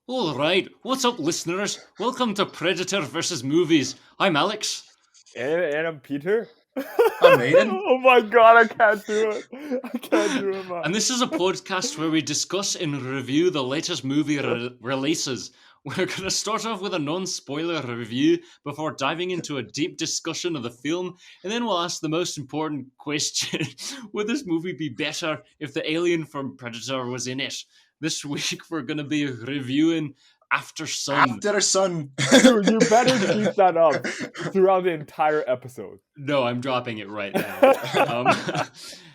All right, what's up, listeners? Welcome to Predator versus Movies. I'm Alex. And I'm Peter. I'm Aiden. Oh my god, I can't do it. I can't do it, man. And this is a podcast where we discuss and review the latest movie releases. We're going to start off with a non spoiler review before diving into a deep discussion of the film, and then we'll ask the most important question: would this movie be better if the alien from Predator was in it? This week, we're going to be reviewing Aftersun. Aftersun. Dude, you better keep that up throughout the entire episode. No, I'm dropping it right now.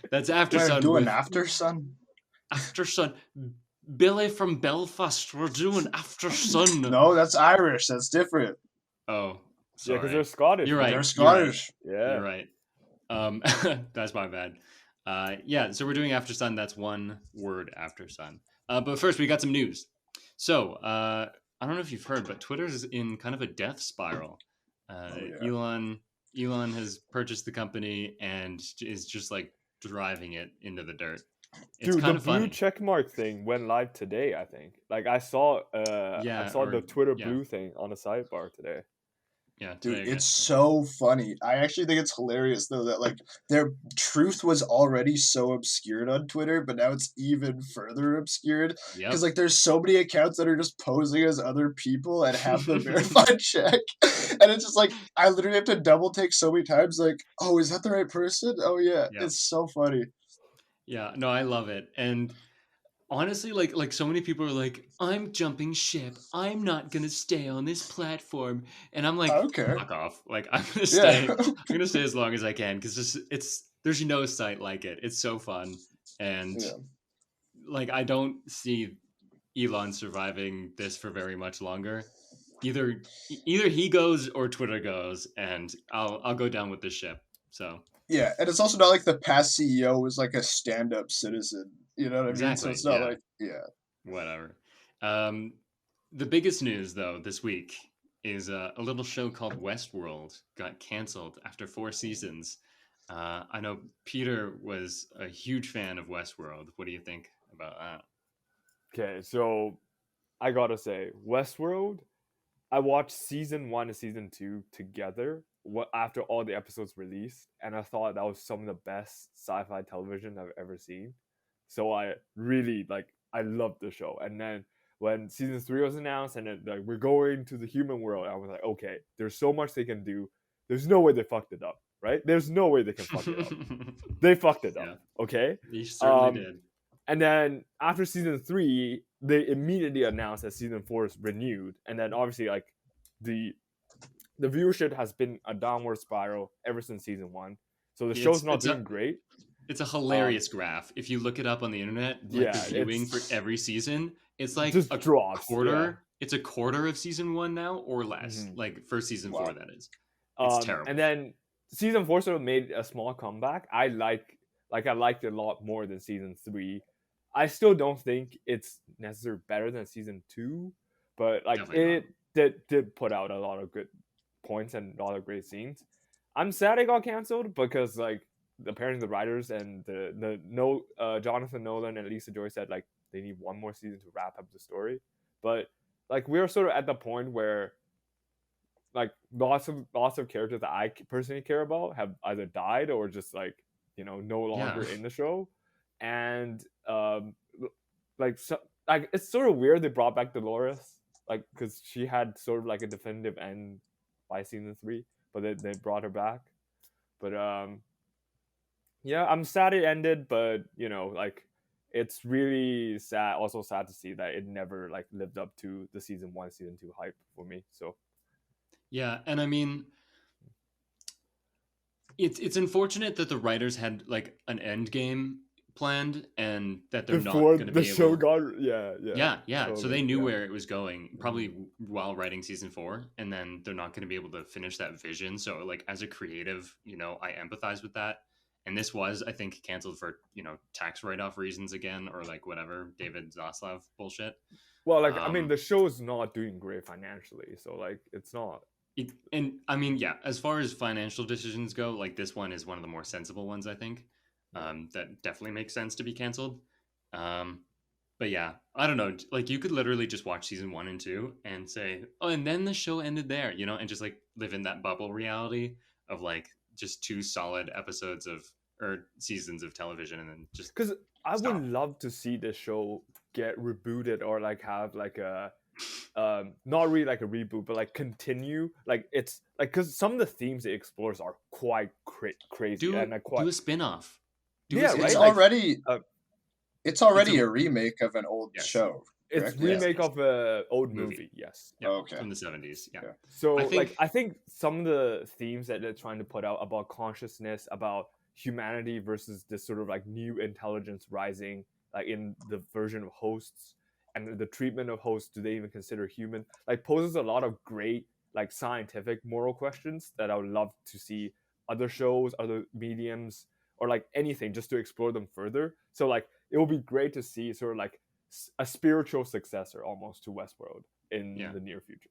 That's Aftersun. We're doing Aftersun. Aftersun. Billy from Belfast. We're doing Aftersun. No, that's Irish. That's different. Oh, Yeah, sorry. because they're Scottish. You're right. They're Scottish. Yeah. You're right. That's my bad. Yeah, so we're doing Aftersun. That's one word, Aftersun. But first, we got some news. So, I don't know if you've heard, but Twitter's in kind of a death spiral. Yeah. Elon has purchased the company and is just like driving it into the dirt. It's Dude, kind the of blue funny. checkmark thing went live today, I think. Like I saw the Twitter blue thing on the sidebar today. Yeah, Dude, today, it's so funny. I actually think it's hilarious though that like their truth was already so obscured on Twitter, but now it's even further obscured because like there's so many accounts that are just posing as other people and have the verified check, and it's just like I literally have to double take so many times. Like, oh, is that the right person? Oh yeah, Yep. It's so funny. Yeah, no, I love it. And honestly, like so many people are like, I'm jumping ship. I'm not gonna stay on this platform. And I'm like, Okay. fuck off. Like I'm gonna stay. Yeah. I'm gonna stay as long as I can because it's there's no site like it. It's so fun. And Yeah. like I don't see Elon surviving this for very much longer. Either he goes or Twitter goes, and I'll go down with the ship. So Yeah, and it's also not like the past CEO was like a stand-up citizen. You know what I mean? So exactly, it's not yeah. like Whatever. The biggest news, though, this week is a little show called Westworld got canceled after 4 seasons. I know Peter was a huge fan of Westworld. What do you think about that? Okay, so I gotta say, Westworld, I watched season 1 and season 2 together after all the episodes released, and I thought that was some of the best sci-fi television I've ever seen. So I really I loved the show. And then when season 3 was announced and then like we're going to the human world, I was like, okay, there's so much they can do. There's no way they fucked it up, right? There's no way they can fuck it up. They fucked it up, okay? He certainly did. And then after season 3, they immediately announced that season 4 is renewed, and then obviously like the viewership has been a downward spiral ever since season 1. So the show's not doing great. It's a hilarious graph. If you look it up on the internet, like the viewing for every season, it's like just a drops, quarter. Yeah. It's a quarter of season 1 now, or less. Mm-hmm. Like for season 4, that is. It's terrible. And then season 4 sort of made a small comeback. I liked it a lot more than season 3. I still don't think it's necessarily better than season 2, but like definitely it did put out a lot of good points and a lot of great scenes. I'm sad it got canceled because like apparently the writers and Jonathan Nolan and Lisa Joy said like they need one more season to wrap up the story. But like we're sort of at the point where like lots of characters that I personally care about have either died or just like no longer in the show, and it's sort of weird they brought back Dolores like because she had sort of like a definitive end by season 3, but they brought her back. But yeah, I'm sad it ended, but like it's really sad. Also sad to see that it never like lived up to the season 1, season 2 hype for me. So yeah, and I mean, it's unfortunate that the writers had like an end game planned and that they're not going to be able. The show got yeah. So they knew where it was going probably while writing season 4, and then they're not going to be able to finish that vision. So like as a creative, I empathize with that. And this was, I think, canceled for tax write-off reasons again, or like whatever David Zaslav bullshit. Well, like I mean, the show's not doing great financially, so like it's not. And I mean, yeah, as far as financial decisions go, like this one is one of the more sensible ones, I think. That definitely makes sense to be canceled. But yeah, I don't know. Like, you could literally just watch season 1 and 2 and say, oh, and then the show ended there, you know, and just like live in that bubble reality of like just 2 solid episodes of or seasons of television, and then just Because I would stop. love to see the show get rebooted or like have like a not really like a reboot, but like continue. Like it's like because some of the themes it explores are quite crazy and like Do quite a spin-off. Do a yeah, It's right. spin-off. Like already uh, it's It's already a a remake of an old yes. show, it's correct? Yeah. Yes, remake yes. of a old Movie. movie. Yes. Yeah, Okay. from the 70s. Yeah. Yeah. So I think I think some of the themes that they're trying to put out about consciousness, about humanity versus this sort of like new intelligence rising, like in the version of hosts and the treatment of hosts, do they even consider human? Like poses a lot of great like scientific moral questions that I would love to see other shows, other mediums, or like anything just to explore them further. So like it will be great to see sort of like a spiritual successor almost to Westworld in the near future.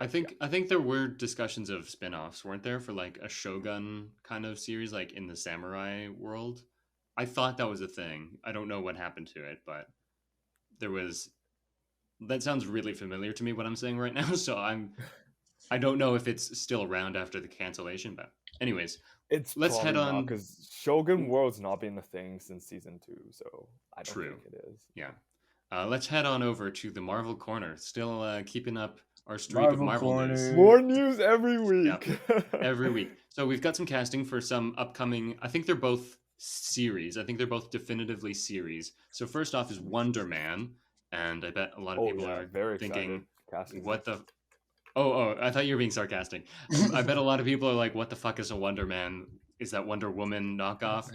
I think there were discussions of spin-offs, weren't there, for like a Shogun kind of series, like in the samurai world. I thought that was a thing. I don't know what happened to it, but there was. That sounds really familiar to me what I'm saying right now. So I don't know if it's still around after the cancellation, but anyways, It's let's head probably not on. because Shogun World's not been a thing since season 2, so I don't True. think it is. Yeah. Let's head on over to the Marvel Corner. Still keeping up our streak of Marvel Marvel news. Corner. More news every Yeah, week. every week. So we've got some casting for some upcoming. I think they're both series. I think they're both definitively series. So first off is Wonder Man, and I bet a lot of Oh people yeah, are very thinking, excited. Casting. "What the?" Oh, I thought you were being sarcastic. I bet a lot of people are like, "What the fuck is a Wonder Man? Is that Wonder Woman knockoff?"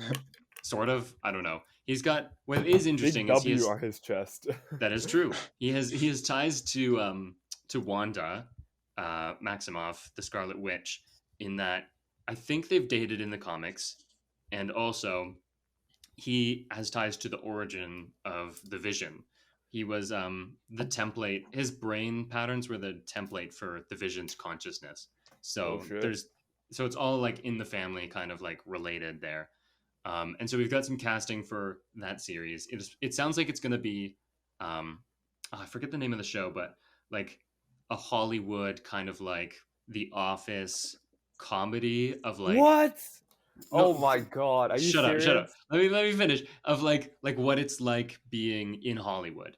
Sort of. I don't know. He's got what is interesting Big is he W has. on his chest. That is true. He has ties to Wanda, Maximoff, the Scarlet Witch, in that I think they've dated in the comics, and also he has ties to the origin of the Vision. He was the template. His brain patterns were the template for the Vision's consciousness. So Oh, shit. it's all like in the family, kind of like related there. And so we've got some casting for that series. It sounds like it's going to be, I forget the name of the show, but like a Hollywood kind of like The Office comedy of like What? no, Oh my god, are you shut up, serious? shut up. Let me finish. Of like what it's like being in Hollywood,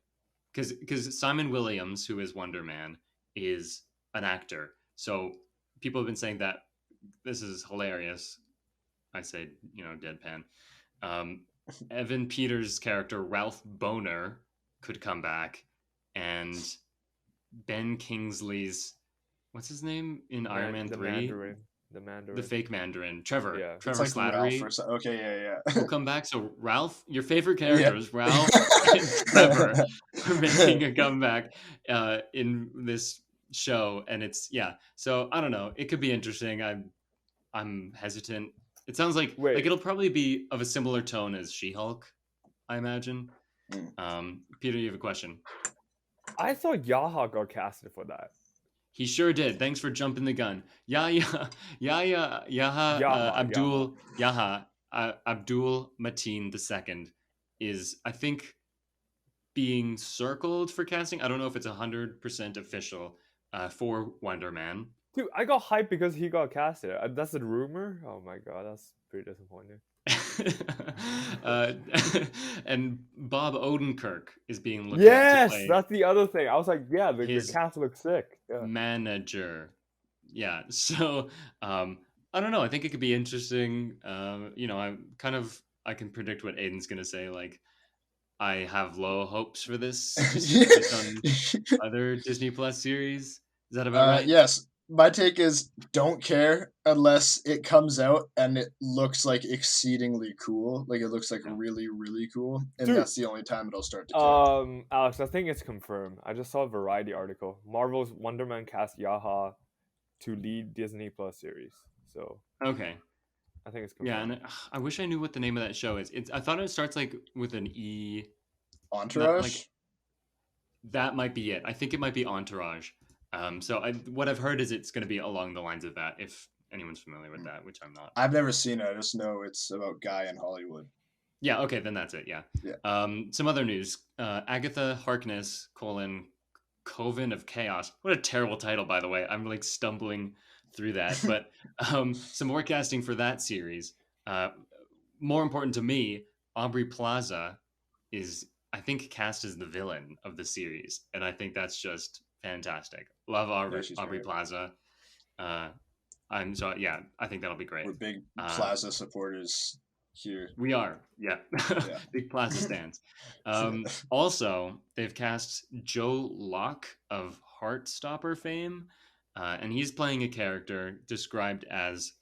because Simon Williams, who is Wonder Man, is an actor. So people have been saying that this is hilarious. I say, deadpan. Evan Peters' character Ralph Boner could come back, and Ben Kingsley's what's his name in Iron Man 3? The Mandarin. The fake Mandarin, Trevor. Yeah. Trevor It's like Slattery Ralph or okay, yeah. will come back. So Ralph, your favorite characters, Yeah. Ralph and Trevor, are making a comeback in this show, and it's So I don't know. It could be interesting. I'm hesitant. It sounds like Wait. it'll probably be of a similar tone as She-Hulk, I imagine. Peter, you have a question. I thought Yaha got casted for that. He sure did. Thanks for jumping the gun. Yaha Abdul Mateen II is, I think, being circled for casting. I don't know if it's 100% official for Wonder Man. Dude, I got hyped because he got casted. That's a rumor? Oh my god, that's pretty disappointing. And Bob Odenkirk is being looked at to play that's the other thing. I was like, yeah, the cast looks sick. Yeah. Manager. Yeah. So I don't know. I think it could be interesting. I can predict what Aiden's gonna say. Like, I have low hopes for this just based on other Disney Plus series. Is that about right? Yes. My take is don't care unless it comes out and it looks like exceedingly cool. Like it looks like really, really cool. And that's the only time it'll start to care. Alex, I think it's confirmed. I just saw a Variety article. Marvel's Wonder Man cast Yaha to lead Disney Plus series. So okay. I think it's confirmed. Yeah, and I wish I knew what the name of that show is. I thought it starts like with an E. Entourage? That might be it. I think it might be Entourage. What I've heard is it's going to be along the lines of that, if anyone's familiar with that, which I'm not. I've never seen it. I just know it's about Guy in Hollywood. Yeah, okay, then that's it. Yeah. Some other news. Agatha Harkness, Coven of Chaos. What a terrible title, by the way. I'm like stumbling through that. But some more casting for that series. More important to me, Aubrey Plaza is, I think, cast as the villain of the series. And I think that's just fantastic. Love Aubrey Plaza. I think that'll be great. We're big Plaza supporters here. We are, yeah. Big Plaza stands. Also, they've cast Joe Locke of Heartstopper fame, and he's playing a character described as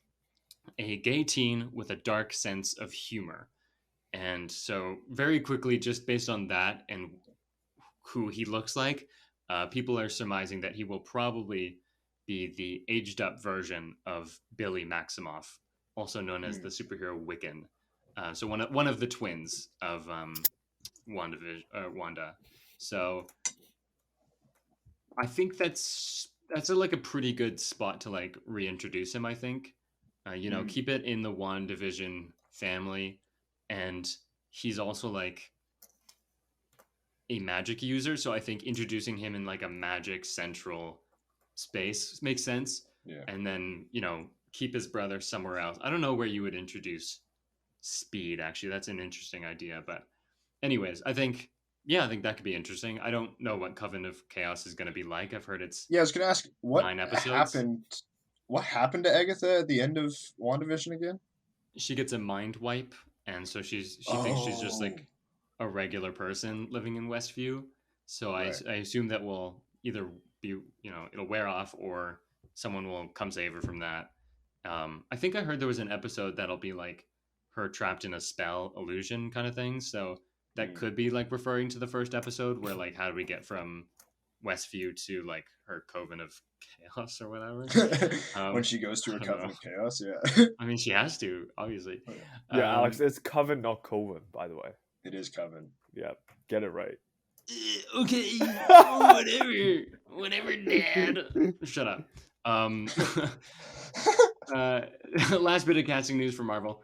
a gay teen with a dark sense of humor. And so, very quickly, just based on that and who he looks like, people are surmising that he will probably be the aged up version of Billy Maximoff, also known as the superhero Wiccan. So one of the twins of Wanda. So I think that's like a pretty good spot to like reintroduce him. I think, keep it in the WandaVision family, and he's also like a magic user. So I think introducing him in like a magic central space makes sense. Yeah. And then, keep his brother somewhere else. I don't know where you would introduce Speed, actually. That's an interesting idea. But anyways, I think that could be interesting. I don't know what Coven of Chaos is going to be like. I've heard it's I was going to ask, what 9 episodes. What happened to Agatha at the end of WandaVision again? She gets a mind wipe, and so she thinks she's just like a regular person living in Westview. So I assume that will either be, it'll wear off or someone will come save her from that. I think I heard there was an episode that'll be like her trapped in a spell illusion kind of thing. So that could be like referring to the first episode where like, how do we get from Westview to like her Coven of Chaos or whatever? When she goes to her Coven of Chaos, yeah. I mean, she has to, obviously. Yeah, Alex, it's Coven, not Coven, by the way. It is Coven. Yeah, get it right. Okay, whatever, Dad. Shut up. Last bit of casting news for Marvel.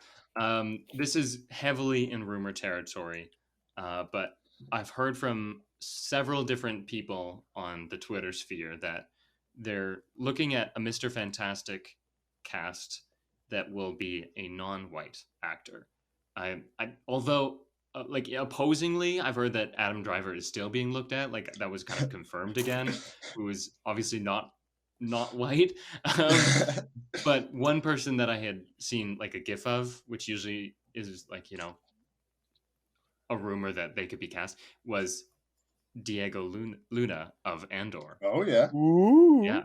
This is heavily in rumor territory, but I've heard from several different people on the Twitter sphere that they're looking at a Mr. Fantastic cast that will be a non-white actor. Although like opposingly, I've heard that Adam Driver is still being looked at. Like that was kind of confirmed again, who is obviously not white. But one person that I had seen like a GIF of, which usually is like, a rumor that they could be cast, was Diego Luna of Andor. Oh yeah. Ooh. Yeah.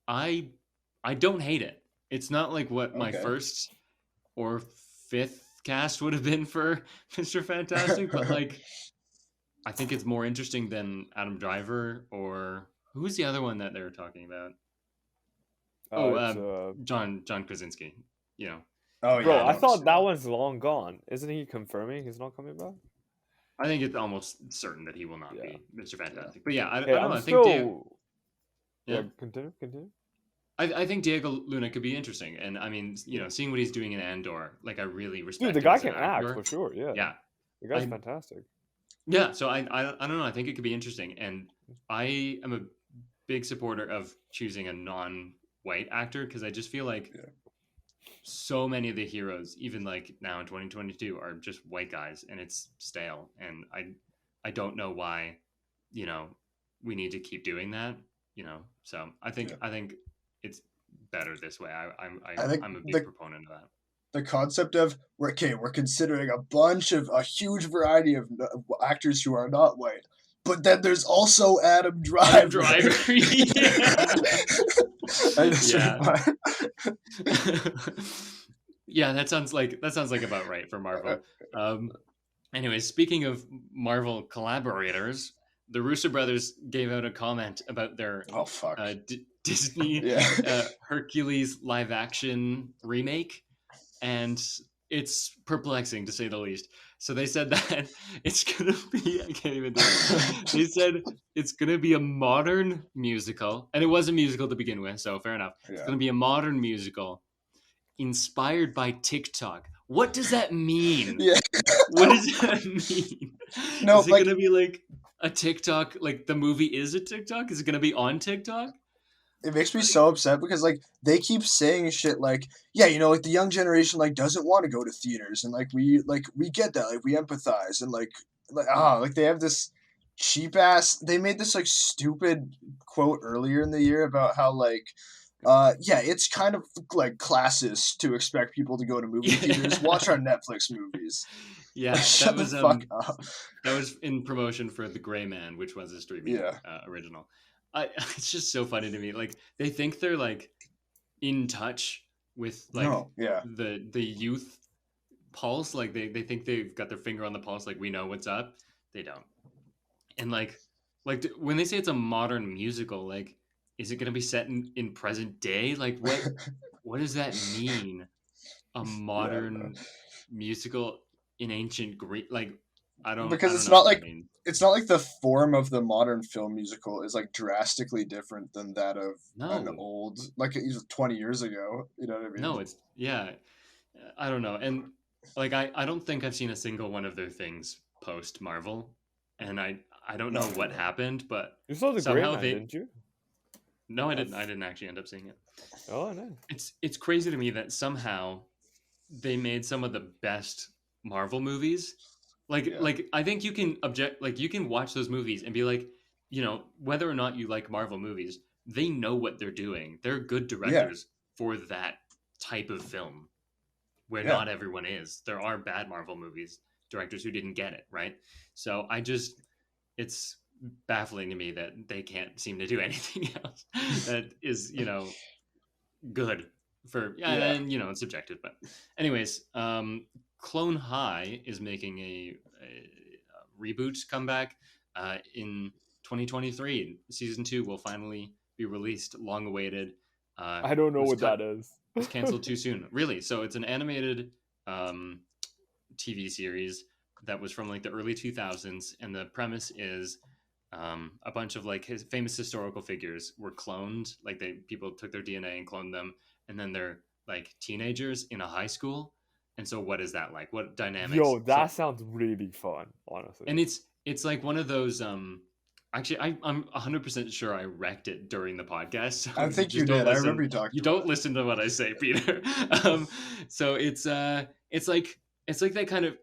I don't hate it. It's not like what my first or fifth cast would have been for Mr. Fantastic, but like I think it's more interesting than Adam Driver, or who's the other one that they were talking about? John Krasinski. Oh yeah. Bro, I thought that one's long gone. Isn't he confirming he's not coming back? I think it's almost certain that he will not be Mr. Fantastic. But yeah, I don't know. I still... think continue. I think Diego Luna could be interesting, and I mean, seeing what he's doing in Andor, like I really respect. Dude, the guy can act for sure. Yeah. The guy's fantastic. Yeah, so I don't know. I think it could be interesting, and I am a big supporter of choosing a non-white actor because I just feel like so many of the heroes, even like now in 2022, are just white guys, and it's stale. And I don't know why, we need to keep doing that. So I think it's better this way. I'm a big proponent of that. The concept of we're considering a huge variety of actors who are not white, but then there's also Adam Driver. Yeah, that sounds like about right for Marvel. Anyway, speaking of Marvel collaborators, the Russo brothers gave out a comment about their Disney Hercules live action remake, and it's perplexing to say the least. So they said that it's gonna be, I can't even do it. They said it's gonna be a modern musical, and it was a musical to begin with, so fair enough. It's gonna be a modern musical inspired by TikTok. What does that mean? Yeah. What does that mean? No, is it like, gonna be like a TikTok? Like the movie is a TikTok? Is it gonna be on TikTok? it makes me so upset because like they keep saying shit like, yeah, you know, like the young generation like doesn't want to go to theaters, and we get that, like we empathize, and like they have this cheap ass. They made this like stupid quote earlier in the year about how like. Yeah, it's kind of like classist to expect people to go to movie theaters. Watch our Netflix movies. Yeah, Shut the fuck up. That was in promotion for The Gray Man, which was a streaming Yeah. original. It's just so funny to me. Like they think they're like in touch with like No. Yeah. the youth pulse. Like they think they've got their finger on the pulse. Like we know what's up. They don't. And when they say it's a modern musical, like is it going to be set in present day? Like what does that mean? A modern musical in ancient Greek? Like Because I don't it's know not what that like means. it's not like the form of the modern film musical is like drastically different than that of an No. old, like 20 years ago. You know what I mean? No, it's I don't know. And like I don't think I've seen a single one of their things post Marvel. And I don't know what happened, but You saw the Gray somehow Man, didn't you? No, I didn't. I didn't actually end up seeing it. Oh no. It's crazy to me that somehow they made some of the best Marvel movies. Like I think you can you can watch those movies and be like, you know, whether or not you like Marvel movies, they know what they're doing. They're good Yeah. directors for that type of film where Yeah. not everyone is. There are bad Marvel movies, directors who didn't get it, right? So it's baffling to me that they can't seem to do anything else that is, you know, good for and you know it's subjective, but anyways, Clone High is making a reboot comeback in 2023. Season 2 will finally be released, long awaited. I don't know what that is. It was canceled too soon, really. So it's an animated TV series that was from like the early 2000s, and the premise is a bunch of like his famous historical figures were cloned. Like people took their DNA and cloned them, and then they're like teenagers in a high school. And so, what is that like? What dynamics? Yo, that sounds really fun, honestly. And it's like one of those. Actually, I'm 100% sure I wrecked it during the podcast. So I think you did. I remember you talking. You don't listen to what I say, Peter. So it's like that kind of.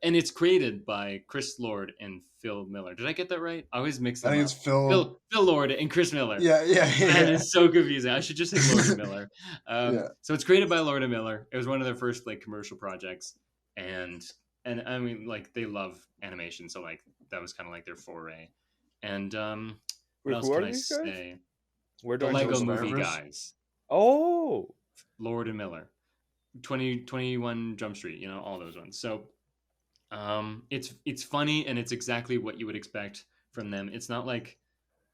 And it's created by Chris Lord and Phil Miller. Did I get that right? I always mix them up. I think it's Phil Lord and Chris Miller. Yeah. And it's so confusing. I should just say Lord and Miller. So it's created by Lord and Miller. It was one of their first like commercial projects, and I mean like they love animation, so like that was kind of like their foray. And what else can I say? The Lego Movie guys. Oh, Lord and Miller, 21 Jump Street. You know all those ones. So. It's funny and it's exactly what you would expect from them. It's not like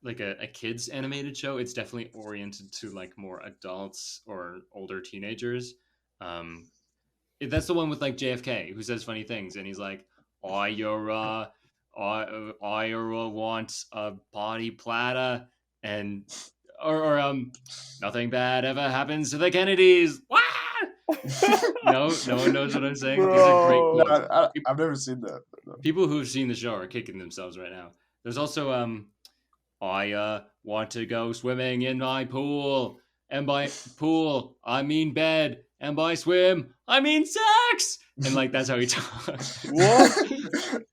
a kids animated show. It's definitely oriented to like more adults or older teenagers. That's the one with like JFK who says funny things and he's like, I want a party platter and or nothing bad ever happens to the Kennedys. Wah! No one knows what I'm saying. Bro. These are great quotes. No, I've never seen that. No. People who have seen the show are kicking themselves right now. There's also I want to go swimming in my pool, and by pool I mean bed, and by swim I mean sex, and like that's how he talks. What?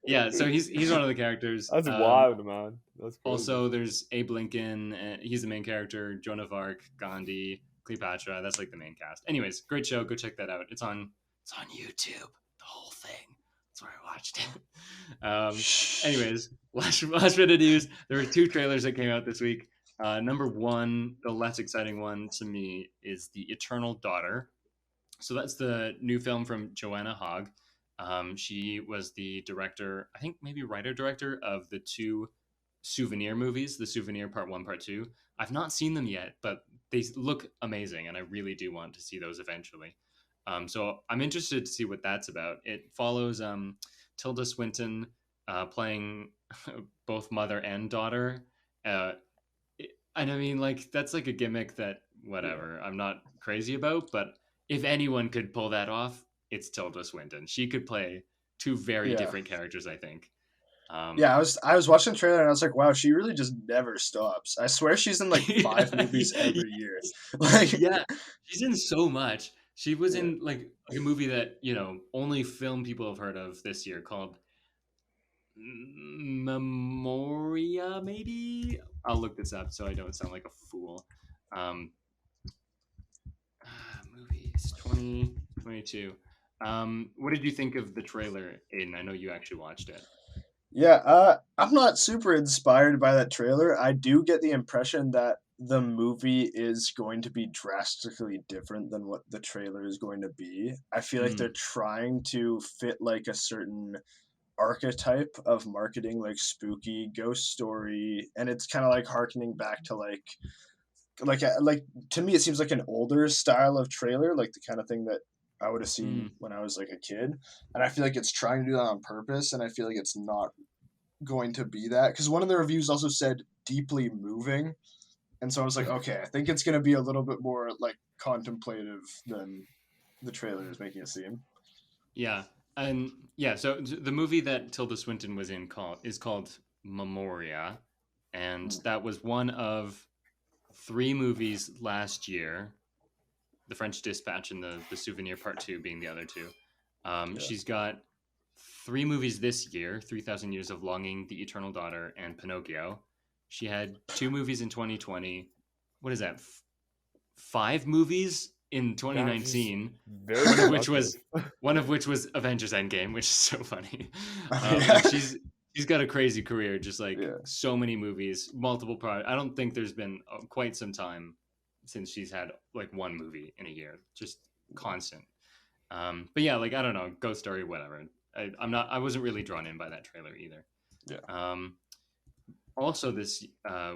Yeah, so he's one of the characters. That's wild, man. That's crazy. Also there's Abe Lincoln. He's the main character. Joan of Arc, Gandhi, Cleopatra. That's like the main cast. Anyways, great show. Go check that out. It's on YouTube. The whole thing. That's where I watched it. Anyways, last bit of news. There were 2 trailers that came out this week. Number 1, the less exciting one to me, is The Eternal Daughter. So that's the new film from Joanna Hogg. She was the director, I think maybe writer-director of the 2 Souvenir movies, The Souvenir Part 1, Part 2. I've not seen them yet, but they look amazing, and I really do want to see those eventually. So I'm interested to see what that's about. It follows Tilda Swinton playing both mother and daughter. And I mean, like, that's like a gimmick that, whatever, I'm not crazy about, but if anyone could pull that off, it's Tilda Swinton. She could play two very different characters, I think. I was watching the trailer and I was like, wow, she really just never stops. I swear she's in like 5 movies every year. Like, yeah, she's in so much. She was in like a movie that, you know, only film people have heard of this year called Memoria, maybe. I'll look this up so I don't sound like a fool. Movies 2022. What did you think of the trailer, Aiden? I know you actually watched it. Yeah, I'm not super inspired by that trailer. I do get the impression that the movie is going to be drastically different than what the trailer is going to be. I feel like they're trying to fit like a certain archetype of marketing, like spooky ghost story, and it's kind of like harkening back to like to me it seems like an older style of trailer, like the kind of thing that I would have seen when I was like a kid. And I feel like it's trying to do that on purpose, and I feel like it's not going to be that, because one of the reviews also said deeply moving, and so I was like, okay, I think it's going to be a little bit more like contemplative than the trailer is making it seem. Yeah, and yeah, so the movie that Tilda Swinton was in is called Memoria, and that was one of 3 movies last year. The French Dispatch and the Souvenir Part 2 being the other 2. She's got 3 movies this year: 3,000 Years of Longing, The Eternal Daughter, and Pinocchio. She had 2 movies in 2020. What is that? 5 movies in 2019. One of which was Avengers Endgame, which is so funny. She's got a crazy career, just like so many movies, multiple projects. I don't think there's been quite some time since she's had like one movie in a year, just constant. But yeah, like I don't know, Ghost Story, whatever. I wasn't really drawn in by that trailer either. Yeah. Also this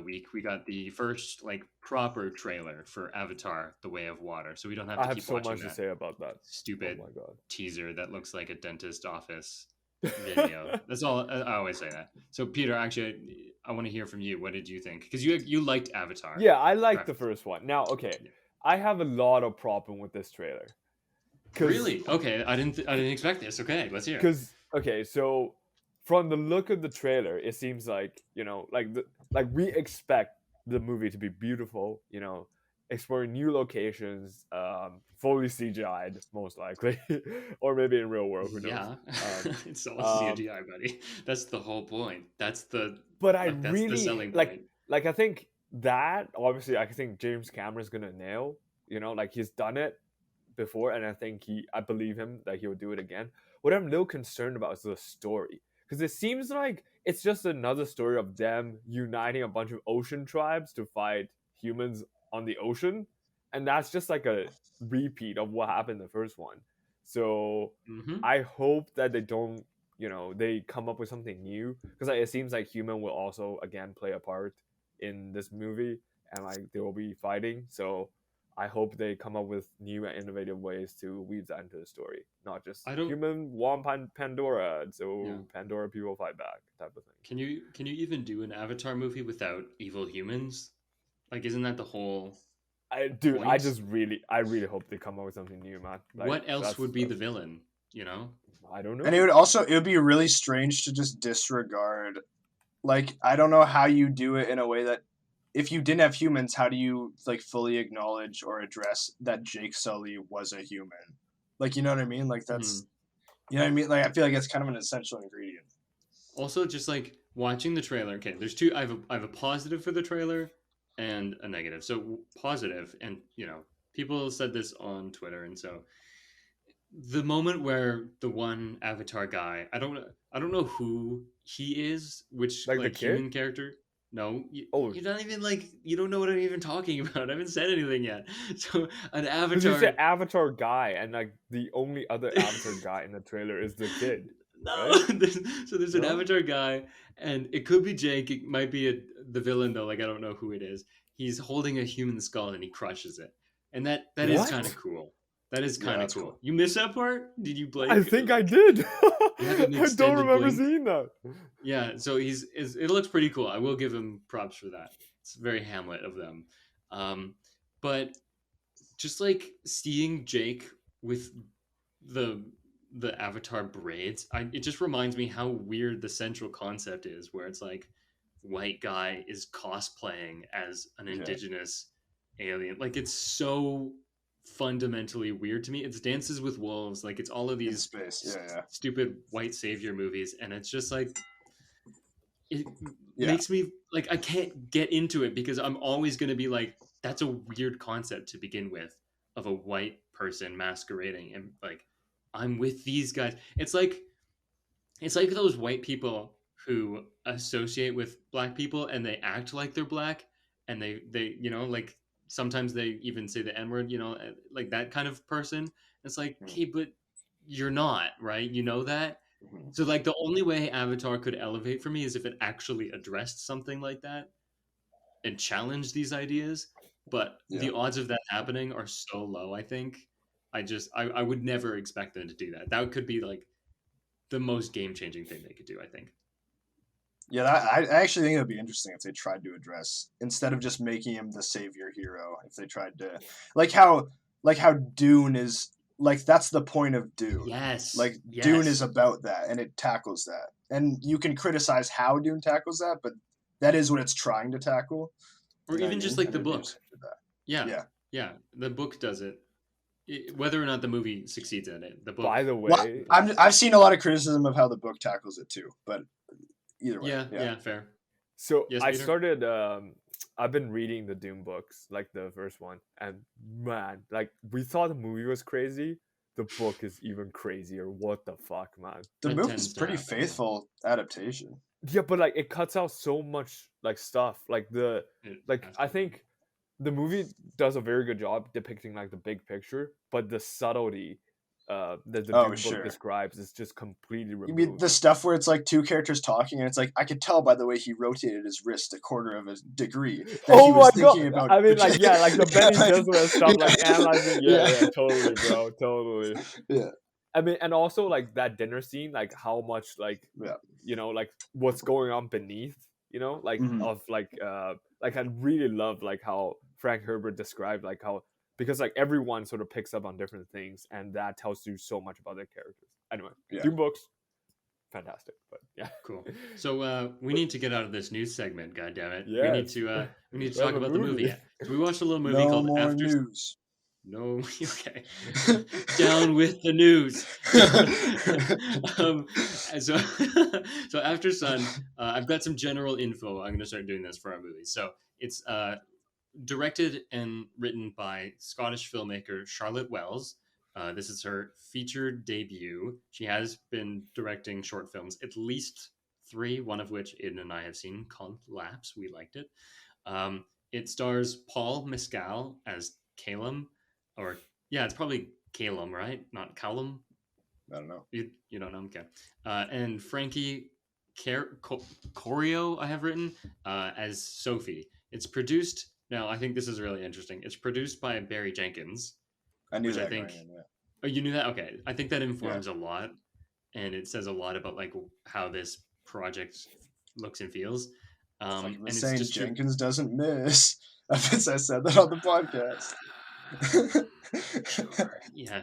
week we got the first like proper trailer for Avatar: The Way of Water, so we don't have to keep watching that. I have so much to say about that stupid teaser that looks like a dentist office video. That's all. I always say that. So Peter, actually, I want to hear from you. What did you think? Because you liked Avatar. Yeah, I liked the first one. Now, okay, I have a lot of problem with this trailer. Really? Okay, I didn't expect this. Okay, let's hear. Because so from the look of the trailer, it seems like, you know, like we expect the movie to be beautiful, you know, exploring new locations, fully CGI'd most likely, or maybe in real world. Who knows? Yeah, it's all CGI, buddy. That's the whole point. That's the. But I really the selling point. Like I think that obviously I think James Cameron's gonna nail. You know, like he's done it before, and I believe him that he will do it again. What I'm a little concerned about is the story, because it seems like it's just another story of them uniting a bunch of ocean tribes to fight humans on the ocean, and that's just like a repeat of what happened in the first one. So I hope that they don't, you know, they come up with something new, because like, it seems like human will also again play a part in this movie, and like they will be fighting. So I hope they come up with new and innovative ways to weave that into the story, not just human won Pandora, so Pandora people fight back type of thing. Can you even do an Avatar movie without evil humans? Like, isn't that the whole? Dude, point? I really hope they come up with something new, man. Like, what else would be the villain? You know, I don't know. And it would be really strange to just disregard. Like, I don't know how you do it in a way that, if you didn't have humans, how do you like fully acknowledge or address that Jake Sully was a human? Like, you know what I mean? Like that's, you know what I mean? Like, I feel like it's kind of an essential ingredient. Also, just like watching the trailer. Okay, there's two. I have a positive for the trailer and a negative. So positive, and you know, people said this on Twitter, and so the moment where the one Avatar guy, I don't know who he is, which like the human character. No, you're not even like, you don't know what I'm even talking about. I haven't said anything yet. So an Avatar. You said Avatar guy, and like the only other Avatar guy in the trailer is the kid. No, right? So there's an Avatar guy, and it could be Jake. It might be the villain though. Like I don't know who it is. He's holding a human skull and he crushes it, and that is kind of cool. That is kind of cool. You missed that part? Did you blink? I think I did. I don't remember seeing that. Yeah, so it looks pretty cool. I will give him props for that. It's very Hamlet of them. But just like seeing Jake with the Avatar braids, it just reminds me how weird the central concept is, where it's like white guy is cosplaying as an indigenous alien. Like it's so fundamentally weird to me. It's Dances with Wolves, like it's all of these space. stupid white savior movies, and it's just like it Yeah. makes me like I can't get into it because I'm always going to be like, that's a weird concept to begin with, of a white person masquerading, and like I'm with these guys. It's like those white people who associate with black people and they act like they're black, and they you know, like sometimes they even say the n-word, you know, like that kind of person. It's like, okay, but you're not, right? You know that. So like the only way Avatar could elevate for me is if it actually addressed something like that and challenged these ideas. But the odds of that happening are so low, I think. I would never expect them to do that. That could be like the most game-changing thing they could do, I think. Yeah, I actually think it would be interesting if they tried to address, instead of just making him the savior hero, if they tried to like how Dune is, like that's the point of Dune. Yes. Like Dune is about that, and it tackles that. And you can criticize how Dune tackles that, but that is what it's trying to tackle. Or even just like the book. Yeah. The book does it. Whether or not the movie succeeds at it, the book. By the way, I've seen a lot of criticism of how the book tackles it too, but either way. Yeah, fair. So yes, I started. I've been reading the Dune books, like the first one, and man, like we thought the movie was crazy. The book is even crazier. What the fuck, man? The movie's pretty faithful adaptation. Yeah, but like it cuts out so much like stuff. Like I think the movie does a very good job depicting like the big picture, but the subtlety that the Dune book describes is just completely removed. You mean the stuff where it's like two characters talking, and it's like I could tell by the way he rotated his wrist a quarter of a degree that he was thinking about. I mean, like like the Benny Gesserit stuff, like analyzing. Yeah, totally, bro, totally. Yeah. I mean, and also like that dinner scene, like how much like you know, like what's going on beneath, you know, like of like I really love like how Frank Herbert described like how, because like everyone sort of picks up on different things, and that tells you so much about their characters. Anyway, Dune books, fantastic. But yeah, cool. So we need to get out of this news segment. God damn it! Yeah, we need to talk about the movie. So we watched a little movie called News. No, okay. Down with the news. So Aftersun, I've got some general info. I'm going to start doing this for our movie. So it's directed and written by Scottish filmmaker Charlotte Wells. This is her featured debut. She has been directing short films, at least 3, one of which Aiden and I have seen, called Lapse. We liked it. It stars Paul Mescal as Calum. Or it's probably Calum, right? Not Callum. I don't know. You don't know, okay. And Frankie Corio I have written as Sophie. It's produced. Now I think this is really interesting. It's produced by Barry Jenkins. I knew that. Oh, you knew that? Okay, I think that informs a lot, and it says a lot about like how this project looks and feels. And it's saying Jenkins doesn't miss. I said that on the podcast.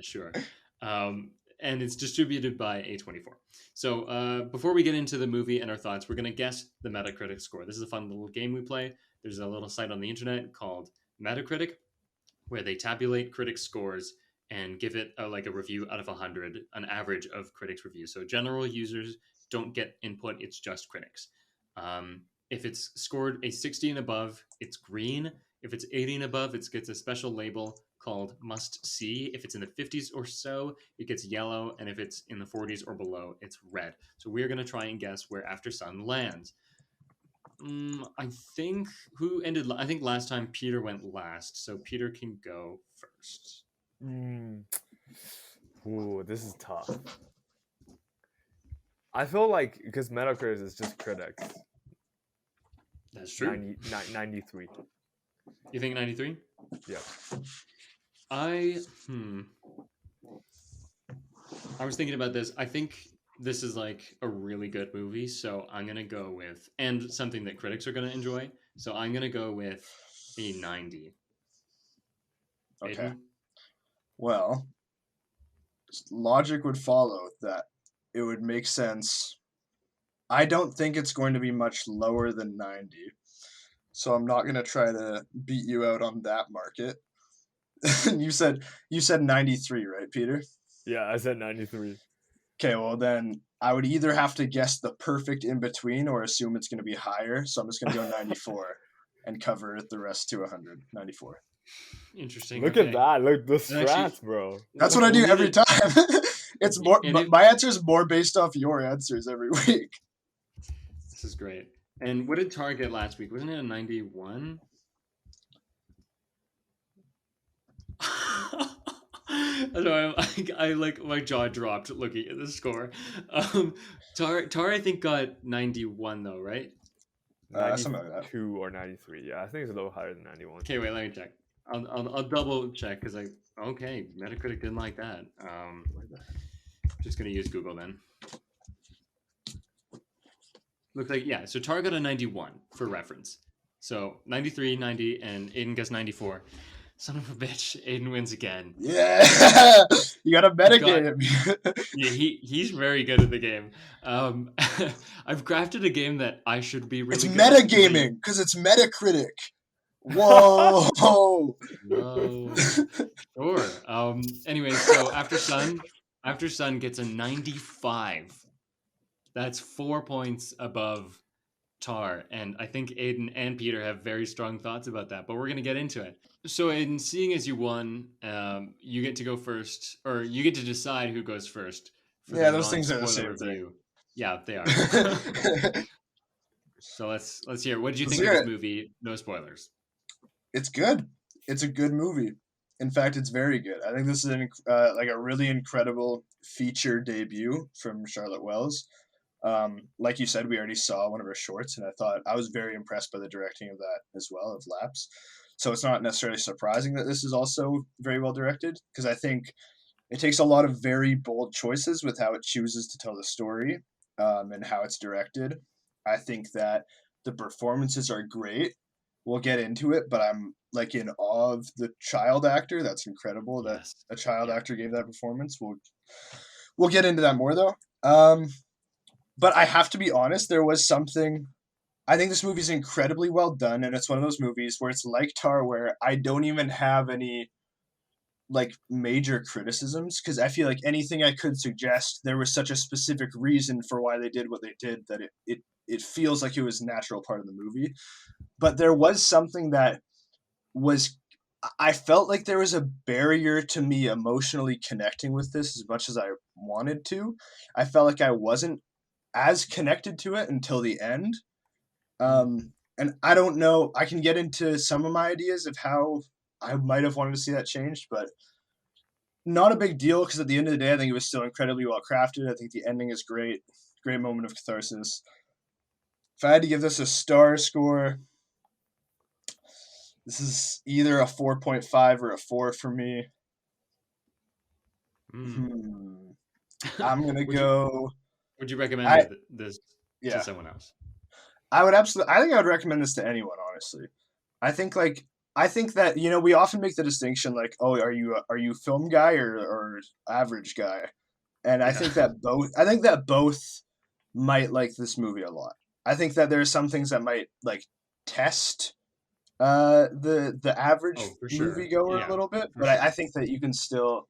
Sure. And it's distributed by A24. So before we get into the movie and our thoughts, we're going to guess the Metacritic score. This is a fun little game we play. There's a little site on the internet called Metacritic where they tabulate critics' scores and give it a review out of 100, an average of critics' reviews. So general users don't get input. It's just critics. If it's scored a 60 and above, it's green. If it's 80 and above, it gets a special label called must see. If it's in the 50s or so, it gets yellow. And if it's in the 40s or below, it's red. So we're going to try and guess where Aftersun lands. I think I think last time Peter went last. So Peter can go first. Ooh, this is tough. I feel like because Metacritic is just critics. That's true. 93. You think 93? Yeah. I was thinking about this. I think this is like a really good movie, so I'm going to go with, and something that critics are going to enjoy, so I'm going to go with a 90. Okay. Aiden? Well, logic would follow that it would make sense. I don't think it's going to be much lower than 90. So I'm not going to try to beat you out on that market. you said 93, right, Peter? Yeah, I said 93. Okay, well then I would either have to guess the perfect in between or assume it's going to be higher. So I'm just going to go 94 and cover the rest to 100. 94. Interesting. Look okay. at that. Look, the strats, actually, bro. That's what I do every time. It's more. My answer is more based off your answers every week. This is great. And what did Tar get last week? Wasn't it a 91? I like my jaw dropped looking at the score. Tar I think got 91 though, right? Something like that. 92 or 93. Yeah, I think it's a little higher than 91. Okay, wait, let me check. I'll double check because okay, Metacritic didn't like that. Just gonna use Google then. Looks like, yeah, so Tar got a 91 for reference. So 93, 90, and Aiden gets 94. Son of a bitch, Aiden wins again. Yeah, you got a metagame. Yeah, he's very good at the game. I've crafted a game that I should be really it's good metagaming because it's Metacritic. Whoa. No. Sure. Anyway, so Aftersun gets a 95. That's 4 points above Tar, and I think Aiden and Peter have very strong thoughts about that, but we're going to get into it. So, Aiden, seeing as you won, you get to go first, or you get to decide who goes first. Yeah, those things are the same review. thing. Yeah, they are. So let's hear. What did you think of this movie? No spoilers. It's good. It's a good movie. In fact, it's very good. I think this is like a really incredible feature debut from Charlotte Wells. Like you said, we already saw one of her shorts, and I was very impressed by the directing of that as well, of Laps. So it's not necessarily surprising that this is also very well directed, because I think it takes a lot of very bold choices with how it chooses to tell the story, and how it's directed. I think that the performances are great. We'll get into it, but I'm like in awe of the child actor. That's incredible that a child actor gave that performance. We'll get into that more though. But I have to be honest, there was something. I think this movie is incredibly well done, and it's one of those movies where it's like Tar, where I don't even have any like major criticisms, because I feel like anything I could suggest, there was such a specific reason for why they did what they did that it feels like it was a natural part of the movie. But there was something that was, I felt like there was a barrier to me emotionally connecting with this as much as I wanted to. I felt like I wasn't as connected to it until the end. And I don't know, I can get into some of my ideas of how I might have wanted to see that changed, but not a big deal, because at the end of the day, I think it was still incredibly well crafted. I think the ending is great. Great moment of catharsis. If I had to give this a star score, this is either a 4.5 or a 4 for me. I'm going to go... Would you recommend this to someone else? I think I would recommend this to anyone, honestly. I think that, we often make the distinction like, oh, are you film guy or average guy? And I think that both might like this movie a lot. I think that there are some things that might like test the average moviegoer a little bit, but I think that you can still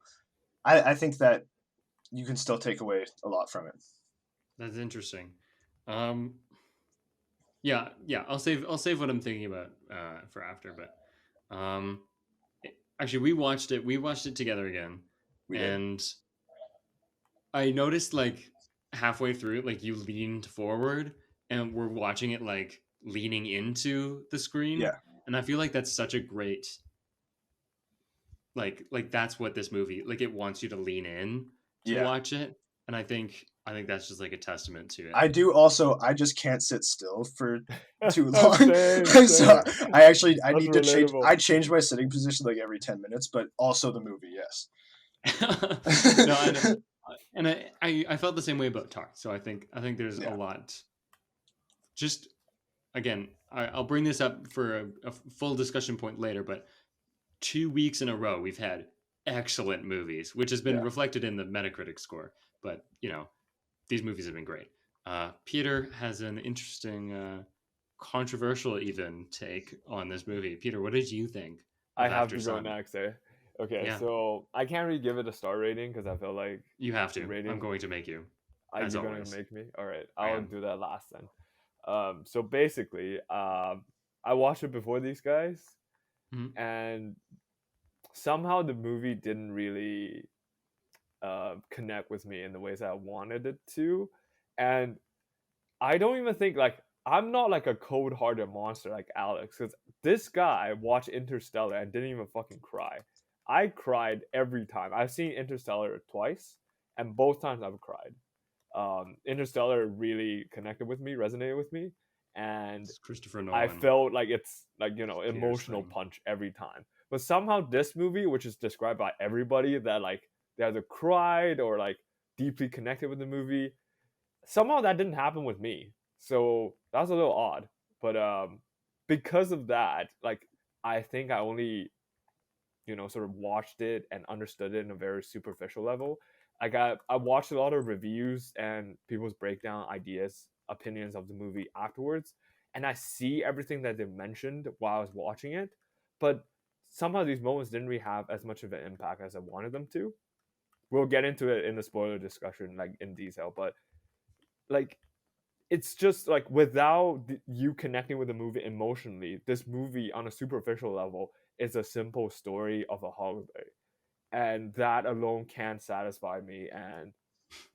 I think that you can still take away a lot from it. That's interesting. Yeah, I'll save what I'm thinking about for after, but actually we watched it together again. And I noticed like halfway through, like you leaned forward and we're watching it like leaning into the screen. Yeah. And I feel like that's such a great like that's what this movie, like it wants you to lean in to watch it. And I think that's just like a testament to it. I do also. I just can't sit still for too long. So I need to change. I change my sitting position like every 10 minutes, but also the movie. Yes. No, and I felt the same way about Tar. So I think there's a lot. Just again, I'll bring this up for a full discussion point later, but 2 weeks in a row we've had excellent movies, which has been reflected in the Metacritic score. But these movies have been great. Peter has an interesting, controversial even take on this movie. Peter, what did you think I of have to go Aftersun? next, eh? Okay, Yeah, so I can't really give it a star rating because I feel like you have to. rating. I'm going to make you, Are as you gonna always. make me? All right, I I'll am. do that last then. So basically, I watched it before these guys, Mhm. and somehow the movie didn't really connect with me in the ways that I wanted it to, and I don't even think like I'm not like a cold-hearted monster like Alex, because this guy watched Interstellar and didn't even fucking cry. I cried every time. I've seen Interstellar twice, and both times I've cried. Interstellar really connected with me, resonated with me, and It's Christopher I Nolan. felt like it's like Peter's emotional thing. punch every time. But somehow this movie, which is described by everybody that like they either cried or like deeply connected with the movie, somehow that didn't happen with me. So that's a little odd. But because of that, like I think I only sort of watched it and understood it in a very superficial level. I watched a lot of reviews and people's breakdown ideas, opinions of the movie afterwards, and I see everything that they mentioned while I was watching it, but somehow these moments didn't really have as much of an impact as I wanted them to. We'll get into it in the spoiler discussion like in detail, but like it's just like without you connecting with the movie emotionally, this movie on a superficial level is a simple story of a holiday, and that alone can't satisfy me and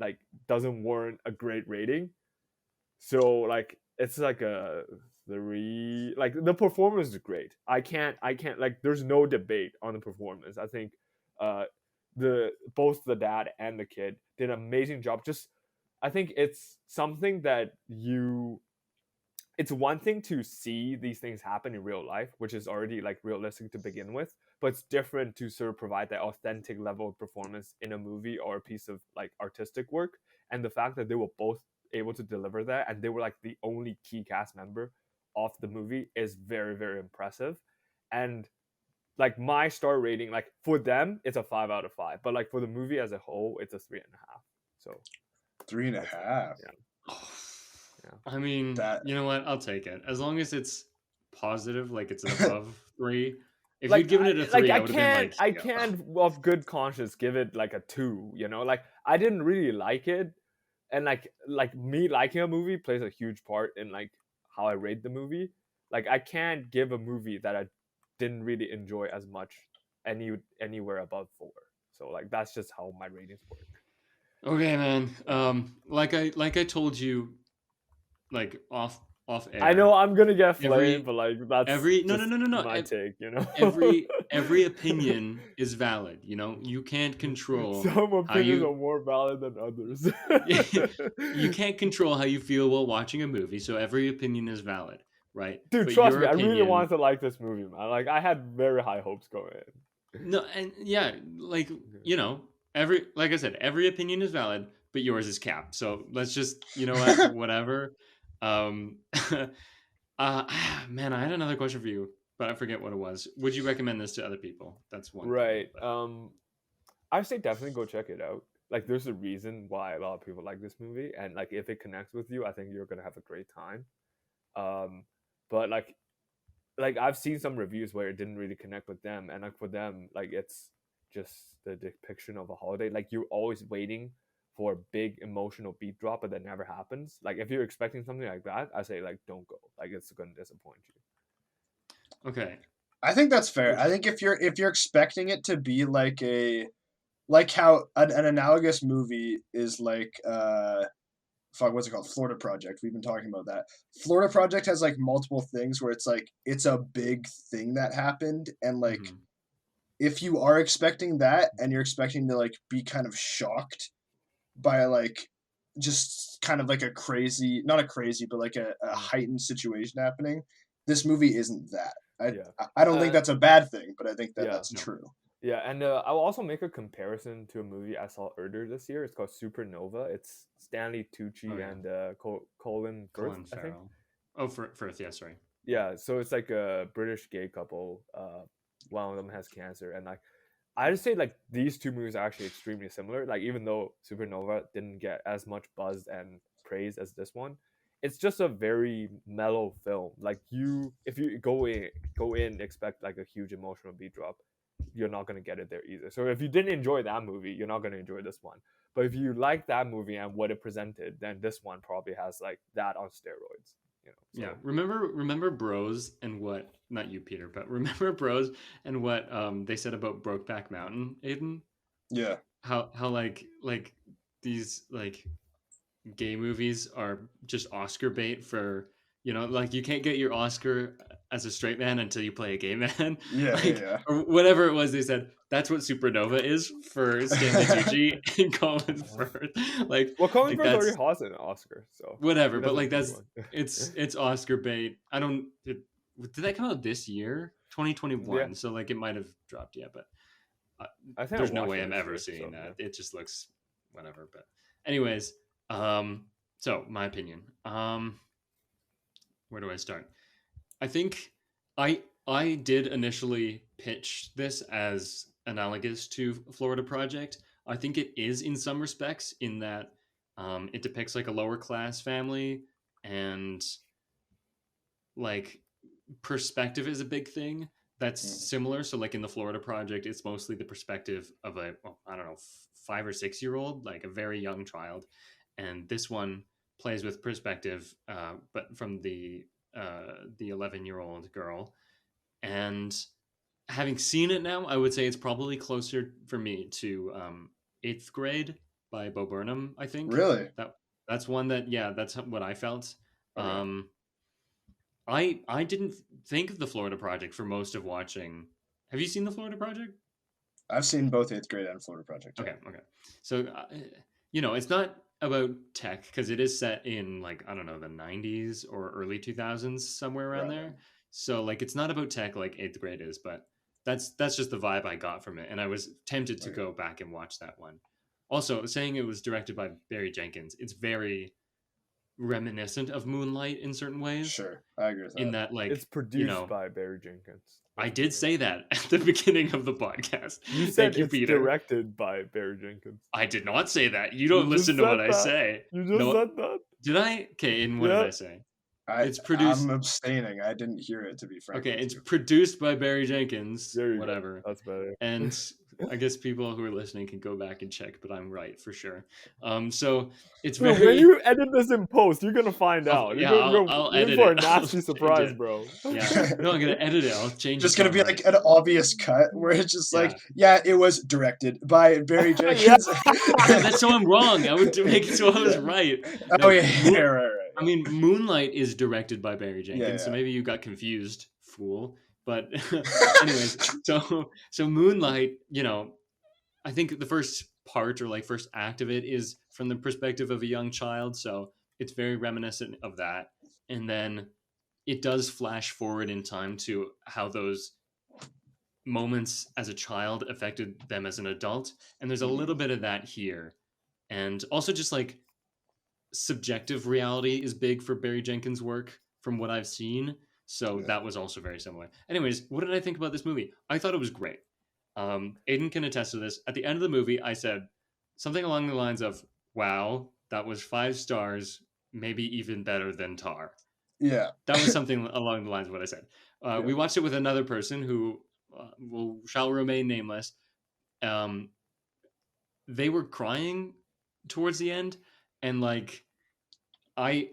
like doesn't warrant a great rating. So like it's like a 3. Like the performance is great. I can't like there's no debate on the performance. I think uh the both the dad and the kid did an amazing job. Just I think it's something that you it's one thing to see these things happen in real life, which is already like realistic to begin with, but it's different to sort of provide that authentic level of performance in a movie or a piece of like artistic work. And the fact that they were both able to deliver that and they were like the only key cast member of the movie is very, very impressive. And like my star rating, like for them, it's a 5 out of 5. But like for the movie as a whole, it's a 3.5. So 3.5. yeah. Yeah. I mean, That you know what? I'll take it as long as it's positive, like it's above 3. If Like you'd given it a like 3, I would have been like, I yeah. can't of good conscience give it like a 2, like I didn't really like it, and like me liking a movie plays a huge part in like how I rate the movie. Like I can't give a movie that I didn't really enjoy as much anywhere above 4. So like that's just how my ratings work. Okay, man. Like I told you, like off I air. know I'm gonna get flamed, Every but like that's every no no just no no no. my take, Every opinion is valid. You can't control Some how opinions you are more valid than others. you can't control how you feel while watching a movie. So every opinion is valid, right? Dude, But trust your me, I really opinion, wanted to like this movie, man. Like I had very high hopes going in. no, and yeah, like every like I said, every opinion is valid, but yours is capped. So let's just whatever. Um, man, I had another question for you, but I forget what it was. Would you recommend this to other people? That's one thing. Right. But I say definitely go check it out. Like there's a reason why a lot of people like this movie, and like if it connects with you, I think you're gonna have a great time. Um, but like I've seen some reviews where it didn't really connect with them, and like for them, like it's just the depiction of a holiday. Like you're always waiting for a big emotional beat drop, but that never happens. Like if you're expecting something like that, I say like don't go. Like it's gonna disappoint you. okay, I think that's fair. I think if you're expecting it to be like how an analogous movie is like fuck, what's it called? Florida Project. We've been talking about that. Florida Project has like multiple things where it's like it's a big thing that happened, and like mhm. if you are expecting that and you're expecting to like be kind of shocked by like just kind of like a crazy, not a crazy, but like a heightened situation happening, this movie isn't that. Yeah. I don't think that's a bad thing, but I think that Yeah. that's No. true. Yeah, and I will also make a comparison to a movie I saw earlier this year. It's called Supernova. It's Stanley Tucci Oh, yeah. and Colin Firth, Colin I think. Farrell. Oh, Firth. Yeah, sorry. Yeah, so it's like a British gay couple. One of them has cancer, and like I just say like these two movies are actually extremely similar. Like even though Supernova didn't get as much buzz and praise as this one, it's just a very mellow film. Like if you go in expect like a huge emotional beat drop, you're not gonna get it there either. So if you didn't enjoy that movie, you're not gonna enjoy this one. But if you like that movie and what it presented, then this one probably has like that on steroids. You know, so. Yeah, remember Bros and what, not you Peter, but remember Bros and what they said about Brokeback Mountain, Aiden? Yeah. How like these like gay movies are just Oscar bait for, you know, like you can't get your Oscar as a straight man until you play a gay man. Yeah, like, yeah. Or whatever it was they said. That's what Supernova is for Stanley Tucci and Colin Firth. Like, well, Colin like Firth already has an Oscar, so whatever. But like that's it's Oscar bait. I don't. Did that come out this year, 2021? Yeah. So like it might have dropped yet, but I think there's no way I'm ever seeing that. Yeah. It just looks whatever. But anyways, so my opinion. Where do I start? I think I did initially pitch this as analogous to Florida Project. I think it is in some respects in that it depicts like a lower class family, and like perspective is a big thing that's similar. So like in the Florida Project, it's mostly the perspective of a, I don't know, 5 or 6 year old, like a very young child. And this one plays with perspective, but from the 11-year-old girl. And having seen it now, I would say it's probably closer for me to 8th Grade by Bo Burnham, I think. Really? That's one that, yeah, that's what I felt. Okay. I didn't think of the Florida Project for most of watching. Have you seen the Florida Project? I've seen both 8th Grade and Florida Project. Okay. So, you know, it's not about tech because it is set in like, I don't know, the 90s or early 2000s, somewhere around there. So like, it's not about tech like 8th Grade is, but that's just the vibe I got from it. And I was tempted to go back and watch that one. Also, saying it was directed by Barry Jenkins, it's very reminiscent of Moonlight in certain ways. Sure, I agree with that. In that, like, it's produced by Barry Jenkins. I did say that at the beginning of the podcast. You said it's directed by Barry Jenkins. I did not say that. You don't listen to what I say. You just said that. Did I? Okay, and what did I say? It's produced. I'm abstaining. I didn't hear it, to be frank. Okay, it's produced by Barry Jenkins. Whatever. That's better. And I guess people who are listening can go back and check, but I'm right for sure. So it's very. When you edit this in post, you're gonna find out. Yeah, I'll edit it. For a nasty surprise, bro. Yeah, no, I'm gonna edit it. I'll change. Just gonna be like an obvious cut where it's just like, yeah, it was directed by Barry Jenkins. That's so I'm wrong. I would make it so I was right. No, right. I mean, Moonlight is directed by Barry Jenkins, so maybe you got confused, fool. But anyways, so Moonlight, you know, I think the first part or like first act of it is from the perspective of a young child, so it's very reminiscent of that. And then it does flash forward in time to how those moments as a child affected them as an adult, and there's a little bit of that here. And also just like subjective reality is big for Barry Jenkins' work from what I've seen. So that was also very similar. Anyways, what did I think about this movie? I thought it was great. Aiden can attest to this. At the end of the movie, I said something along the lines of, wow, that was 5 stars, maybe even better than Tar. Yeah. That was something along the lines of what I said. We watched it with another person who shall remain nameless. They were crying towards the end, and like, I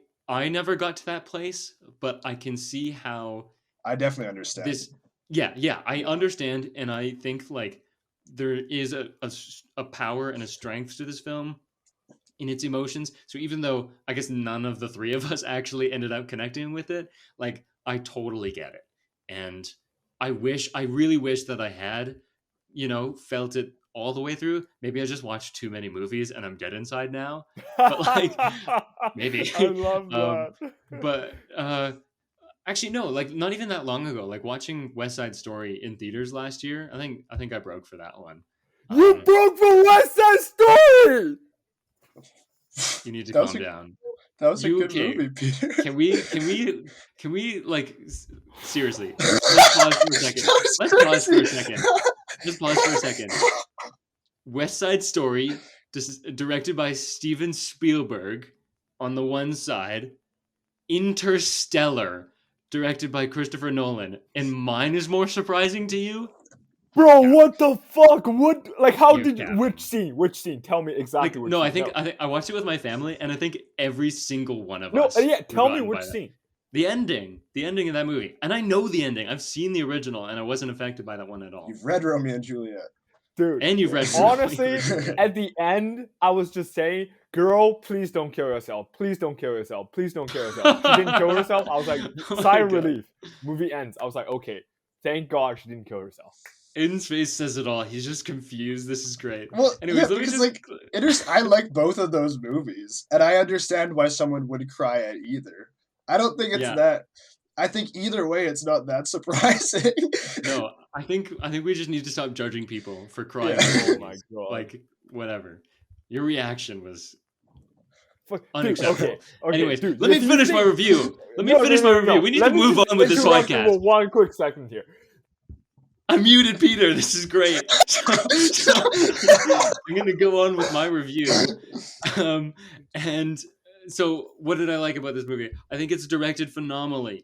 never got to that place, but I can see how I definitely understand this. Yeah, I understand, and I think like there is a power and a strength to this film in its emotions. So even though I guess none of the 3 of us actually ended up connecting with it, like I totally get it, and I really wish that I had, you know, felt it all the way through. Maybe I just watched too many movies and I'm dead inside now. But like, maybe. I love that. But actually, no. Like, not even that long ago. Like watching West Side Story in theaters last year. I think I broke for that one. You broke for West Side Story. You need to calm down. That was a good movie, Peter. Can we like seriously? Let's pause for a second. just pause for a second. West Side Story, directed by Steven Spielberg, on the one side. Interstellar, directed by Christopher Nolan, and mine is more surprising to you? Bro, what the fuck? What? Like, how did you? Kevin. Which scene? Which scene? Tell me exactly which scene. I think I watched it with my family, and I think every single one of us. Yeah, tell me which scene. The ending of that movie. And I know the ending. I've seen the original, and I wasn't affected by that one at all. You've read Romeo and Juliet. Dude. And you've read honestly, at the end, I was just saying, girl, please don't kill yourself. Please don't kill yourself. Please don't kill yourself. She didn't kill herself. I was like, sigh of relief. Movie ends. I was like, okay, thank God she didn't kill herself. Aiden's face says it all. He's just confused. This is great. Well, anyways, yeah, because I like both of those movies, and I understand why someone would cry at either. I don't think it's that. I think either way, it's not that surprising. No, I think we just need to stop judging people for crying. Yeah. Oh my God. Like, whatever. Your reaction was unacceptable. Okay, anyways, let me finish my review. We need to move on with this podcast. One quick second here. I muted Peter. This is great. So I'm going to go on with my review. And so what did I like about this movie? I think it's directed phenomenally.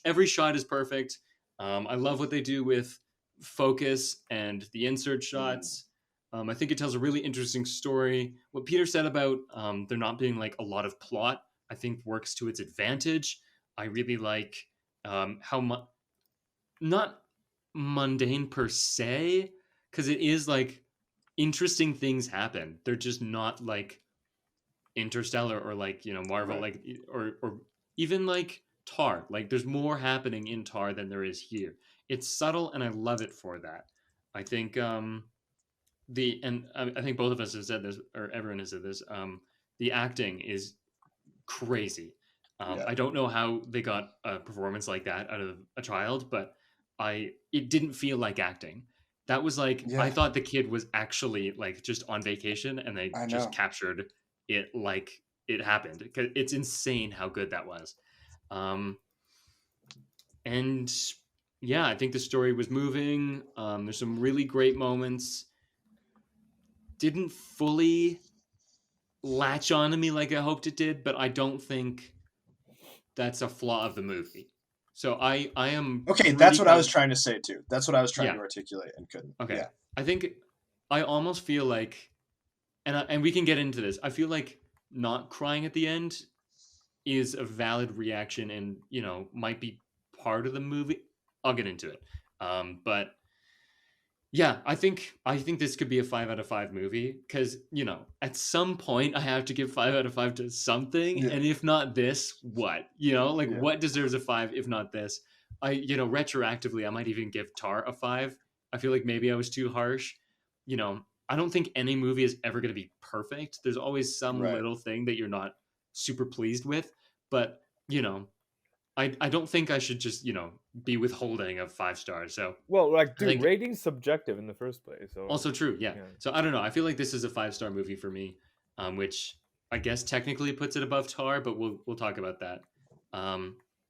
Every shot is perfect. I love what they do with focus and the insert shots. I think it tells a really interesting story. What Peter said about there not being like a lot of plot, I think works to its advantage. I really like how much, not mundane per se, because it is like interesting things happen. They're just not like Interstellar or like, Marvel, right. Like or even like Tar. Like there's more happening in Tar than there is here. It's subtle, and I love it for that. I think I think both of us have said this, or everyone has said this. The acting is crazy. I don't know how they got a performance like that out of a child, but it didn't feel like acting. That was like, I thought the kid was actually like just on vacation, and they just captured it like it happened. It's insane how good that was. And yeah, I think the story was moving. There's some really great moments. Didn't fully latch on to me like I hoped it did, but I don't think that's a flaw of the movie. So I am okay. That's what I was trying to say too. That's what I was trying to articulate and couldn't. Okay, yeah. I think I almost feel like, and we can get into this. I feel like not crying at the end is a valid reaction, and might be part of the movie. I'll get into it, but yeah, I think this could be a 5 out of 5 movie, because at some point I have to give 5 out of 5 to something, and if not this, what? What deserves a 5 if not this? Retroactively, I might even give Tar a 5. I feel like maybe I was too harsh. I don't think any movie is ever going to be perfect. There's always some little thing that you're not super pleased with, but I don't think I should just, be withholding of 5 stars. So rating's subjective in the first place. So also true, yeah. So I don't know. I feel like this is a 5-star movie for me, which I guess technically puts it above Tar, but we'll talk about that.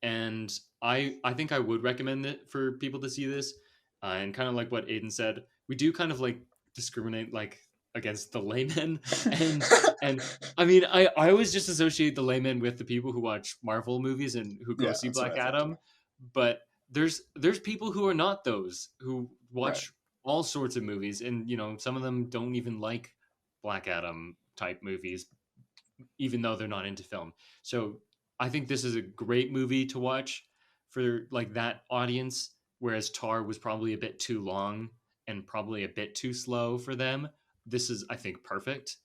And I think I would recommend it for people to see this. And kind of like what Aiden said, we do kind of like discriminate like against the laymen, and I mean I always just associate the laymen with the people who watch Marvel movies and who go see Black Adam, but there's people who are not those, who watch all sorts of movies, and some of them don't even like Black Adam type movies, even though they're not into film. So I think this is a great movie to watch for like that audience, whereas Tar was probably a bit too long and probably a bit too slow for them. This is, I think, perfect.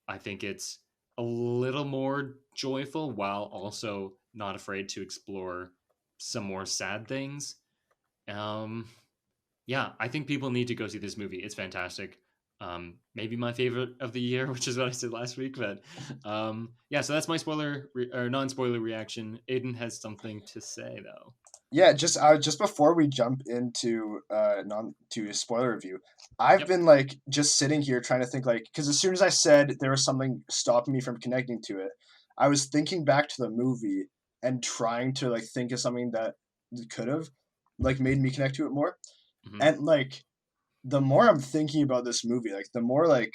I think it's a little more joyful while also not afraid to explore some more sad things. Yeah, I think people need to go see this movie. It's fantastic. Maybe my favorite of the year, which is what I said last week. But yeah, so that's my spoiler or non-spoiler reaction. Aiden has something to say though. Yeah, just before we jump into to a spoiler review, I've been like just sitting here trying to think, like, because as soon as I said there was something stopping me from connecting to it, I was thinking back to the movie and trying to like think of something that could have. like made me connect to it more. Mm-hmm. And like the more I'm thinking about this movie, like the more like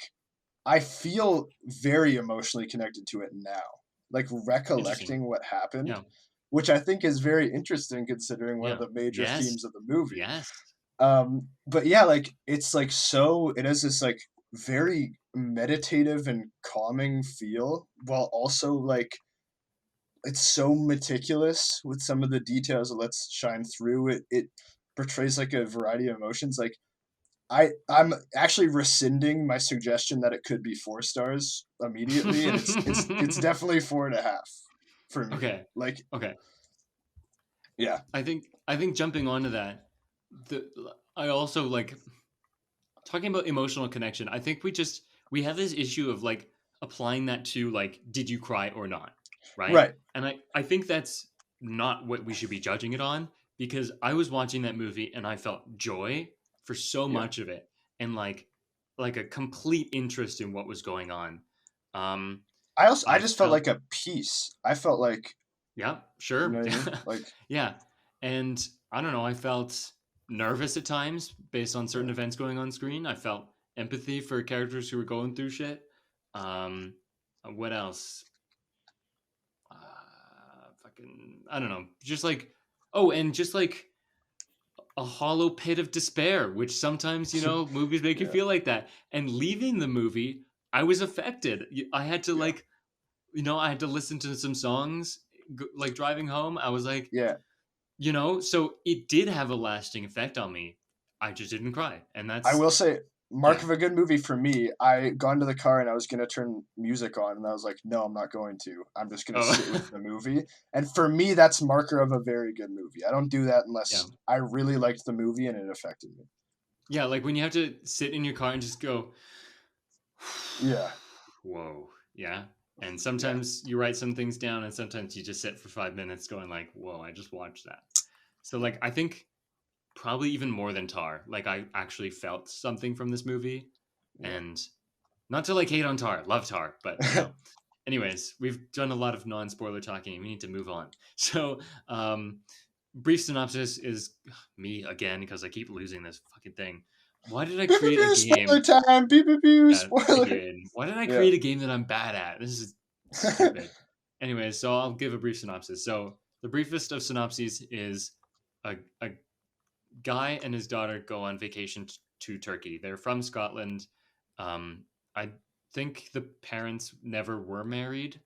I feel very emotionally connected to it now, like Interesting. recollecting what happened, Yeah. which I think is very interesting considering one of Yeah. the major Yes. themes of the movie. Yes. But yeah, like it's like so it has this like very meditative and calming feel while also like it's so meticulous with some of the details it lets shine through. It portrays like a variety of emotions. Like I'm actually rescinding my suggestion that it could be 4 stars immediately, and it's definitely 4.5 for me. Okay. Like Okay. yeah, I think jumping onto that, I also like talking about emotional connection. I think we have this issue of like applying that to like did you cry or not, right? right. And I think that's not what we should be judging it on, because I was watching that movie and I felt joy for so Yeah. much of it, and like a complete interest in what was going on. Um I I just felt felt like a peace. I felt like yeah, you know sure. what I mean? Like Yeah. And I don't know, I felt nervous at times based on certain yeah. events going on screen. I felt empathy for characters who were going through shit. Um, what else? Fucking, I don't know. Just like, oh, and just like a hollow pit of despair, which sometimes, movies make you Yeah. feel like that. And leaving the movie, I was affected. I had to Yeah. like, I had to listen to some songs, like driving home. I was like, Yeah. so it did have a lasting effect on me. I just didn't cry. And I that's, will say, mark yeah. of a good movie for me. I got into the car and I was gonna turn music on, and I was like, no, I'm not going to. I'm just gonna sit with Oh, the movie. And for me, that's marker of a very good movie. I don't do that yeah. unless I really liked the movie and it affected me. Yeah. Like when you have to sit in your car and just go, Yeah. whoa. Yeah. And Yeah. sometimes you write some things down and sometimes you just sit for 5 minutes going like, whoa, I just watched that. So like, I think probably even more than Tar, like I actually felt something from this movie. Yeah. And not to like hate on Tar, love Tar, but anyways, we've done a lot of non-spoiler talking. We need to move on. So, brief synopsis is me again because I keep losing this fucking thing. Why did I Pew, pew, create a pew, spoiler game? time. Pew, pew, pew, Yeah, spoiler. again. Why did I Yeah. create a game that I'm bad at? This is stupid. Anyways, so I'll give a brief synopsis. So the briefest of synopses is a guy and his daughter go on vacation to Turkey. They're from Scotland. I think the parents never were married,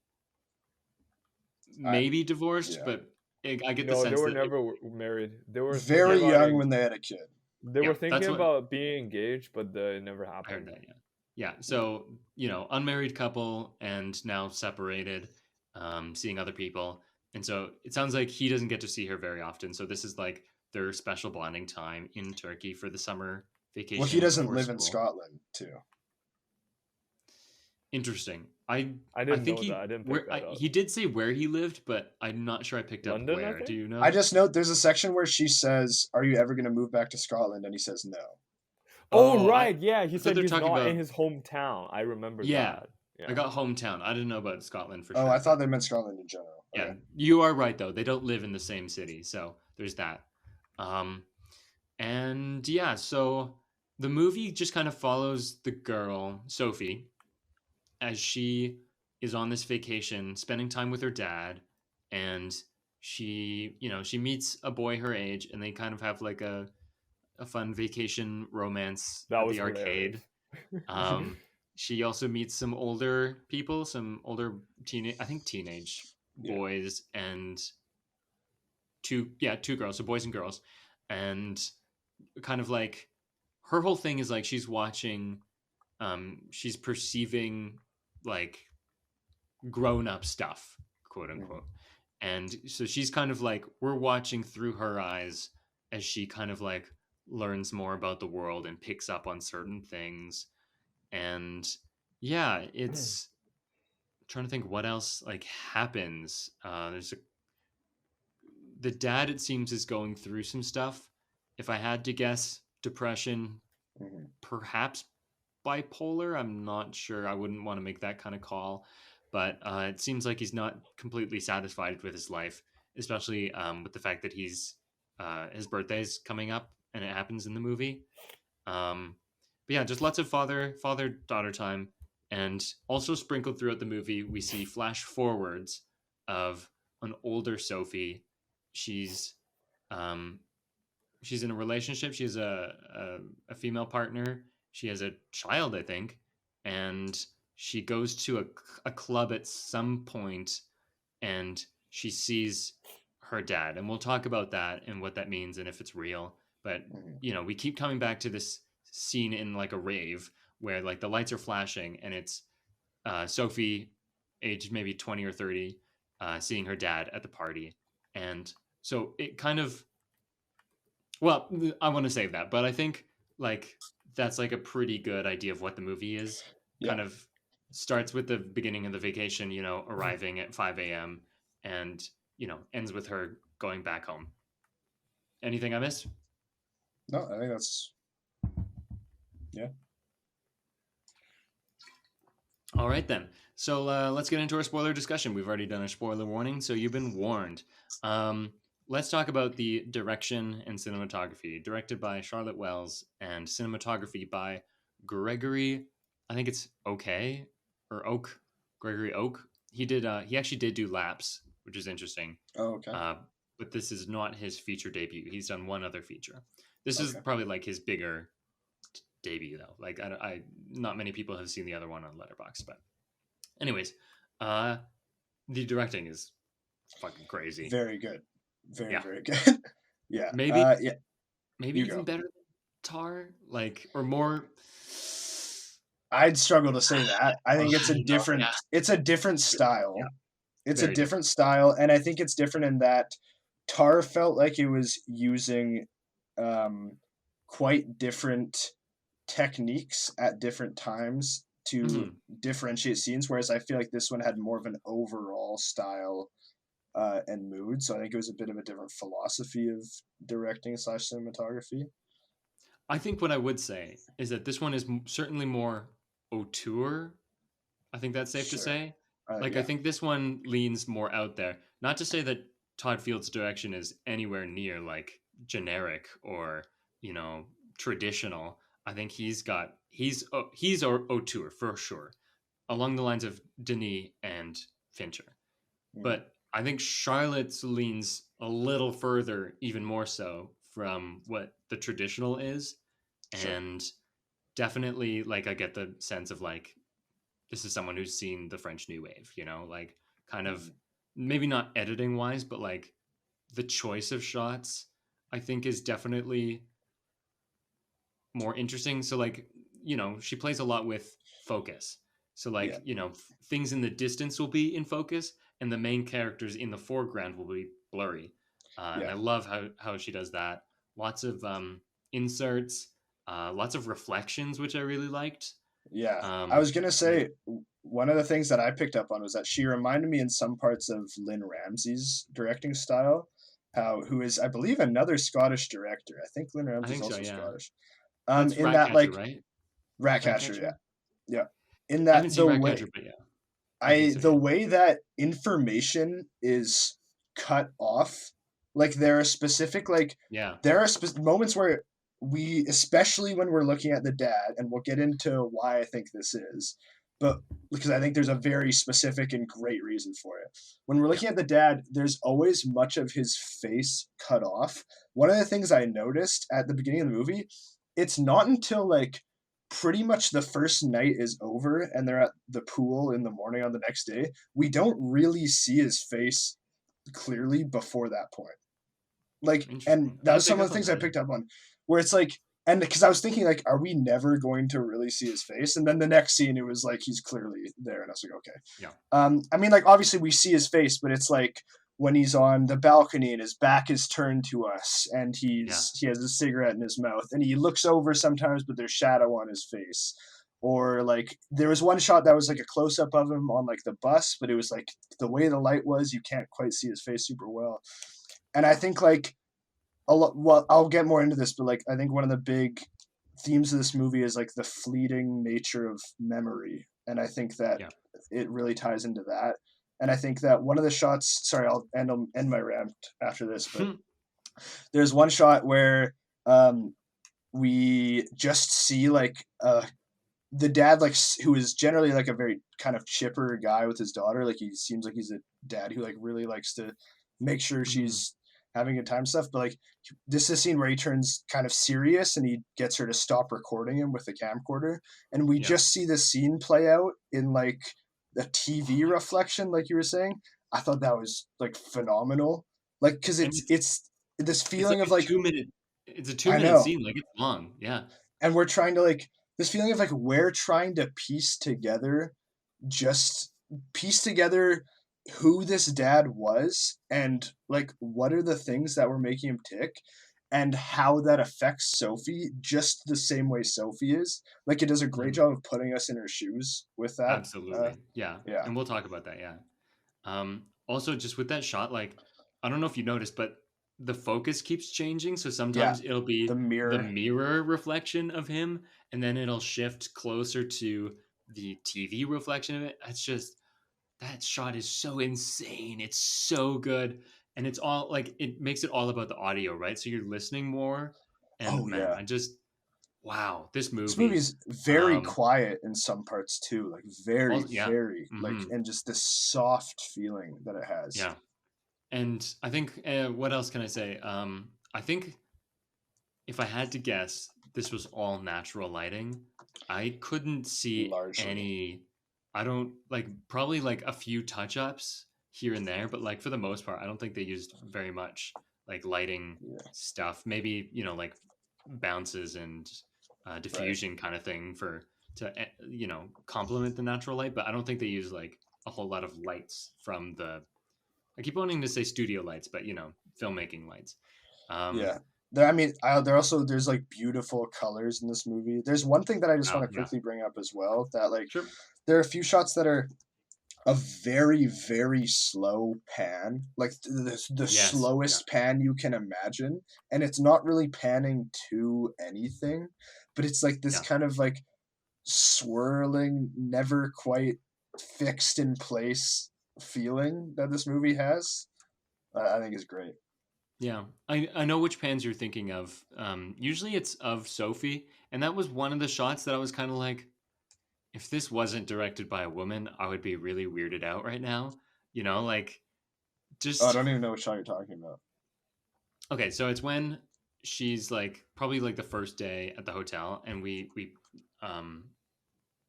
I, maybe divorced, yeah. but I get the No, they sense were that never married. They were thinking Very yeah, about young it. when they had a kid. They yeah, were thinking that's what about being engaged, but it never I heard. happened. That yeah. So unmarried couple and now separated, seeing other people, and so it sounds like he doesn't get to see her very often. So this is like their special bonding time in Turkey for the summer Well, he vacation doesn't before live in school. Scotland too. Interesting. I I didn't think know that. I didn't pick that up. he did say where he lived, but I'm not sure I picked up London, I where. Do think. you know? I just note there's a section where she says, "Are you ever going to move back to Scotland?" And he says no. Oh, I right. Yeah, he thought said they're he's talking not in about his hometown. I remember yeah. that. I Yeah. got hometown. I didn't know about Scotland for Oh, I sure, thought but they meant Scotland in general. yeah, Okay. you are right though. They don't live in the same city, so there's that. Um, and yeah, so the movie just kind of follows the girl Sophie as she is on this vacation, spending time with her dad, and she meets a boy her age, and they kind of have like a fun vacation romance That at was the hilarious. arcade. She also meets some older people, some older teenage Yeah. boys and two girls, so boys and girls, and kind of like her whole thing is like she's perceiving like grown up stuff, quote Mhm. unquote. And so she's kind of like we're watching through her eyes as she kind of like learns more about the world and picks up on certain things. And yeah, it's trying to think what else like happens. The dad, it seems, is going through some stuff. If I had to guess, depression, Mhm. perhaps bipolar. I'm not sure. I wouldn't want to make that kind of call, but it seems like he's not completely satisfied with his life, especially with the fact that he's his birthday's coming up, and it happens in the movie. But yeah, just lots of father-daughter time, and also sprinkled throughout the movie, we see flash forwards of an older Sophie. She's um, she's in a relationship. She has a female partner. She has a child, I think, and she goes to a club at some point, and she sees her dad. And we'll talk about that and what that means and if it's real. But we keep coming back to this scene in like a rave where like the lights are flashing, and it's Sophie, aged maybe 20 or 30, seeing her dad at the party. And so it kind of, well, I want to save that, but I think like that's like a pretty good idea of what the movie is. Yeah. Kind of starts with the beginning of the vacation, arriving at 5 a.m. and, ends with her going back home. Anything I missed? No, I think that's, yeah. All right, then. So let's get into our spoiler discussion. We've already done a spoiler warning, so you've been warned. Let's talk about the direction and cinematography. Directed by Charlotte Wells, and cinematography by Gregory, I think it's okay, or Oak, Gregory Oak. He actually did do Laps, which is interesting. Oh, okay. But this is not his feature debut. He's done one other feature. This is probably like his bigger debut, though. Like I not many people have seen the other one on Letterboxd, but anyways, the directing is fucking crazy. Very good. Very good. Yeah. Maybe you even go. better than Tar, like, or more. I'd struggle to say that. I think it's a different it's a different style. Yeah. It's very a different style, and I think it's different in that Tar felt like it was using quite different techniques at different times to differentiate scenes, whereas I feel like this one had more of an overall style and mood. So I think it was a bit of a different philosophy of directing / cinematography. I think what I would say is that this one is certainly more auteur. I think that's safe to say. I think this one leans more out there. Not to say that Todd Field's direction is anywhere near like generic or, traditional. I think he's auteur for sure, along the lines of Denis and Fincher. But I think Charlotte's leans a little further, even more so, from what the traditional is. Sure. And definitely, like, I get the sense of, like, this is someone who's seen the French New Wave, like, kind of, maybe not editing-wise, but, like, the choice of shots, I think, is definitely more interesting. So, like, she plays a lot with focus. So, like, things in the distance will be in focus, and the main characters in the foreground will be blurry. And I love how she does that. Lots of inserts, lots of reflections, which I really liked. Yeah. I was going to say, one of the things that I picked up on was that she reminded me in some parts of Lynn Ramsey's directing style, who is, I believe, another Scottish director. I think Lynn Ramsey's also Scottish. That's in that, like, right? Ratcatcher, yeah. Yeah. In that, I haven't seen Ratcatcher, but yeah. The way that information is cut off, like there are specific, like, there are moments where we, especially when we're looking at the dad, and we'll get into why I think this is, but because I think there's a very specific and great reason for it. When we're looking at the dad, there's always much of his face cut off. One of the things I noticed at the beginning of the movie, it's not until like pretty much the first night is over and they're at the pool in the morning on the next day, we don't really see his face clearly before that point. Like, and that was some of the things I picked up on, where it's like, and because I was thinking, like, are we never going to really see his face? And then the next scene, it was like he's clearly there, and I was like, okay. Yeah. I mean, like, obviously we see his face, but it's like when he's on the balcony and his back is turned to us, and he has a cigarette in his mouth, and he looks over sometimes, but there's shadow on his face. Or like there was one shot that was like a close up of him on like the bus, but it was like the way the light was, you can't quite see his face super well. And I think like I'll get more into this, but like I think one of the big themes of this movie is like the fleeting nature of memory, and I think that it really ties into that. And I think that one of the shots, sorry, I'll end my rant after this, but there's one shot where we just see like the dad, like who is generally like a very kind of chipper guy with his daughter. Like he seems like he's a dad who like really likes to make sure she's having a good time stuff. But like this is a scene where he turns kind of serious and he gets her to stop recording him with the camcorder, and we just see the scene play out in like the TV reflection, like you were saying. I thought that was like phenomenal. Like because it's this feeling it's like of like it's a 2 I minute know. scene, like it's long, yeah. And we're trying to like this feeling of like we're trying to piece together who this dad was and like what are the things that were making him tick and how that affects Sophie just the same way Sophie is. Like it does a great job of putting us in her shoes with that. Absolutely. Yeah. And we'll talk about that, yeah. Also just with that shot, like I don't know if you noticed, but the focus keeps changing. So sometimes it'll be the mirror reflection of him, and then it'll shift closer to the TV reflection of it. That's just that shot is so insane. It's so good. And it's all like it makes it all about the audio, right? So you're listening more. And I just wow, this movie is very quiet in some parts too, like very like and just this soft feeling that it has. Yeah. And I think what else can I say? I think if I had to guess, this was all natural lighting. I couldn't see any. I don't like probably like a few touch ups here and there, but like for the most part, I don't think they used very much like lighting stuff. Maybe like bounces and diffusion kind of thing to complement the natural light, but I don't think they use like a whole lot of lights from the. I keep wanting to say studio lights, but filmmaking lights. There's like beautiful colors in this movie. There's one thing that I just want to quickly bring up as well, that like there are a few shots that are a very, very slow pan, like the slowest pan you can imagine, and it's not really panning to anything, but it's like this kind of like swirling, never quite fixed in place feeling that this movie has. I think is great. Yeah, I know which pans you're thinking of. Usually it's of Sophie, and that was one of the shots that I was kind of like, if this wasn't directed by a woman, I would be really weirded out right now. Like just. Oh, I don't even know what shot you're talking about. Okay, so it's when she's like probably like the first day at the hotel, and we I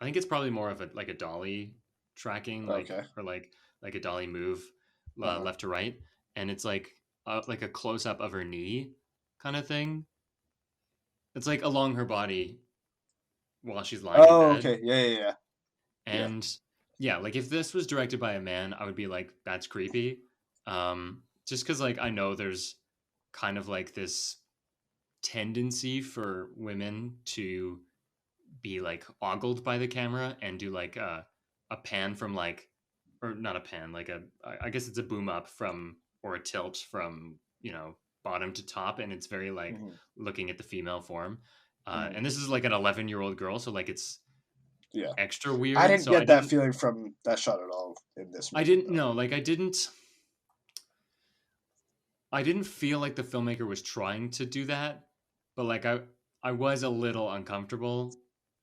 think it's probably more of a dolly tracking, like or like a dolly move left to right, and it's like a close up of her knee kind of thing. It's like along her body while she's lying in bed. Oh, okay. Yeah. And like if this was directed by a man, I would be like, that's creepy. Just because like I know there's kind of like this tendency for women to be like ogled by the camera and do like a pan from like, or not a pan, like I guess it's a boom up from, or a tilt from, bottom to top. And it's very like looking at the female form. And this is like an 11-year-old girl. So like it's extra weird. I didn't get that feeling from that shot at all in this movie. I didn't know, like I didn't feel like the filmmaker was trying to do that, but like I was a little uncomfortable.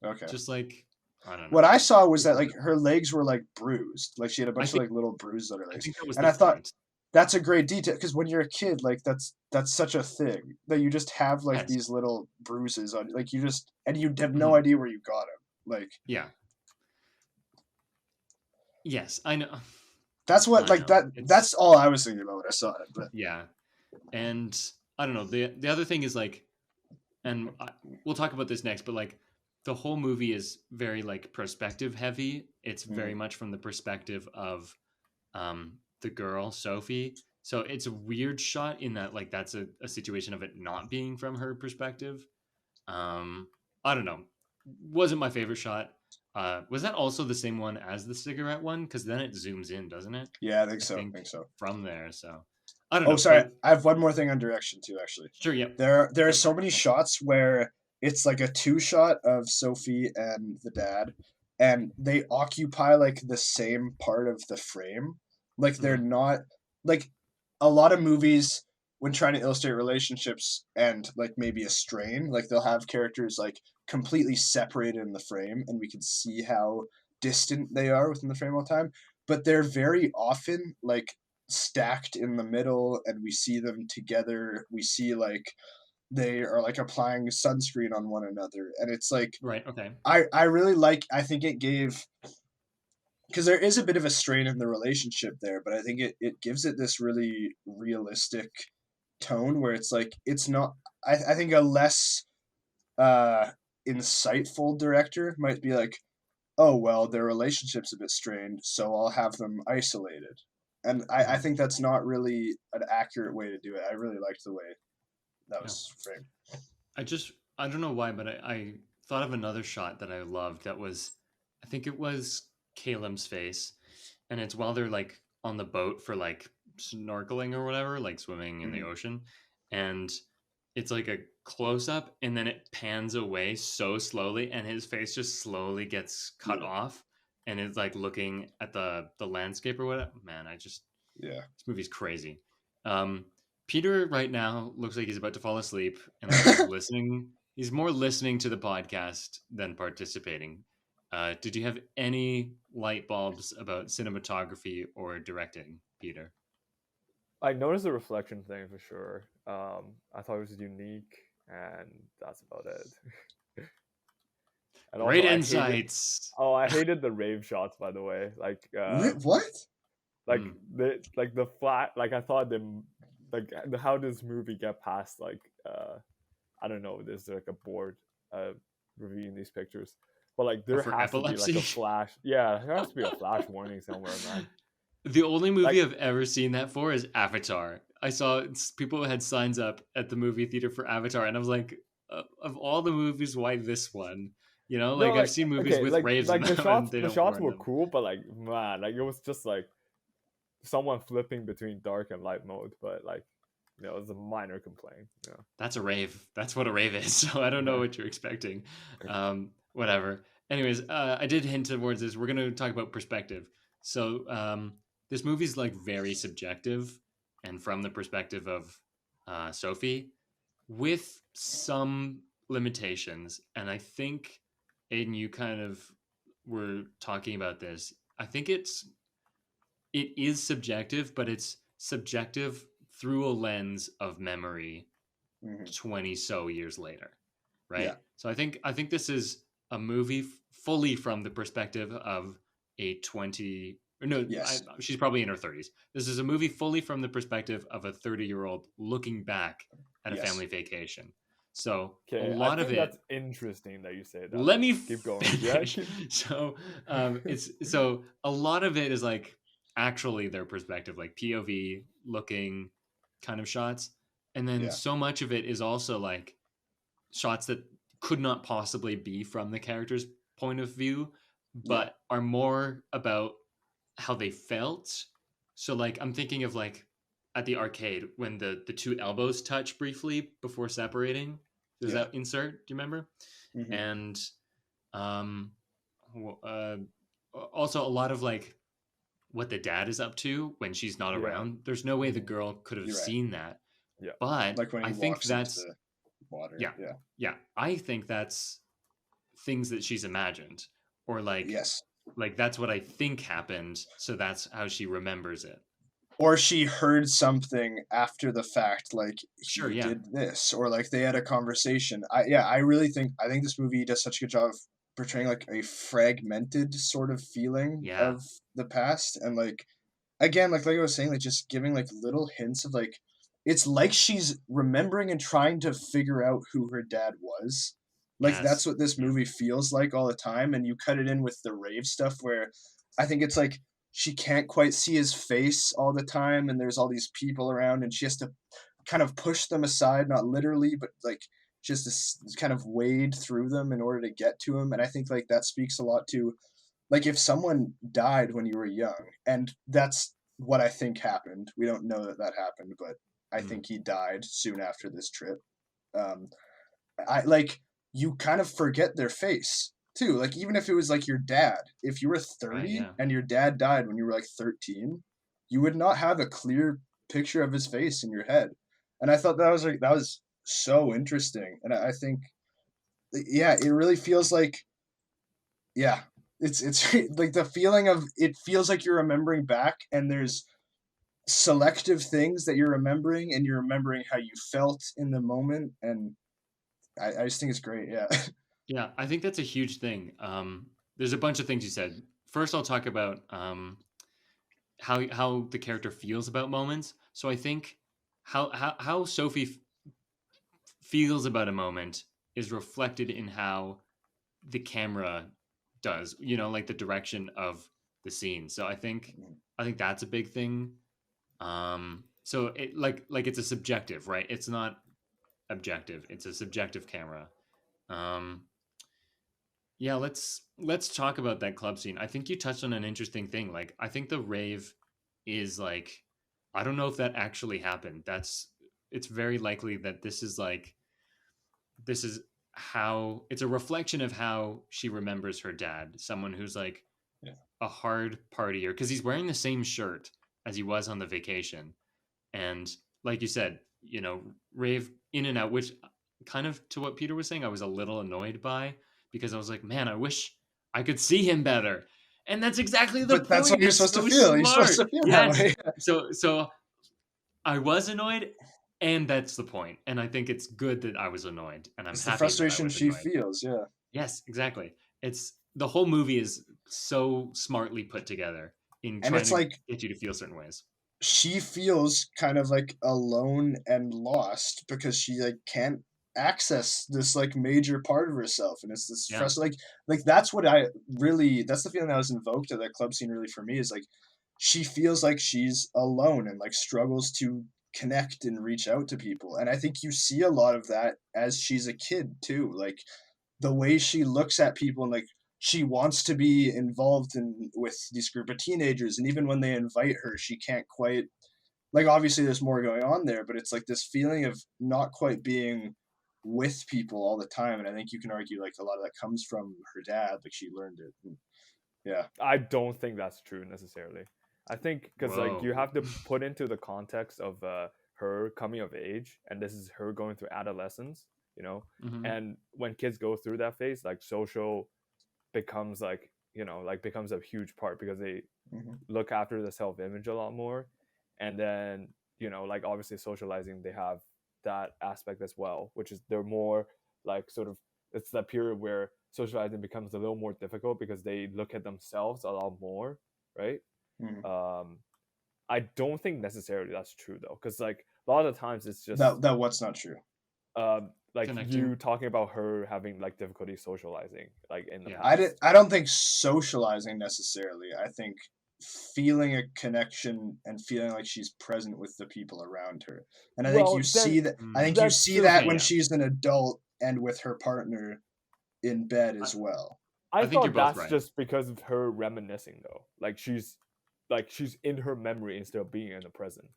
Okay. Just like, I don't know. What I saw was that like her legs were like bruised. Like she had a bunch of like little bruises on her legs. And I thought that's a great detail, because when you're a kid, like that's such a thing that you just have like these little bruises on, like you just, and you have no idea where you got them. Like, yes, I know. That's what that's all I was thinking about when I saw it. But and I don't know. The other thing is like, and we'll talk about this next, but like the whole movie is very like perspective heavy. It's very much from the perspective of the girl Sophie. So it's a weird shot in that like that's a situation of it not being from her perspective. I don't know. Wasn't my favorite shot. Was that also the same one as the cigarette one? Because then it zooms in, doesn't it? Yeah, I think so. From there, so I don't know. Oh, sorry. I have one more thing on direction too, actually. Sure. Yeah. There are so many shots where it's like a 2-shot of Sophie and the dad, and they occupy like the same part of the frame. Like they're not like a lot of movies when trying to illustrate relationships and like maybe a strain, like they'll have characters like completely separated in the frame and we can see how distant they are within the frame all the time, but they're very often like stacked in the middle and we see them together. We see like they are like applying sunscreen on one another, and it's like Right. Okay. I really like, I think it gave, because there is a bit of a strain in the relationship there, but I think it gives it this really realistic tone where it's like it's not, I think a less uh insightful director might be like, oh well, their relationship's a bit strained, so I'll have them isolated. And I think that's not really an accurate way to do it. I really liked the way that Yeah. was framed. I don't know why, but I thought of another shot that I loved that was, I think it was Caleb's face. And it's while they're like on the boat for like snorkeling or whatever, like swimming in the ocean. And it's like a close up and then it pans away so slowly and his face just slowly gets cut off and it's like looking at the landscape or whatever. Man, this movie's crazy. Peter right now looks like he's about to fall asleep and like he's listening. He's more listening to the podcast than participating. Did you have any light bulbs about cinematography or directing, Peter? I noticed the reflection thing for sure. I thought it was unique, and that's about it. And Great also, insights. I hated the rave shots, by the way. Like What? Like the flat. Like I thought them. Like how does movie get past like I don't know. There's like a board reviewing these pictures, but like there has epilepsy? to be like a flash. Yeah, there has to be a flash warning somewhere, man. The only movie I've ever seen that for is Avatar. I saw people had signs up at the movie theater for Avatar, and I was like, of all the movies, why this one? You know, like, I've seen movies with raves in them, the shots were cool, but like, man, like it was just like someone flipping between dark and light mode, but like, you know, it was a minor complaint. You know. That's a rave. That's what a rave is. So I don't know what you're expecting. Whatever. Anyways, I did hint towards this. We're going to talk about perspective. So this movie's like very subjective and from the perspective of Sophie with some limitations. And I think, Aiden, you kind of were talking about this. I think it is subjective, but it's subjective through a lens of memory 20 so years later, right? Yeah. So I think this is a movie fully from the perspective of a 20 or no, yes. She's probably in her 30s. This is a movie fully from the perspective of a 30-year-old looking back at a family vacation. So a lot of it. That's interesting that you say that. Let me keep going. Yeah. So so a lot of it is like actually their perspective, like POV looking kind of shots, and then so much of it is also like shots that could not possibly be from the character's point of view, but are more about how they felt. So like I'm thinking of like at the arcade when the two elbows touch briefly before separating. There's that insert. Do you remember? And also a lot of like what the dad is up to when she's not around. There's no way the girl could have seen that. Yeah. But like when he walks into the water. Yeah. I think that's things that she's imagined, or like like that's what I think happened, so that's how she remembers it. Or she heard something after the fact, like he did this, or like they had a conversation. I really think this movie does such a good job of portraying like a fragmented sort of feeling of the past, and like again, like I was saying, like just giving like little hints of like it's like she's remembering and trying to figure out who her dad was. Like that's what this movie feels like all the time, and you cut it in with the rave stuff where I think it's like she can't quite see his face all the time, and there's all these people around, and she has to kind of push them aside, not literally, but like just to kind of wade through them in order to get to him. And I think like that speaks a lot to like if someone died when you were young, and that's what I think happened. We don't know that happened, but I think he died soon after this trip. You kind of forget their face too. Like even if it was like your dad, if you were 30 and your dad died when you were like 13, you would not have a clear picture of his face in your head. And I thought that was so interesting. And I think, yeah, it really feels like, yeah, it's like the feeling of, it feels like you're remembering back, and there's selective things that you're remembering, and you're remembering how you felt in the moment. And I just think it's great. Yeah. Yeah, I think that's a huge thing. There's a bunch of things you said. First, I'll talk about how the character feels about moments. So I think how Sophie feels about a moment is reflected in how the camera does. You know, like the direction of the scene. So I think that's a big thing. So it like it's a subjective, right? It's not objective. It's a subjective camera. Um, yeah, let's talk about that club scene. I think you touched on an interesting thing. Like, I think the rave is like, I don't know if that actually happened. It's very likely that this is how it's a reflection of how she remembers her dad, someone who's like Yeah. a hard partier because he's wearing the same shirt as he was on the vacation. And like you said, you know, rave in and out, which kind of to what Peter was saying, I was a little annoyed by because I was like, man, I wish I could see him better. And that's exactly the But that's what point. you're It's supposed to so feel. You're supposed smart. to feel that Yes. way. So I was annoyed, and that's the point. And I think it's good that I was annoyed, and I'm It's happy the frustration that I was she annoyed. feels. Yeah. Yes, exactly. It's the whole movie is so smartly put together in And trying it's to like, get you to feel certain ways. she feels kind of like alone and lost because she like can't access this like major part of herself, and it's this Yeah. like that's what I really, that's the feeling that was invoked at that club scene really for me, is like she feels like she's alone and like struggles to connect and reach out to people. And I think you see a lot of that as she's a kid too, like the way she looks at people, and like she wants to be involved in with this group of teenagers, and even when they invite her, she can't quite, like, obviously there's more going on there, but it's like this feeling of not quite being with people all the time. And I think you can argue like a lot of that comes from her dad, like she learned it. And yeah. I don't think that's true necessarily. I think because like you Whoa. have to put into the context of her coming of age, and this is her going through adolescence, you know. Mhm. And when kids go through that phase, like social becomes like, you know, like becomes a huge part because they Mhm. look after the self image a lot more, and then, you know, like obviously socializing, they have that aspect as well, which is they're more like sort of, it's that period where socializing becomes a little more difficult because they look at themselves a lot more, right? Mhm. I don't think necessarily that's true though, because like a lot of the times it's just That what's not true. like Connecting. you talking about her having like difficulty socializing like in the Yeah. past. I don't think socializing necessarily. I think feeling a connection and feeling like she's present with the people around her. And I think Well, you then see that. I think you that's see still that okay, when yeah. she's an adult and with her partner in bed I- as well. I think you're thought both that's right. just because of her reminiscing though. Like she's in her memory instead of being in the present.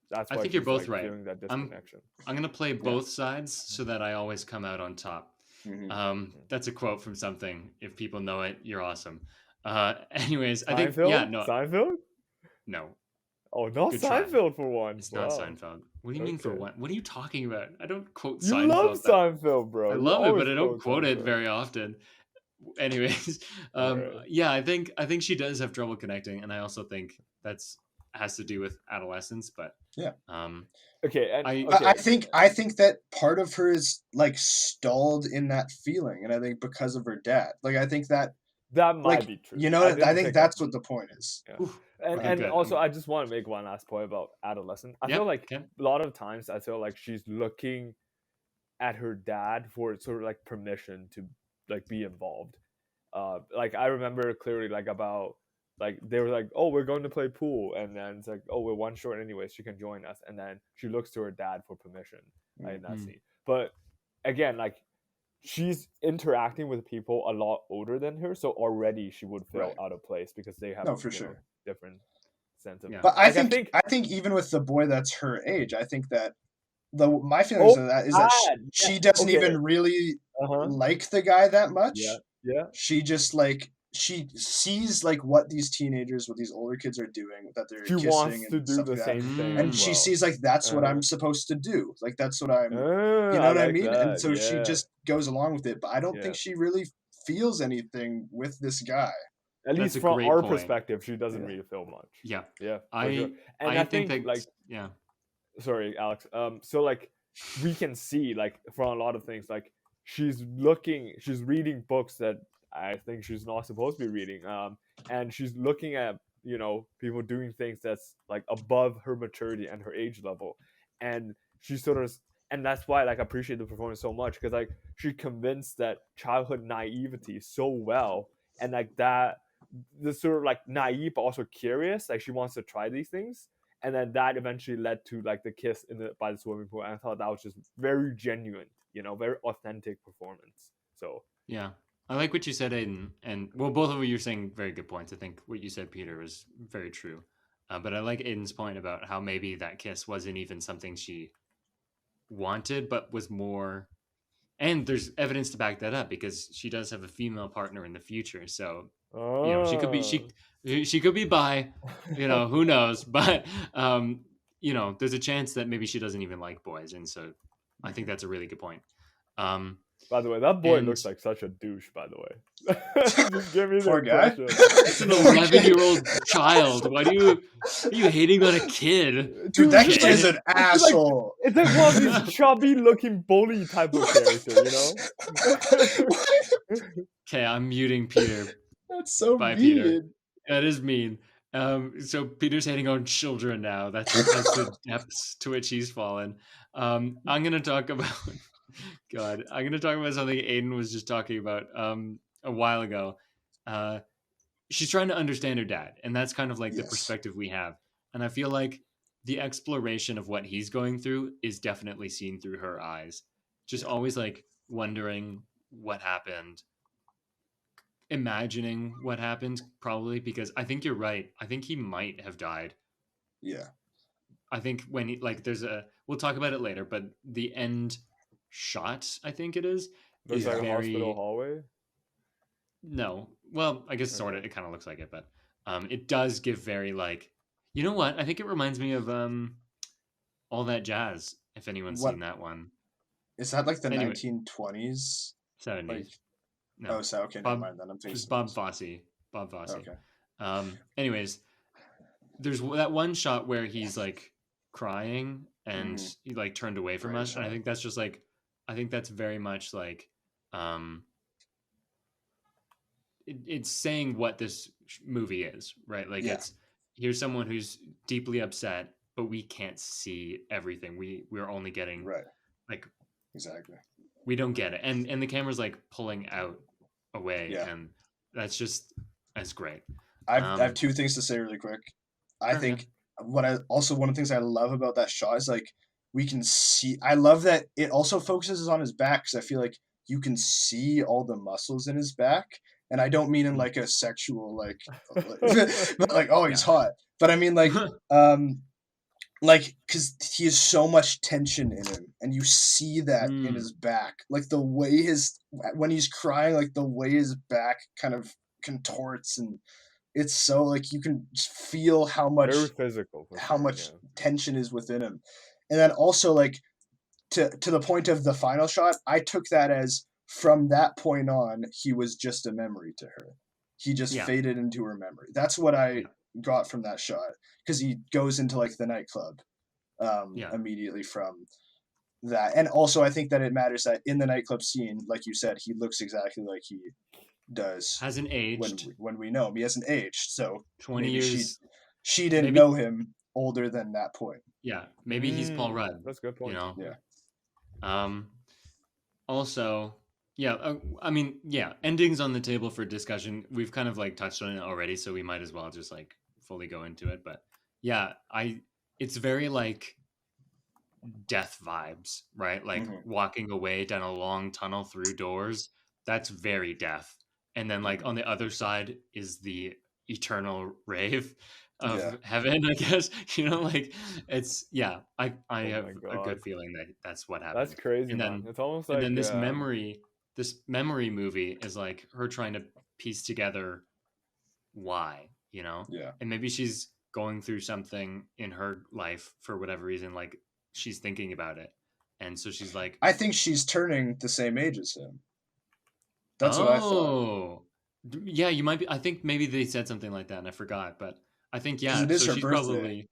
That's I why think you're she's both like right. feeling that I'm disconnection. I'm gonna play both sides so that I always come out on top. Mhm. That's a quote from something. If people know it, you're awesome. Anyways, I think Seinfeld? no, Seinfeld? no, Oh, not good try. Seinfeld for once. It's not Wow. Seinfeld. What do you mean for Okay. what? What are you talking about? I don't quote You love Seinfeld. Seinfeld, bro. I You love it, but always I don't quote quote it Seinfeld. very often. Anyways, All right. yeah, I think she does have trouble connecting, and I also think that's has to do with adolescence. But Yeah. Okay, and I okay. I think that part of her is like stalled in that feeling, and I think because of her dad. Like I think that, That might like, be true. you know, I I didn't think pick that's up. what the point is. Yeah. oof, And okay, and good. also I just want to make one last point about adolescence. I feel like okay. a lot of times I feel like she's looking at her dad for sort of like permission to like be involved. Like I remember clearly like about like they were like, oh, we're going to play pool, and then it's like, oh, we're one short anyway, she can join us, and then she looks to her dad for permission in that Mm. scene. But again, like she's interacting with people a lot older than her, so already she would feel Right. out of place because they have No, for you know, sure. different sense of. Yeah. But Like, I think even with the boy that's her age, I think that my feelings oh, of that is that God, yeah, she doesn't okay, even really uh huh, like the guy that yeah, much. yeah, She just like she sees like what these teenagers, what these older kids are doing, that they're She kissing wants to and do stuff the like that, same thing and as she well. sees like that's what I'm supposed to do, like that's what I'm, you know I what I like mean? And that. so she Yeah. just goes along with it, but I don't Yeah. think she really feels anything with this guy. At That's least a from great our point. perspective, she doesn't Yeah. really feel much. Yeah. Yeah, for sure. And I I think think that, like, yeah. sorry, Alex. So like, we can see like from a lot of things, like she's reading books that I think she's not supposed to be reading. And she's looking at, you know, people doing things that's like above her maturity and her age level, and she sort of, and that's why like I appreciate the performance so much, because like she convinced that childhood naivety so well, and like that, the sort of like naive but also curious, like she wants to try these things, and then that eventually led to like the kiss by the swimming pool, and I thought that was just very genuine, you know, very authentic performance. So yeah, I like what you said, Aiden, and well, both of you are saying very good points. I think what you said, Peter, was very true. But I like Aiden's point about how maybe that kiss wasn't even something she wanted, but was more. And there's evidence to back that up because she does have a female partner in the future. So you know, she could be bi. You know, who knows? But you know, there's a chance that maybe she doesn't even like boys, and so I think that's a really good point. By the way, that boy And looks like such a douche, by the way. Just give me the Poor guy. impression. it's an 11-year-old child. Are you hating on a kid? Dude, that it's kid is an asshole. It's like one of these chubby looking bully type of character, you know? Okay, I'm muting Peter. That's so Bye, mean. Peter. That is mean. So Peter's hating on children now. That's the depths to which he's fallen. I'm gonna talk about God. I'm gonna talk about something Aiden was just talking about a while ago. She's trying to understand her dad, and that's kind of like the Yes. perspective we have. And I feel like the exploration of what he's going through is definitely seen through her eyes. Just always like wondering what happened, imagining what happened, probably, because I think you're right. I think he might have died. Yeah. I think when he, like, we'll talk about it later, but the end shot, I think it is Looks like very, a hospital hallway. No, well, I guess sort of. It kind of looks like it, but it does give very like, you know what? I think it reminds me of All That Jazz. If anyone's What? seen that one, Is that like the Anyway. 1920s? 70s. Like, No, oh, so okay, never Bob, mind then. I'm thinking just Bob Fosse. Bob Fosse. Okay. Anyways, there's that one shot where he's like crying and he like turned away from Great us, and I shot. think that's just like, I think that's very much like, it's saying what this movie is, right? Like, Yeah. it's, here's someone who's deeply upset, but we can't see everything. We're only getting Right. like, Exactly. we don't get it, and the camera's like pulling out away, Yeah. and that's great. I have two things to say really quick. I Sure, think one of the things I love about that shot is like we can see. I love that it also focuses on his back, because I feel like you can see all the muscles in his back, and I don't mean in like a sexual like oh, he's hot, but I mean like because he has so much tension in him, and you see that in his back, like the way when he's crying, like the way his back kind of contorts, and it's so like you can just feel how much Very physical. tension is within him. And then also like to the point of the final shot, I took that as from that point on he was just a memory to her. He just faded into her memory. That's what I got from that shot, because he goes into like the nightclub immediately from that. And also I think that it matters that in the nightclub scene, like you said, he looks exactly like he does. Hasn't aged when we know him. He hasn't aged, so 20 years. She didn't know him older than that point. Yeah, maybe he's Paul Rudd. That's a good point. You know. Yeah. Also, yeah. I mean, yeah. Endings on the table for discussion. We've kind of like touched on it already, so we might as well just like fully go into it. But yeah, it's very like death vibes, right? Like walking away down a long tunnel through doors. That's very death. And then like on the other side is the eternal rave of heaven, I guess. You know, like it's I have a good feeling that that's what happened. That's crazy, and then, man. It's almost like and then this memory movie is like her trying to piece together why, you know? Yeah. And maybe she's going through something in her life for whatever reason, like she's thinking about it. And so she's like, I think she's turning the same age as him. That's what I thought. oh, yeah, you might be. I think maybe they said something like that and I forgot, but I think, yeah. It is So her she's birthday. probably,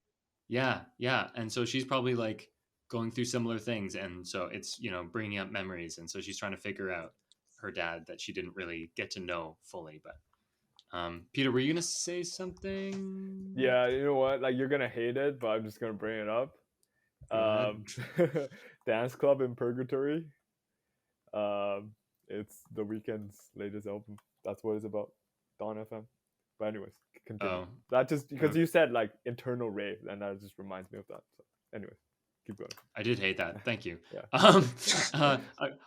yeah, yeah. And so she's probably like going through similar things. And so it's, you know, bringing up memories. And so she's trying to figure out her dad that she didn't really get to know fully. But Peter, were you going to say something? Yeah, you know what? Like, you're gonna hate it, but I'm just gonna bring it up. Dance Club in Purgatory. It's The Weeknd's latest album. That's what it's about. Dawn FM. But anyways, continue. Oh, That just because you said like internal rave, and that just reminds me of that. So, anyways, keep going. I did hate that. Thank you. Yeah. I'm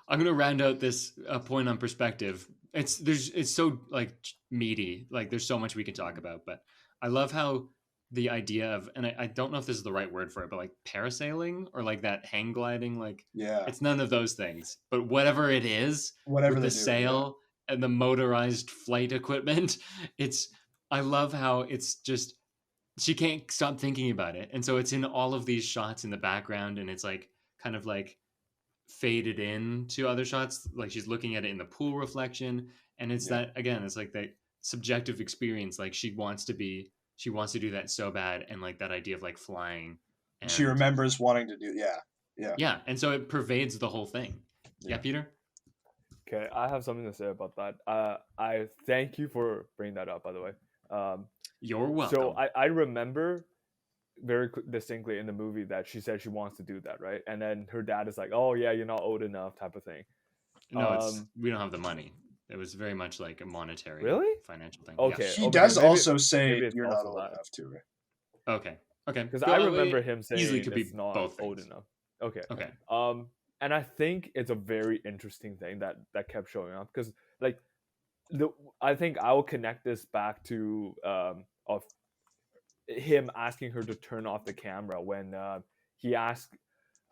gonna round out this point on perspective. It's so like meaty. Like there's so much we can talk about, but I love how the idea of, and I don't know if this is the right word for it, but like parasailing or like that hang gliding, like Yeah. it's none of those things. But whatever it is, Whatever with they the do, sail and the motorized flight equipment, I love how it's just she can't stop thinking about it, and so it's in all of these shots in the background, and it's like kind of like faded in to other shots, like she's looking at it in the pool reflection, and it's that again, it's like that subjective experience, like she wants to do that so bad, and like that idea of like flying, and she remembers wanting to do yeah, and so it pervades the whole thing. Yeah, Peter. Okay, I have something to say about that. I thank you for bringing that up, by the way. You're welcome. So I remember very distinctly in the movie that she said she wants to do that, right? And then her dad is like, "Oh yeah, you're not old enough," type of thing. No, we don't have the money. It was very much like a monetary, financial thing. Okay, Yeah. He does also say you're not old enough to her. Okay. Because I remember him saying easily could be it's not both old things. enough. Okay. Okay. And I think it's a very interesting thing that kept showing up because like I think I will connect this back to of him asking her to turn off the camera when he asked.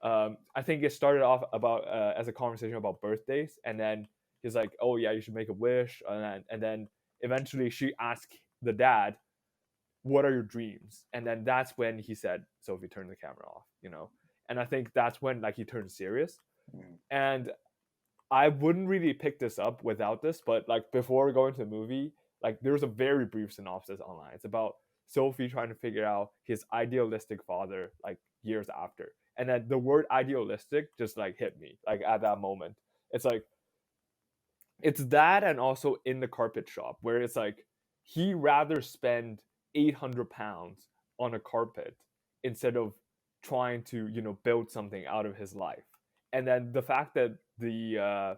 I think it started off about as a conversation about birthdays, and then he's like, "Oh yeah, you should make a wish," and then eventually she asked the dad, "What are your dreams?" And then that's when he said, "Sophie, turn the camera off," you know. And I think that's when like he turned serious. And I wouldn't really pick this up without this, but like before going to the movie, like there's a very brief synopsis online. It's about Sophie trying to figure out his idealistic father like years after. And then the word idealistic just like hit me like at that moment. It's like it's that, and also in the carpet shop where it's like he rather spend 800 pounds on a carpet instead of trying to, you know, build something out of his life. And then the fact that the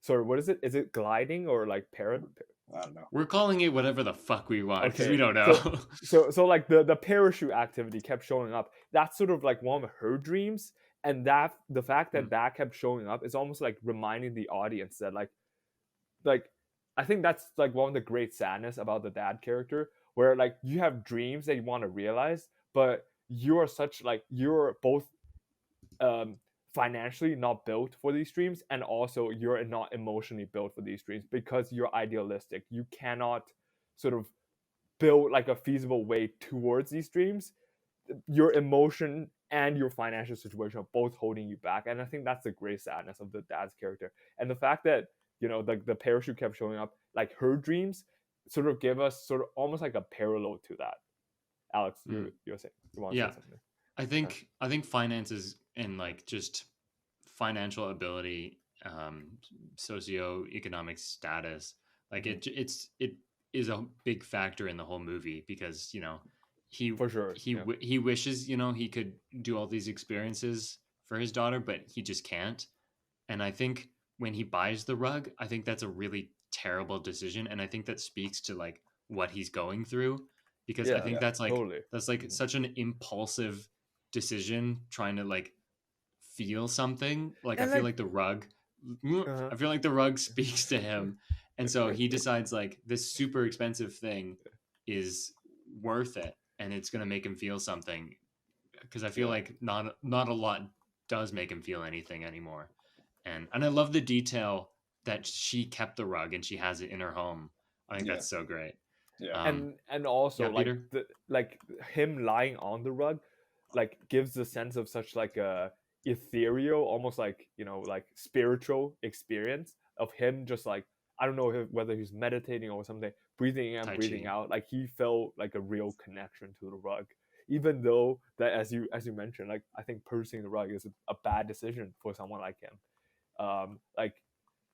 sorry, what is it? Is it gliding or like I don't know. We're calling it whatever the fuck we want because we don't know. So like the parachute activity kept showing up. That's sort of like one of her dreams, and that the fact that that kept showing up is almost like reminding the audience that like I think that's like one of the great sadness about the dad character, where like you have dreams that you want to realize, but you're both financially not built for these dreams, and also you're not emotionally built for these dreams because you're idealistic. You cannot sort of build like a feasible way towards these dreams. Your emotion and your financial situation are both holding you back, and I think that's the great sadness of the dad's character. And the fact that, you know, the parachute kept showing up, like her dreams sort of give us sort of almost like a parallel to that. Alex, you're saying you want to say something? I think finances and like just financial ability, socioeconomic status, like it is a big factor in the whole movie because, you know, he wishes, you know, he could do all these experiences for his daughter, but he just can't. And I think when he buys the rug, I think that's a really terrible decision, and I think that speaks to like what he's going through, because I think that's like totally. That's like such an impulsive decision, trying to like feel something. Like I feel like the rug I feel like the rug speaks to him, and so he decides like this super expensive thing is worth it, and it's going to make him feel something, because I feel like not a lot does make him feel anything anymore. And I love the detail that she kept the rug and she has it in her home, I think that's so great. Yeah. And also Peter? like him lying on the rug like gives the sense of such like a ethereal, almost like, you know, like spiritual experience of him just like, I don't know whether he's meditating or something, breathing in and breathing out. Like he felt like a real connection to the rug, even though that, as you mentioned, like I think purchasing the rug is a bad decision for someone like him. Like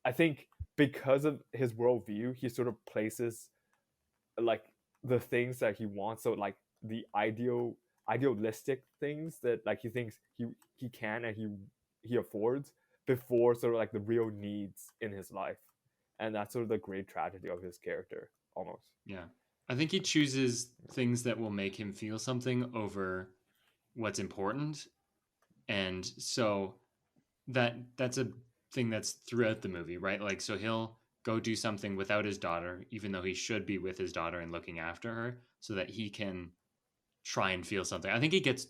I think because of his worldview, he sort of places like the things that he wants, so like the idealistic things that like he thinks he can and he affords before sort of like the real needs in his life. And that's sort of the great tragedy of his character, almost. Yeah. I think he chooses things that will make him feel something over what's important. And so that's a thing that's throughout the movie, right? Like, so he'll go do something without his daughter, even though he should be with his daughter and looking after her, so that he can try and feel something. I think he gets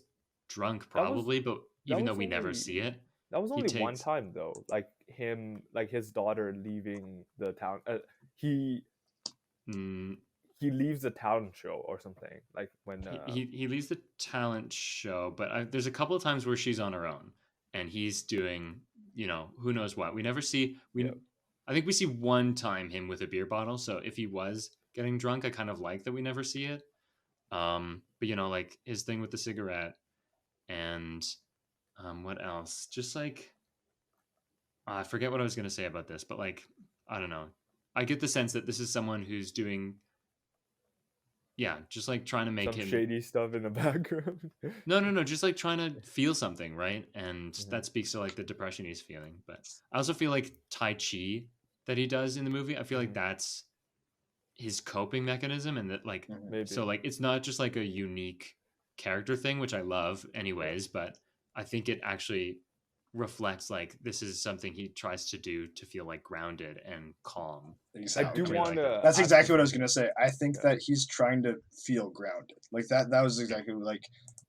drunk probably, but even though we never see it, that was only one time though. Like him, like his daughter leaving the town. He leaves the talent show or something. Like when he leaves the talent show, but there's a couple of times where she's on her own and he's doing, you know, who knows what. We never see. I think we see one time him with a beer bottle. So if he was getting drunk, I kind of like that we never see it. But you know, like his thing with the cigarette, and what else? Just like I forget what I was gonna say about this, but like I don't know. I get the sense that this is someone who's doing, yeah, just like trying to make him shady stuff in the background. No, just like trying to feel something, right? And that speaks to like the depression he's feeling. But I also feel like Tai Chi that he does in the movie, I feel like that's his coping mechanism, and that like so like it's not just like a unique character thing, which I love anyways, but I think it actually reflects like this is something he tries to do to feel like grounded and calm. Exactly. I do want to. That's exactly what I was gonna say. I think that he's trying to feel grounded. Like that. That was exactly like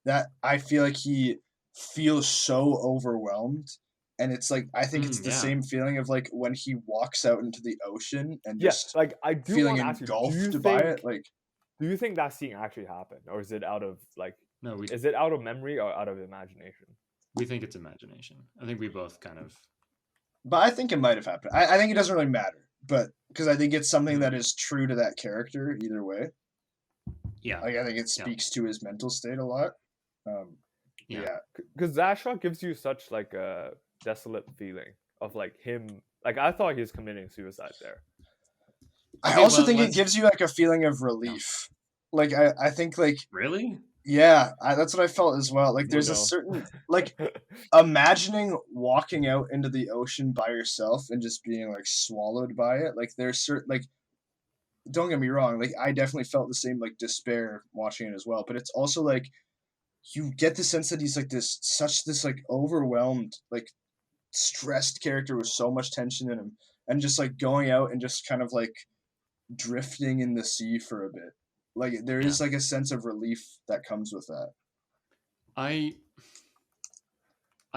that. I feel like he feels so overwhelmed, and it's like I think it's the same feeling of like when he walks out into the ocean and just like I do feeling want to ask you, engulfed by it. Like, do you think that scene actually happened, or is it out of like? No, is it out of memory or out of imagination? We think it's imagination. I think we both kind of. But I think it might have happened. I think it doesn't really matter, but because I think it's something that is true to that character either way. Yeah. Like I think it speaks to his mental state a lot. Yeah. Because that shot gives you such like a desolate feeling of like him. Like I thought he was committing suicide there. I also think it gives you like a feeling of relief. Like I think like really. Yeah, that's what I felt as well. Like there's a certain like imagining walking out into the ocean by yourself and just being like swallowed by it. Like there's certain like don't get me wrong, like I definitely felt the same like despair watching it as well, but it's also like you get the sense that he's like this like overwhelmed, like stressed character with so much tension in him, and just like going out and just kind of like drifting in the sea for a bit. Like there is like a sense of relief that comes with that. I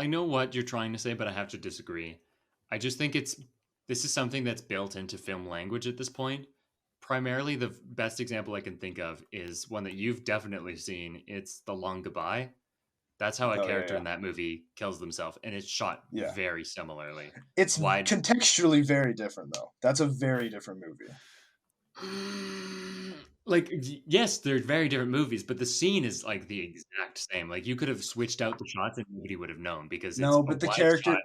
know what you're trying to say, but I have to disagree. I just think this is something that's built into film language at this point. Primarily, the best example I can think of is one that you've definitely seen. It's The Long Goodbye. That's how a character in that movie kills themselves, and it's shot very similarly. It's contextually very different, though. That's a very different movie. Like, yes, they're very different movies, but the scene is like the exact same. Like, you could have switched out the shots and nobody would have known because no, but the character.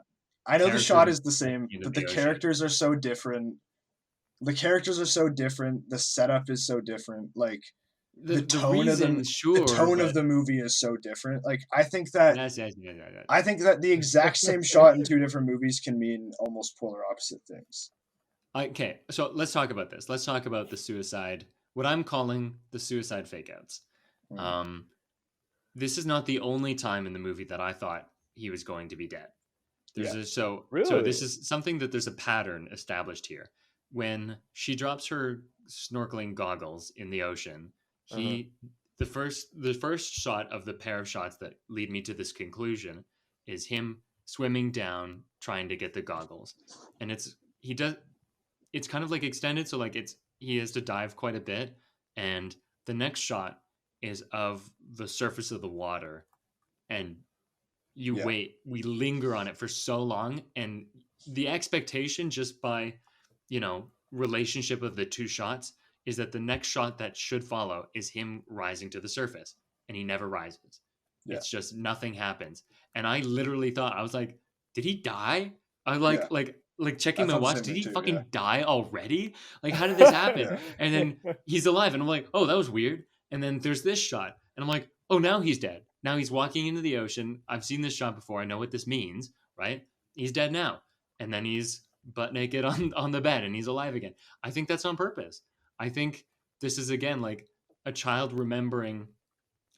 I know the shot is the same, but the characters are so different. The characters are so different. The setup is so different. Like the tone of the movie is so different. Like I think that I think that the exact same shot in two different movies can mean almost polar opposite things. Okay, so let's talk about this. Let's talk about the suicide, what I'm calling the suicide fake-outs. This is not the only time in the movie that I thought he was going to be dead. So this is something that there's a pattern established here. When she drops her snorkeling goggles in the ocean, the first shot of the pair of shots that lead me to this conclusion is him swimming down trying to get the goggles, and it's kind of like extended, so like he has to dive quite a bit, and the next shot is of the surface of the water, and we linger on it for so long, and the expectation just by, relationship of the two shots is that the next shot that should follow is him rising to the surface, and he never rises. Yeah. It's just nothing happens. And I literally thought, I was like, did he die? I Yeah. like checking I my thought the watch. same Did thing he too, fucking yeah. die already? Like, how did this happen? Yeah. And then he's alive, and I'm like, oh, that was weird. And then there's this shot, and I'm like, oh, now he's dead. Now he's walking into the ocean. I've seen this shot before. I know what this means, right? He's dead now. And then he's butt naked on the bed, and he's alive again. I think that's on purpose. I think this is, again, like a child remembering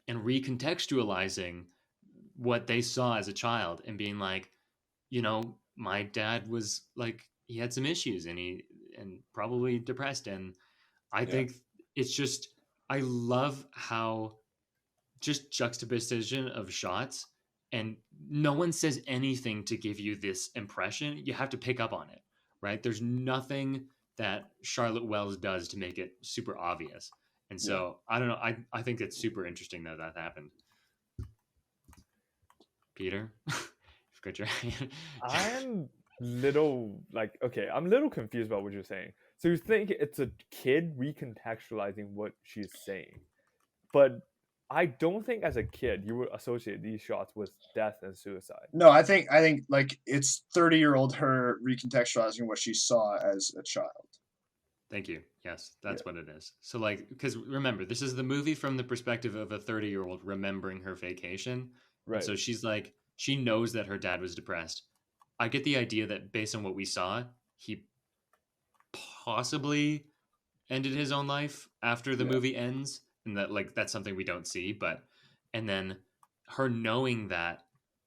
and recontextualizing what they saw as a child and being like, my dad was like, he had some issues, and probably depressed. And I think it's just, I love how just juxtaposition of shots, and no one says anything to give you this impression. You have to pick up on it, right? There's nothing that Charlotte Wells does to make it super obvious. And so I don't know. I think it's super interesting that happened. Peter, you've got your hand. I'm I'm a little confused about what you're saying. So you think it's a kid recontextualizing what she's saying, but I don't think as a kid you would associate these shots with death and suicide. No, I think like it's 30-year-old her recontextualizing what she saw as a child. Thank you. Yes, that's what it is. So, like, because remember, this is the movie from the perspective of a 30-year-old remembering her vacation. Right. And so she's like, she knows that her dad was depressed. I get the idea that based on what we saw, he possibly ended his own life after the movie ends, and that, like, that's something we don't see. But, and then her knowing that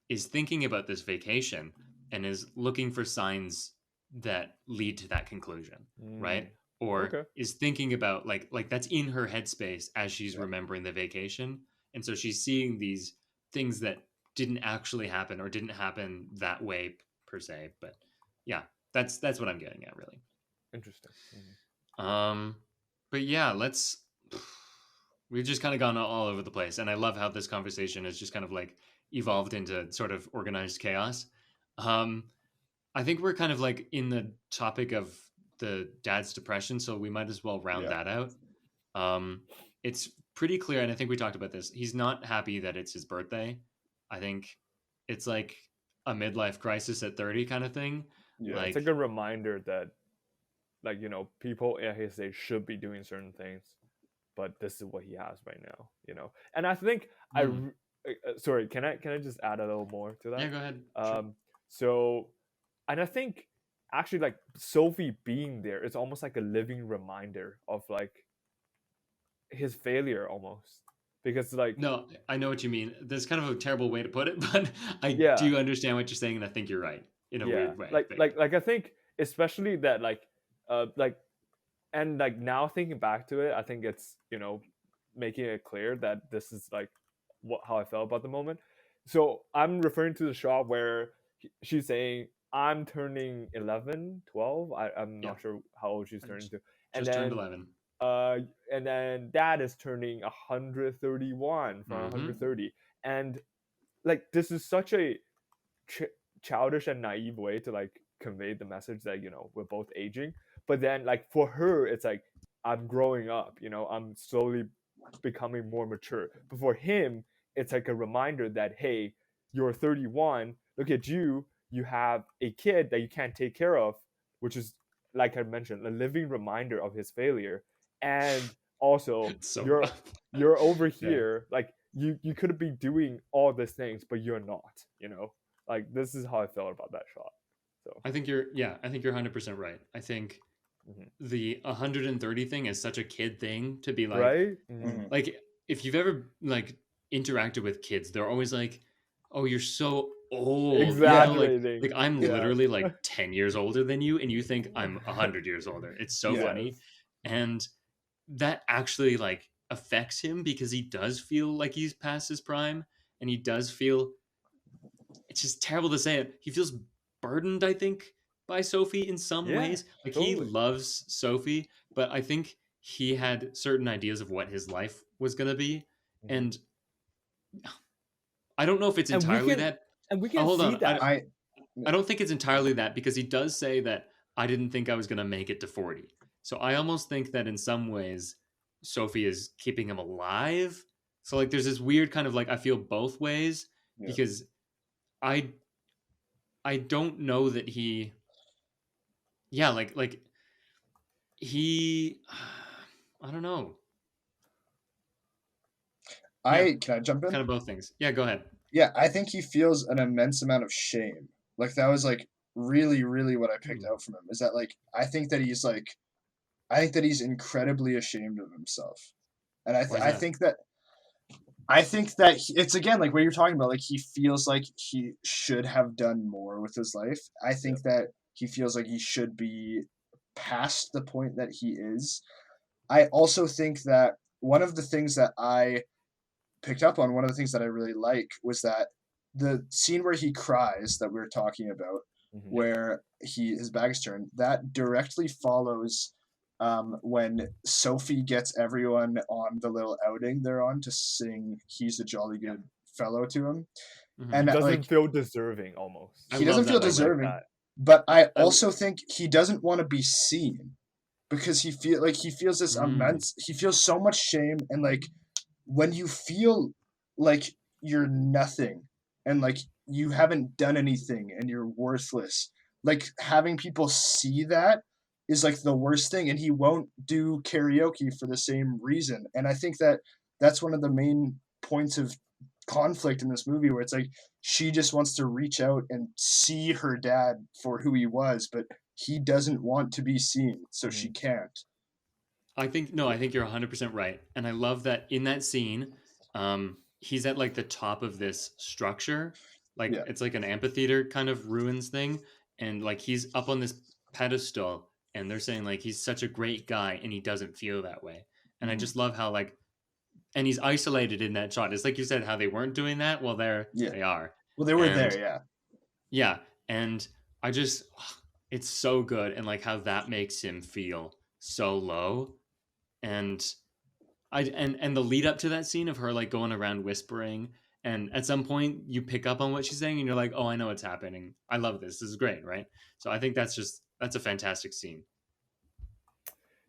is thinking about this vacation and is looking for signs that lead to that conclusion, right? Or is thinking about like that's in her headspace as she's remembering the vacation. And so she's seeing these things that didn't actually happen or didn't happen that way per se. But yeah, that's what I'm getting at, really. Interesting. But yeah, we've just kind of gone all over the place. And I love how this conversation has just kind of like evolved into sort of organized chaos. I think we're kind of like in the topic of the dad's depression, so we might as well round that out. It's pretty clear, and I think we talked about this. He's not happy that it's his birthday. I think it's like a midlife crisis at 30 kind of thing. Yeah, it's like a reminder that, like, people at his age should be doing certain things, but this is what he has right now. And I think sorry, can I just add a little more to that? Yeah, go ahead. So, and I think actually, like, Sophie being there is almost like a living reminder of like his failure almost, because like, no, I know what you mean. There's kind of a terrible way to put it, but I do understand what you're saying, and I think you're right in a weird way. Like I think especially that and like now thinking back to it, I think it's making it clear that this is like how I felt about the moment. So I'm referring to the shot where she's saying, I'm turning 11, 12. I'm not sure how old she's turning to. And just then, turned 11. And then dad is turning 131 from 130. And like, this is such a childish and naive way to like convey the message that, we're both aging. But then like for her, it's like, I'm growing up, I'm slowly becoming more mature. But for him, it's like a reminder that, hey, you're 31. Look at you. You have a kid that you can't take care of, which is, like I mentioned, a living reminder of his failure. And also, you're over here, like you could be doing all these things, but you're not. Like, this is how I felt about that shot. So I think you're 100% right. I think the 130 thing is such a kid thing to be like, right? Like, if you've ever like interacted with kids, they're always like, oh, you're so old. Exaggerating. Like I'm literally like 10 years older than you, and you think I'm 100 years older. It's so funny. And that actually like affects him, because he does feel like he's past his prime, and he does feel, it's just terrible to say it, he feels burdened, I think, by Sophie in some Yeah, ways. Like he totally. loves Sophie, but I think he had certain ideas of what his life was going to be, Mhm. and I don't know if it's And we entirely can that. and we Oh, can hold see on. that. I don't think it's entirely that because he does say that I didn't think I was going to make it to 40. So I almost think that in some ways Sophie is keeping him alive. So like there's this weird kind of like I feel both ways Yeah. because I I don't know that he yeah, like he I don't know. Yeah, Can I jump in? kind of both things. Yeah, go ahead. Yeah, I think he feels an immense amount of shame. Like that was like really, really what I picked Hmm. out from him is that like I think that he's incredibly ashamed of himself, and Why is I that? think that it's again like what you're talking about. Like he feels like he should have done more with his life. I Yeah. think that he feels like he should be past the point that he is. I also think that one of the things that I picked up on, one of the things that I really like was that the scene where he cries that we were talking about, Mhm. where his back is turned, that directly follows when Sophie gets everyone on the little outing they're on to sing "He's a Jolly Yeah. Good Fellow" to him, He and Hmm. doesn't like feel deserving almost. I he love doesn't feel that I like idea. deserving, that. but I I, also think he doesn't want to be seen because he feels this Mm. immense he feels so much shame and like when you feel like you're nothing and like you haven't done anything and you're worthless, like having people see that is like the worst thing, and he won't do karaoke for the same reason. And I think that that's one of the main points of conflict in this movie where it's like she just wants to reach out and see her dad for who he was, but he doesn't want to be seen, so she Mhm. can't. I think no, I think you're 100% right. And I love that in that scene, he's at like the top of this structure. Like Yeah. it's like an amphitheater kind of ruins thing and like he's up on this pedestal and they're saying like he's such a great guy and he doesn't feel that way. And I Mhm. just love how like and he's isolated in that shot. It's like you said how they weren't doing that. Well, Yeah. they are. Well, they were And there, yeah. yeah, and I just it's so good and like how that makes him feel so low and and the lead up to that scene of her like going around whispering and at some point you pick up on what she's saying and you're like, "Oh, I know what's happening. I love this. This is great," right? So I think that's a fantastic scene.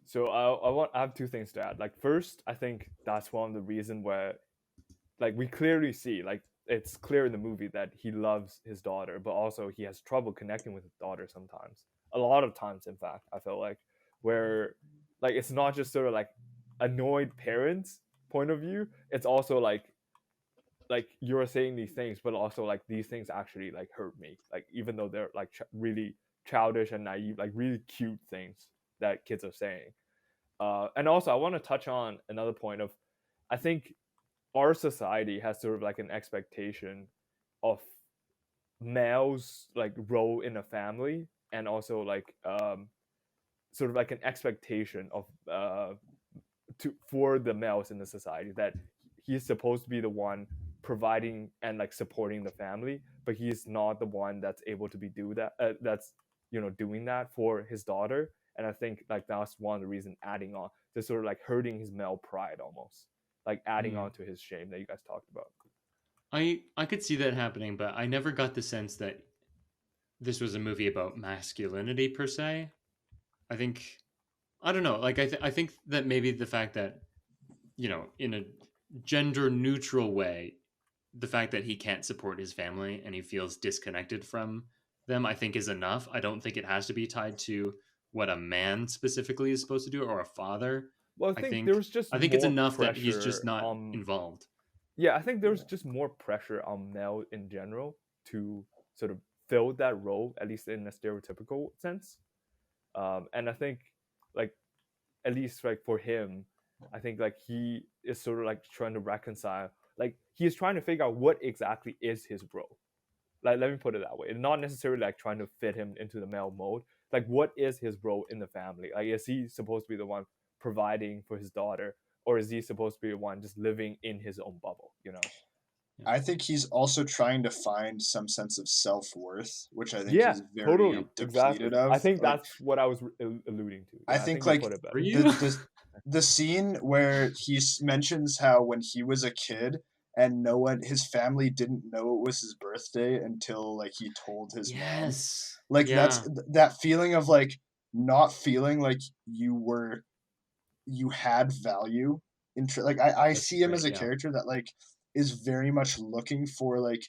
So I have two things to add. Like first, I think that's one of the reason where like we clearly see like it's clear in the movie that he loves his daughter, but also he has trouble connecting with his daughter sometimes. A lot of times, in fact, I feel like where like it's not just sort of like annoyed parents point of view. It's also like you're saying these things, but also like these things actually like hurt me. Like even though they're like really childish and naive, like really cute things that kids are saying. And also, I want to touch on another point of, I think our society has sort of like an expectation of males like role in a family, and also like sort of like an expectation of for the males in the society that he's supposed to be the one providing and like supporting the family, but he's not the one that's able to be do that. That's doing that for his daughter, and I think like that's one of the reasons adding on to sort of like hurting his male pride almost, like adding Mm. on to his shame that you guys talked about. I could see that happening, but I never got the sense that this was a movie about masculinity per se. I think I don't know. Like I think that maybe the fact that in a gender neutral way, the fact that he can't support his family and he feels disconnected from them, I think is enough. I don't think it has to be tied to what a man specifically is supposed to do or a father. Well, I I think think there's just I think it's more enough that he's just pressure not on. involved. Yeah, I think there's Yeah. just more pressure on male in general to sort of fill that role, at least in a stereotypical sense. And I think like at least like for him, I think like he is sort of like trying to reconcile, like he's trying to figure out what exactly is his role. Like let me put it that way, not necessarily like trying to fit him into the male mold. Like what is his role in the family? Like is he supposed to be the one providing for his daughter, or is he supposed to be the one just living in his own bubble? I think he's also trying to find some sense of self-worth, which I think Yeah, he's very totally, exactly. depleted of. I think Like, that's what I was alluding to. I Yeah, I think think you like put it Were better. you? the scene where he mentions how when he was a kid and his family didn't know it was his birthday until like he told his mom. Yes. Like Yeah. that feeling of like not feeling like you had value like I That's see him as great. a Yeah. character that like is very much looking for like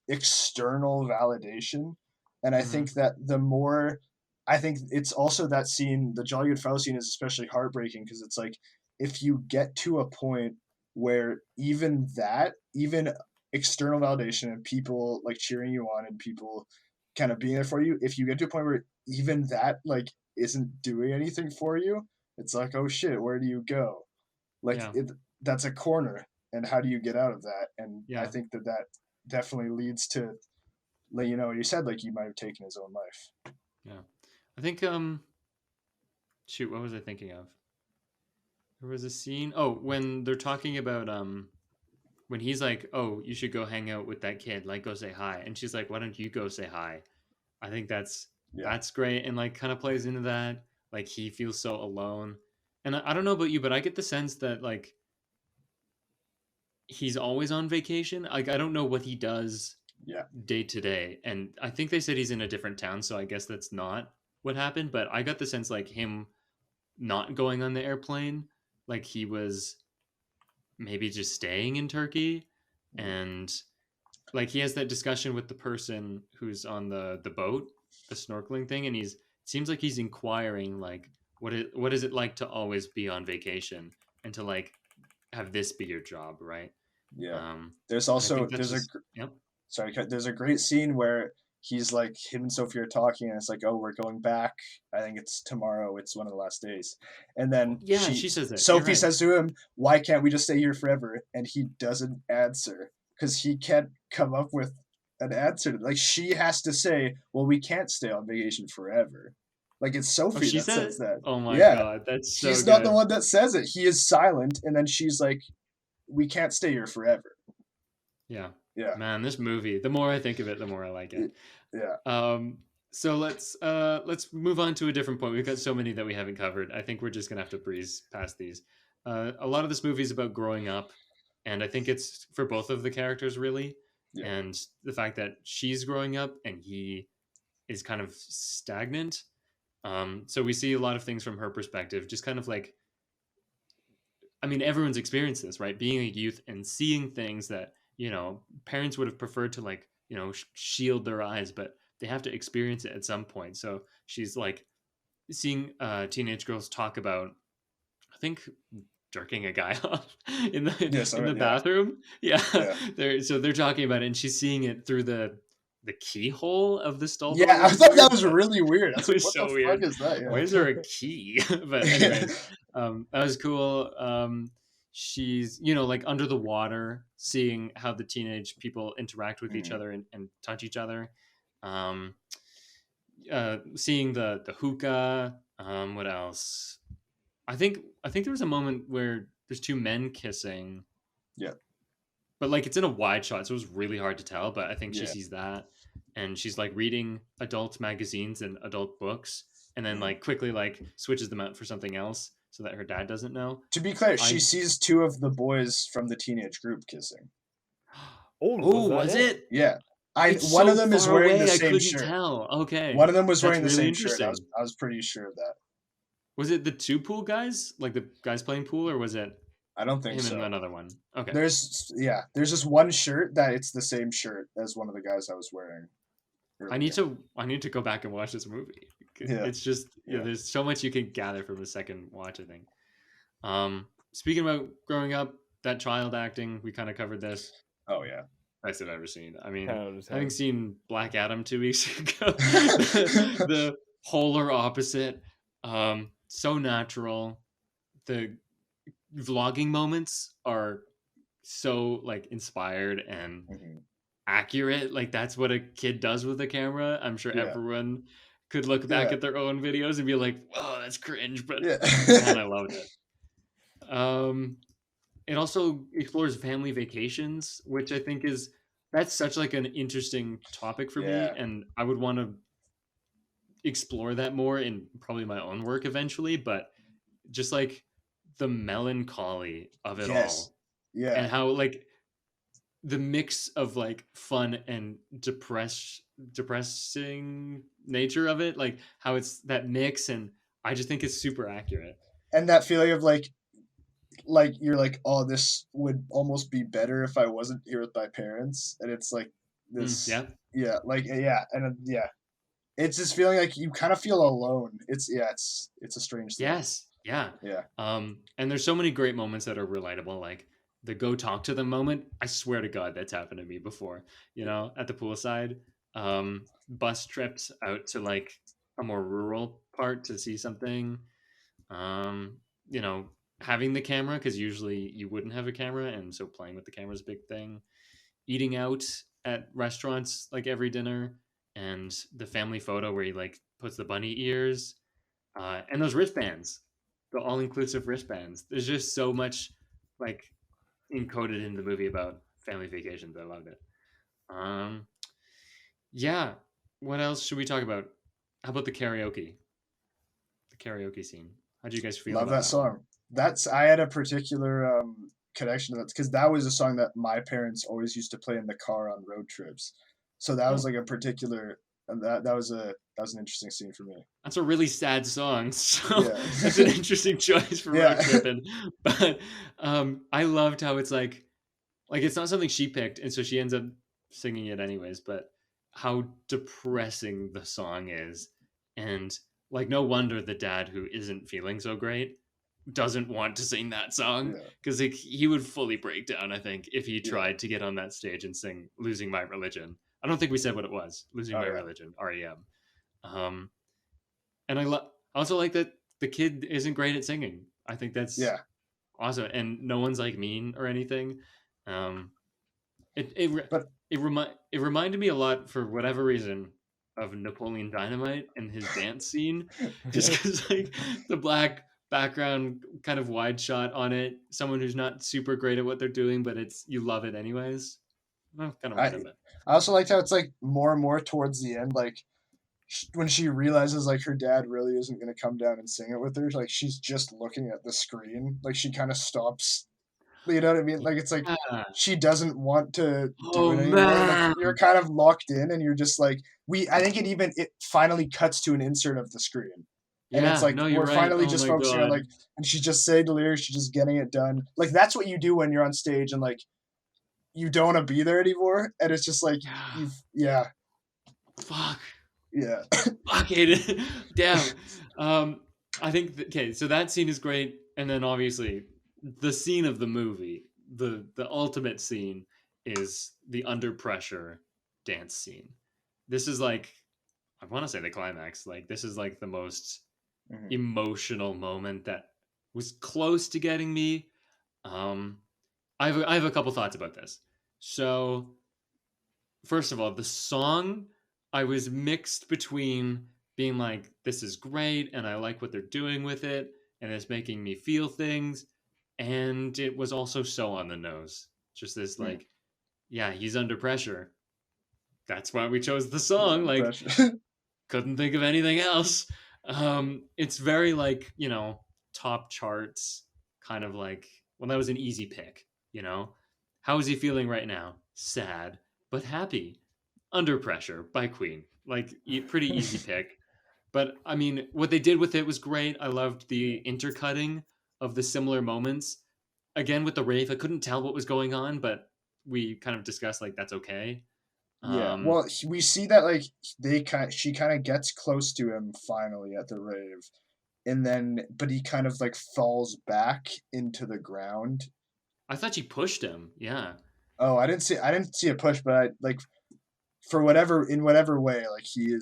external validation, and I Mm-hmm. think that the more I think it's also that scene, the Jolly Good Fellow scene is especially heartbreaking because it's like if you get to a point where even external validation and people like cheering you on and people kind of being there for you, if you get to a point where even that like isn't doing anything for you, it's like, oh shit, where do you go? Like Yeah. that's a corner, and how do you get out of that? And I Yeah. think that definitely leads to, like, what you said, like he might have taken his own life. Yeah. I think shoot, what was I thinking of? There was a scene. Oh, when they're talking about when he's like, "Oh, you should go hang out with that kid. Like, go say hi." And she's like, "Why don't you go say hi?" I think Yeah, that's great, and like kind of plays into that. Like he feels so alone, and I don't know about you, but I get the sense that like he's always on vacation. Like I don't know what he does yeah, day to day, and I think they said he's in a different town, so I guess that's not what happened. But I got the sense like him not going on the airplane, like he was maybe just staying in Turkey, mm, and like he has that discussion with the person who's on the boat, the snorkeling thing, and he's it seems like he's inquiring like what is it like to always be on vacation and to like have this be your job, right? yeah. Um, There's and I think also that's just yep. there's a great scene where he's like him and Sophie are talking, and it's like, oh, we're going back. I think it's tomorrow. It's one of the last days, and then Yeah, she says it. You're Sophie right. says to him, "Why can't we just stay here forever?" And he doesn't answer because he can't come up with an answer. Like she has to say, "Well, we can't stay on vacation forever." Like it's Oh, Sophie she that said says it. that. Oh my Yeah, god, that's so he's not the good. one that says it. He is silent, and then she's like, "We can't stay here forever." Yeah, Yeah, man, this movie. The more I think of it, the more I like it. yeah, Um, so let's move on to a different point. We've got so many that we haven't covered. I think we're just gonna have to breeze past these. A lot of this movie is about growing up, and I think it's for both of the characters really. yeah. And the fact that she's growing up and he is kind of stagnant. So we see a lot of things from her perspective, just kind of like I mean, everyone's experienced this, right? Being a youth and seeing things that, parents would have preferred to like, shield their eyes, but they have to experience it at some point. So she's like seeing teenage girls talk about, I think, jerking a guy off in the Yes, in the yeah, bathroom. Yeah, yeah. they're talking about it, and she's seeing it through the keyhole of the stall door, Yeah, I which is thought that weird, was but really weird. I was it like, was what the so fuck weird. is that? Why is there a key? But Yeah. anyways, that was cool. She's like under the water, seeing how the teenage people interact with each Mm, other and touch each other. Um, Seeing the hookah. What else? I think there was a moment where there's two men kissing, yeah, but like it's in a wide shot, so it was really hard to tell. But I think she yeah. sees that, and she's like reading adult magazines and adult books, and then Mm. like quickly like switches them out for something else so that her dad doesn't know. To be clear, she I sees two of the boys from the teenage group kissing. Oh, was oh, that was it? it? Yeah, It's one of so them is far wearing the away, I same couldn't shirt. tell. Okay, One of them was that's wearing the really same shirt. interesting. I was pretty sure of that. Was it the two pool guys, like the guys playing pool, or was it I don't think him and so. another one? Okay, There's just one shirt that it's the same shirt as one of the guys I was wearing I earlier. need to I need to go back and watch this movie. Yeah, It's just yeah. there's so much you can gather from the second watch, I think. Speaking about growing up, that child acting, we kind of covered this. Oh yeah. Best I've ever seen. I 10 mean, out of having 10. seen Black Adam 2 weeks ago, the polar opposite. So natural. The vlogging moments are so like inspired and Mhm. accurate. Like that's what a kid does with a camera. I'm sure Yeah, everyone could look back yeah, at their own videos and be like, "Oh, that's cringe," but yeah. man, I loved it. Um, it also explores family vacations, which I think that's such like an interesting topic for me, Yeah. and I would want to explore that more in probably my own work eventually. But just like the melancholy of it Yes. all, and Yeah. how like the mix of like fun and depressing nature of it, like how it's that mix, and I just think it's super accurate. And that feeling of like you're like, oh, this would almost be better if I wasn't here with my parents, and it's like this, Yeah. yeah, like yeah, and yeah, it's this feeling like you kind of feel alone. It's yeah, it's a strange thing. Yes. Yeah. Yeah. And there's so many great moments that are relatable, like the go talk to them moment. I swear to God, that's happened to me before. At the poolside, bus trips out to like a more rural part to see something. Um, you know, having the camera because usually you wouldn't have a camera, and so playing with the camera is a big thing. Eating out at restaurants like every dinner, and the family photo where he like puts the bunny ears, and those wristbands, the all-inclusive wristbands. There's just so much like encoded in the movie about family vacations. I loved it. Um, yeah. What else should we talk about? How about the karaoke? The karaoke scene. How do you guys feel Love about that that one? song. That's I had a particular connection to that because that was a song that my parents always used to play in the car on road trips. So that was Oh, like a particular that was an interesting scene for me. that's a really sad song. So Yeah. that's an interesting choice for road Yeah. tripping. But I loved how it's like it's not something she picked, and so she ends up singing it anyways. But how depressing the song is, and like no wonder the dad who isn't feeling so great doesn't want to sing that song Yeah. because like, he would fully break down. I think if he Yeah. tried to get on that stage and sing "Losing My Religion." I don't think we said what it was. "Losing Oh My yeah. Religion," REM. Um, and I also like that the kid isn't great at singing. I think that's Yeah. awesome, and no one's like mean or anything. Um, But it reminded me a lot for whatever reason of Napoleon Dynamite and his dance scene, just yeah. because like the black background, kind of wide shot on it, someone who's not super great at what they're doing, but it's you love it anyways. Well, kind of I random, but I also liked how it's like more and more towards the end, like when she realizes like her dad really isn't going to come down and sing it with her, like she's just looking at the screen, like she kind of stops. You know what I mean? Like it's like yeah. she doesn't want to do Oh it anymore. Like man, you're kind of locked in, and you're just like we. I think it finally cuts to an insert of the screen, and it's yeah, like no, you're we're right. finally Oh just my focusing on god, like, and she's just saying the lyrics, she's just getting it done. Like that's what you do when you're on stage, and like you don't want to be there anymore, and it's just like yeah, yeah, fuck. yeah, Fuck it. Damn. Um, I think okay, so that scene is great, and then obviously the scene of the movie, the ultimate scene is the under pressure dance scene. This is like I want to say the climax. Like this is like the most Mhm. emotional moment that was close to getting me. Um, I have a couple thoughts about this. So first of all, the song, I was mixed between being like, this is great, and I like what they're doing with it, and it's making me feel things. And it was also so on the nose. Just this, Mm. like, yeah, he's under pressure. That's why we chose the He's song. under Like, pressure. couldn't think of anything else. It's very, like, top charts, kind of like, well, that was an easy pick, you know? How is he feeling right now? Sad, but happy. Under Pressure by Queen. Like, pretty easy pick. But I mean, what they did with it was great. I loved the intercutting of the similar moments. Again, with the rave, I couldn't tell what was going on, but we kind of discussed like that's okay. Yeah, Um, well, we see that like she kind of gets close to him finally at the rave, and then but he kind of like falls back into the ground. I thought she pushed him. Yeah, Oh, I didn't see a push, but I like for whatever in whatever way like he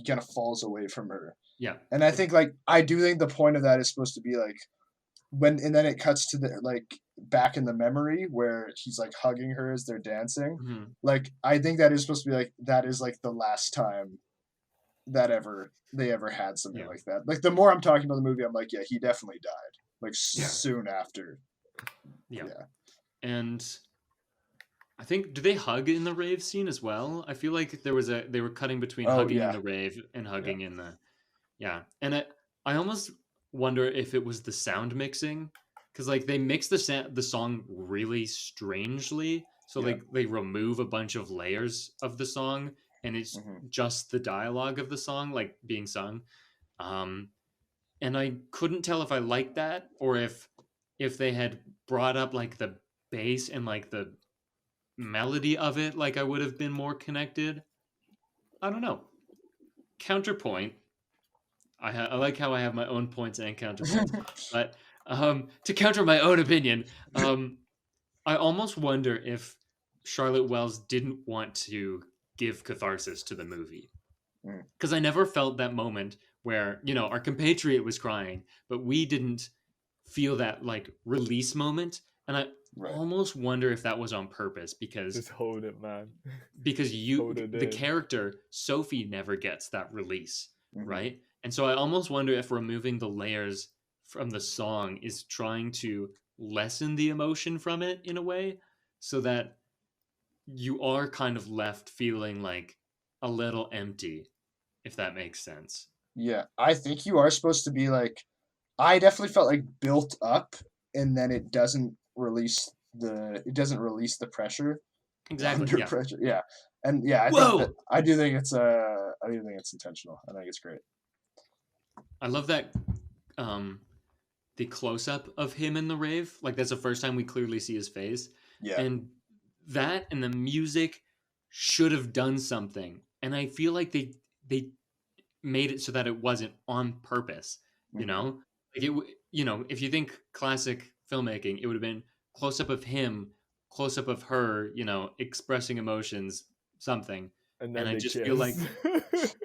kind of falls away from her, yeah, and I think like I do think the point of that is supposed to be like when and then it cuts to the like back in the memory where he's like hugging her as they're dancing. mhm. Like I think that is supposed to be like that is like the last time that they ever had something Yeah, like that. Like the more I'm talking about the movie, I'm like, yeah, he definitely died. Like yeah. soon after. Yeah. Yeah. And I think, do they hug in the rave scene as well? I feel like they were cutting between Oh, hugging in yeah. the rave and Yeah. hugging in the, yeah. And I almost wonder if it was the sound mixing, because like they mix the song really strangely. So Yeah. like they remove a bunch of layers of the song, and it's Mhm. just the dialogue of the song like being sung. Um, and I couldn't tell if I liked that or if they had brought up like the bass and like the melody of it, like I would have been more connected. I don't know. Counterpoint. I like how I have my own points and counterpoints, but to counter my own opinion, I almost wonder if Charlotte Wells didn't want to give catharsis to the movie, Mm. because I never felt that moment where our compatriot was crying, but we didn't feel that like release moment, and I Right. almost wonder if that was on purpose because Just hold it, man. you Hold it the in. character Sophie never gets that release, Mhm. right? And so I almost wonder if removing the layers from the song is trying to lessen the emotion from it in a way, so that you are kind of left feeling like a little empty, if that makes sense. Yeah, I think you are supposed to be like, I definitely felt like built up, and then it doesn't release the pressure Exactly. under Yeah. pressure. Yeah, and yeah, Whoa! I do think it's intentional. I think it's great. I love that the close up of him in the rave. Like that's the first time we clearly see his face. Yeah. And that and the music should have done something. And I feel like they made it so that it wasn't on purpose, you Mhm. know? Like if you think classic filmmaking, it would have been close up of him, close up of her, expressing emotions, something. And And then I they just feel like kiss.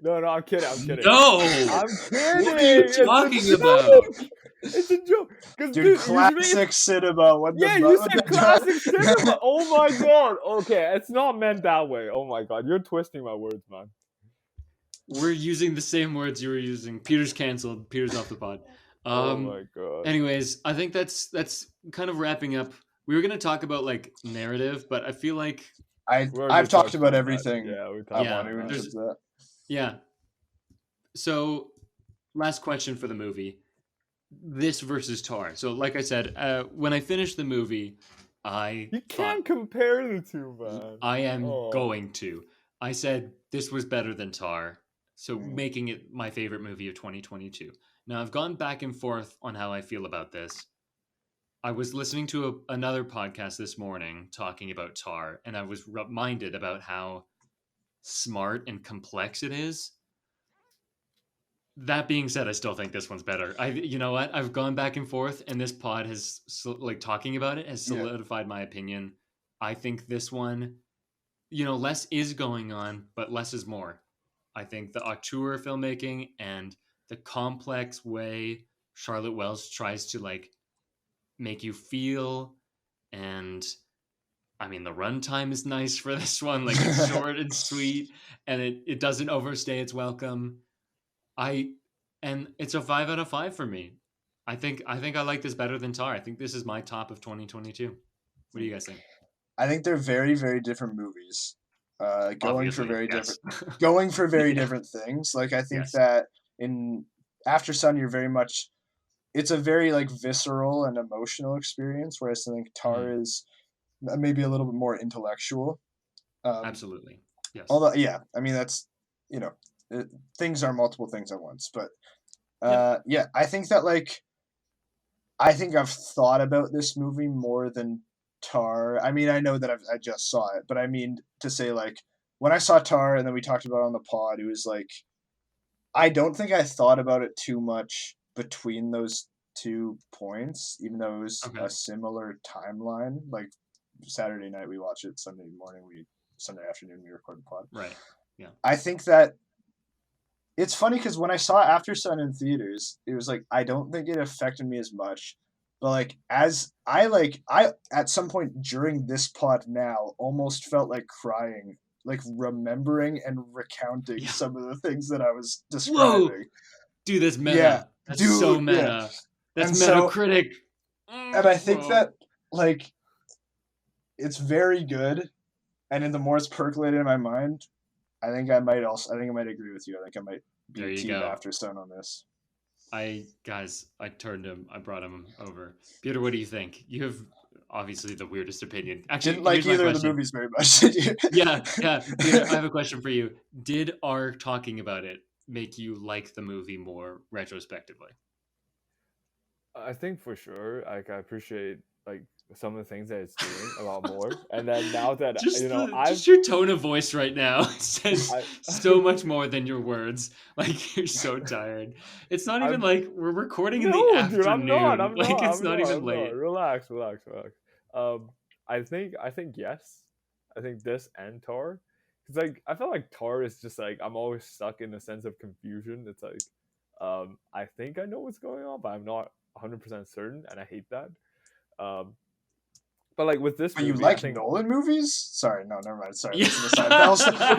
No, I'm kidding. I'm kidding. no. I'm kidding. What are you It's a talking about? joke. It's a joke. Because Dude, dude, classic cinema. What the yeah, fu- you what said the- classic cinema. Oh my god. Okay, it's not meant that way. Oh my god, you're twisting my words, man. We're using the same words you were using. Peter's canceled. Peter's off the pod. Oh my god. Anyways, I think that's kind of wrapping up. We were gonna talk about like narrative, but I feel like We already I've talked touched about on that. everything Yeah, we I talked Yeah, want about to in that. terms of that. yeah. So, last question for the movie: this versus Tar. So, like I said, when I finished the movie, I You thought can't compare the two, man. I am Oh. going to. I said this was better than Tar, so Mhm. making it my favorite movie of 2022. Now, I've gone back and forth on how I feel about this. I was listening to another podcast this morning talking about Tar, and I was reminded about how smart and complex it is. That being said, I still think this one's better. You know what? I've gone back and forth, and this pod has like talking about it has Yeah. solidified my opinion. I think this one, less is going on, but less is more. I think the auteur filmmaking and the complex way Charlotte Wells tries to like make you feel, and I mean the runtime is nice for this one. Like it's short and sweet, and it doesn't overstay its welcome. And it's a 5 out of 5 for me. I think I like this better than Tar. I think this is my top of 2022. What do you guys think? I think they're very, very different movies. Going for Obviously, very yes. Yeah. different things. Like I think Yes. that in Aftersun, you're very much. It's a very like visceral and emotional experience, whereas I think Tar is maybe a little bit more intellectual. Absolutely. Yes. Although, yeah, I mean that's things are multiple things at once, but yeah, I think that like I think I've thought about this movie more than Tar. I mean, I know that I just saw it, but I mean to say like when I saw Tar and then we talked about it on the pod, it was like I don't think I thought about it too much between those 2 points, even though it was Okay. a similar timeline. Like Saturday night we watch it, Sunday afternoon we record the pod. Right. Yeah. I think that it's funny because when I saw Aftersun in theaters, it was like I don't think it affected me as much. But I at some point during this pod now almost felt like crying, like remembering and recounting some of the things that I was describing. Whoa! Dude, that's meta. Yeah, That's dude, so yeah. meta. That's And so Metacritic. And I think that like it's very good, and the more it's percolated in my mind, I think I might agree with you. I think I might be team Aftersun on this. I brought him over. Peter, what do you think? You have obviously the weirdest opinion. Actually, didn't like either of the movies very much, did you? Yeah. Peter, I have a question for you. Did our talking about it make you like the movie more retrospectively? I think for sure. Like, I appreciate like some of the things that it's doing a lot more. And then now that just your tone of voice right now says so much more than your words. Like, you're so tired. It's not even like we're recording in the afternoon. Dude, I'm like, not. it's not even late. Relax. I think yes. I think this and Tar. Because like I feel like Tar is just like I'm always stuck in a sense of confusion. It's like I think I know what's going on, but I'm not 100% certain, and I hate that. But like with this movie, you like Nolan movies? Sorry, no, never mind. Sorry, that's an aside. I'll start.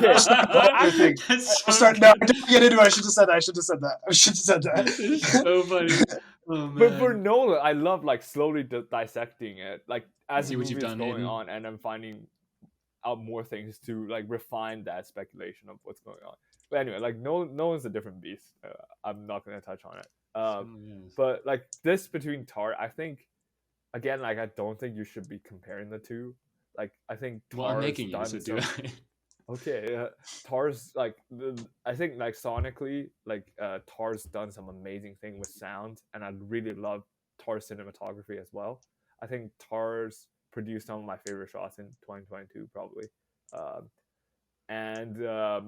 No, don't get into it. I should have said that. It's so funny. Oh, but for Nolan, I love like slowly dissecting it, like as the movie is going on, and I'm finding out more things to like refine that speculation of what's going on. But anyway, like Nolan's a different beast. I'm not going to touch on it. But like this between Tar, I think. Again, like I don't think you should be comparing the two. Like I think Tar's I'm making you, so do I. Okay, Tar's like I think like sonically, like Tar's done some amazing thing with sound, and I really love Tar's cinematography as well. I think Tar's produced some of my favorite shots in 2022, probably, and I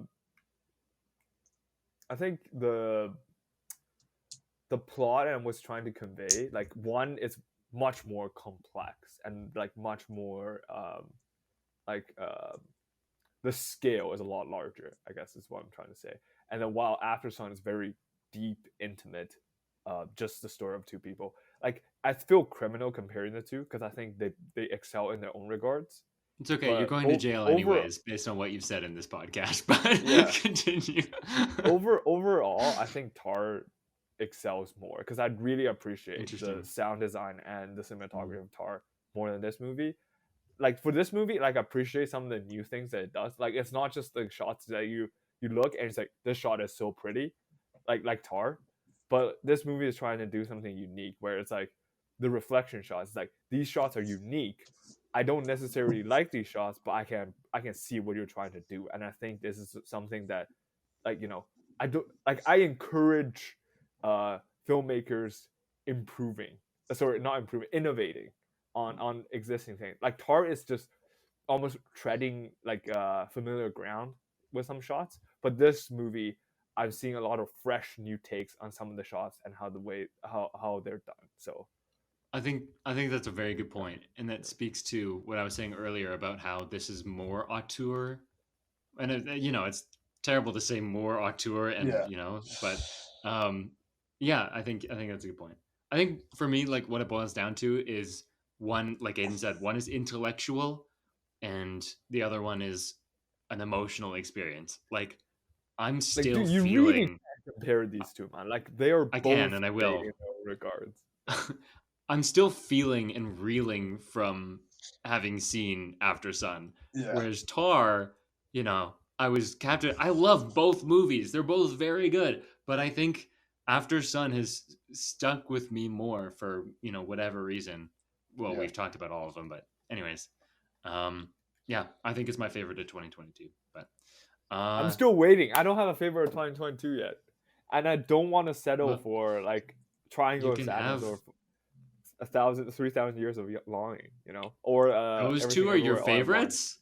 think the plot and what's trying to convey, like one, it's much more complex and like much more the scale is a lot larger, I guess is what I'm trying to say. And then while Aftersun is very deep, intimate, just the story of two people, like I feel criminal comparing the two because I think they excel in their own regards. It's okay, you're going to jail anyways based on what you've said in this podcast, but yeah. Continue. Overall, I think Tar excels more because I really appreciate the sound design and the cinematography of Tar more than this movie. Like for this movie, like I appreciate some of the new things that it does. Like it's not just the shots that you look and it's like this shot is so pretty, like Tar, but this movie is trying to do something unique where it's like the reflection shots. It's like these shots are unique. I don't necessarily like these shots, but I can see what you're trying to do, and I think this is something that, like I encourage filmmakers innovating on existing things. Like Tar is just almost treading like familiar ground with some shots, but this movie I'm seeing a lot of fresh new takes on some of the shots and how they're done. So I think that's a very good point, and that speaks to what I was saying earlier about how this is more auteur, and it's terrible to say more auteur, and but I think that's a good point. I think for me, like what it boils down to is one, like Aiden said, one is intellectual, and the other one is an emotional experience. Like I'm still you feeling. Really can't compare these two, man. Like they are. I can, and I will. In their regards. I'm still feeling and reeling from having seen Aftersun. Yeah. Whereas Tar, I was captured. I love both movies. They're both very good. But I think Aftersun has stuck with me more for, whatever reason. Well, we've talked about all of them. But anyways, I think it's my favorite of 2022. But I'm still waiting. I don't have a favorite of 2022 yet. And I don't want to settle for like Triangle of Sadness or 3,000 years of longing, or those two are your favorites.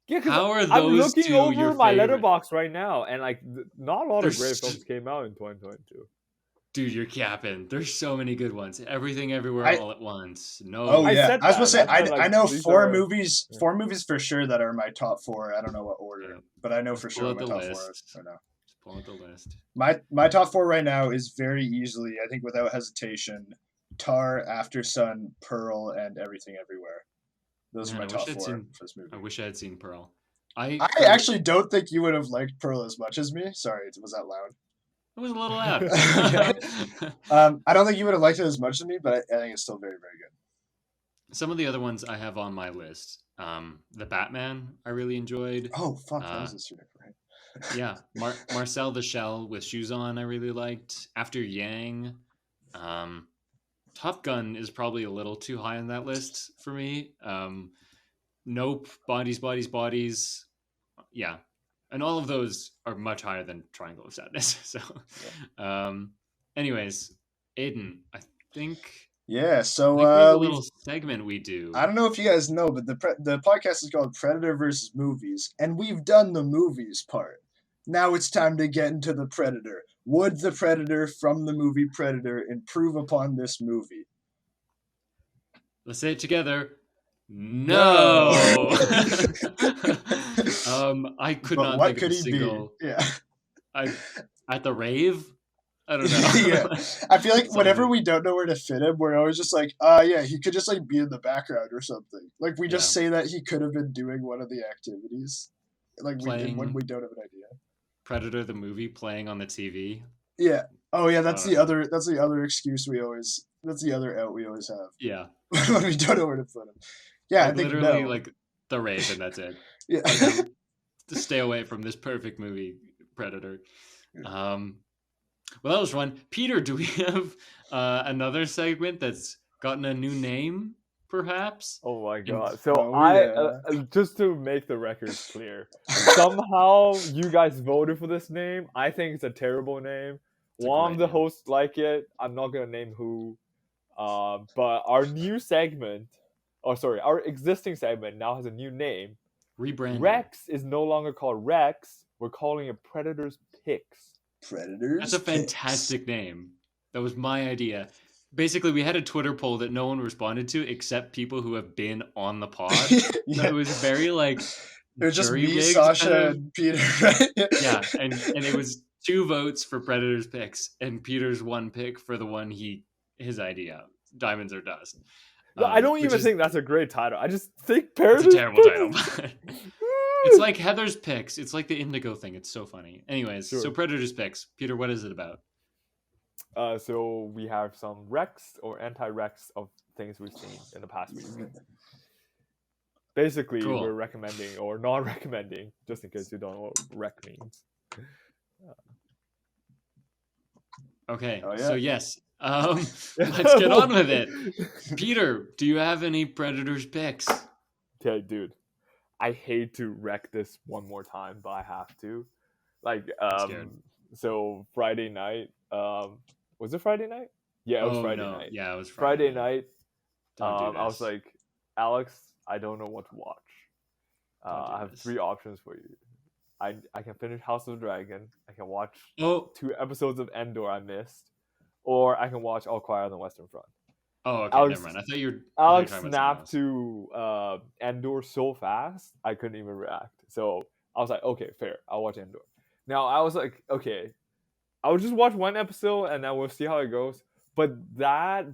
Yeah, how are those? I'm looking over my letterbox right now, and like not a lot of great films came out in 2022. Dude, you're capping. There's so many good ones. Everything, Everywhere, All at Once. No, I was supposed to say I know four movies for sure that are my top four. I don't know what order, but I know for sure my top four right now. Just pull out the list. My top four right now is very easily, I think, without hesitation, Tar, Aftersun, Pearl, and Everything Everywhere. Those are my top four for this movie. I wish I had seen Pearl. I actually don't think you would have liked Pearl as much as me. Sorry, was that loud? It was a little loud. I don't think you would have liked it as much as me, but I think it's still very, very good. Some of the other ones I have on my list. The Batman I really enjoyed. Oh fuck, that was this year, right? Yeah, Marcel the Shell with Shoes On I really liked. After Yang, Top Gun is probably a little too high on that list for me. Nope, Bodies. Yeah, and all of those are much higher than Triangle of Sadness. So, anyways, Aiden, I think. Yeah, so we have a little segment we do. I don't know if you guys know, but the podcast is called Predator versus Movies, and we've done the movies part. Now it's time to get into the Predator. Would the Predator from the movie Predator improve upon this movie? Let's say it together. No. I could not think of a single. Yeah. At the rave. I don't know. Yeah, I feel like whenever we don't know where to fit him, we're always just like, yeah, he could just like be in the background or something. Like we just say that he could have been doing one of the activities, like when we don't have an idea. Predator the movie playing on the TV. Yeah. Oh yeah, that's the other excuse we always. That's the other out we always have. Yeah. When we don't know where to put him. Yeah, like I think literally no. like the rave, and that's it. Yeah. To stay away from this perfect movie, Predator. Well, that was fun. Peter, do we have another segment that's gotten a new name, perhaps? Oh my god. So just to make the record clear, somehow you guys voted for this name. I think it's a terrible name. One of the hosts like it. I'm not going to name who. But our new segment, our existing segment now has a new name. Rebranded. Rex is no longer called Rex. We're calling it Predator's Picks. Predators. That's a fantastic name. That was my idea. Basically, we had a Twitter poll that no one responded to except people who have been on the pod. So it was very like it was just me, Sasha, and Peter. Right? Yeah, and it was 2 votes for Predator's Picks and Peter's 1 pick for the one his idea, Diamonds or Dust. I don't even think that's a great title. I just think Predator's It's a terrible title. It's like Heather's Picks. It's like the Indigo thing. It's so funny. Anyways, So Predator's Picks. Peter, what is it about? So we have some Rex or anti-Rex of things we've seen in the past week. Basically, we're recommending or not recommending, just in case you don't know what rec means. Okay, so yes. Let's get on with it. Peter, do you have any Predator's Picks? Okay, dude. I hate to wreck this one more time, but I have to. Like, so Friday night, was it Friday night? Yeah, it was Friday night. Yeah, it was Friday night. I was like, Alex, I don't know what to watch. I have 3 options for you. I can finish House of the Dragon. I can watch 2 episodes of Endor I missed. Or I can watch All Quiet on the Western Front. Oh, okay, never mind. I thought you were. Alex snapped to Endor so fast, I couldn't even react. So I was like, okay, fair. I'll watch Endor. Now, I was like, okay, I'll just watch 1 episode and then we'll see how it goes. But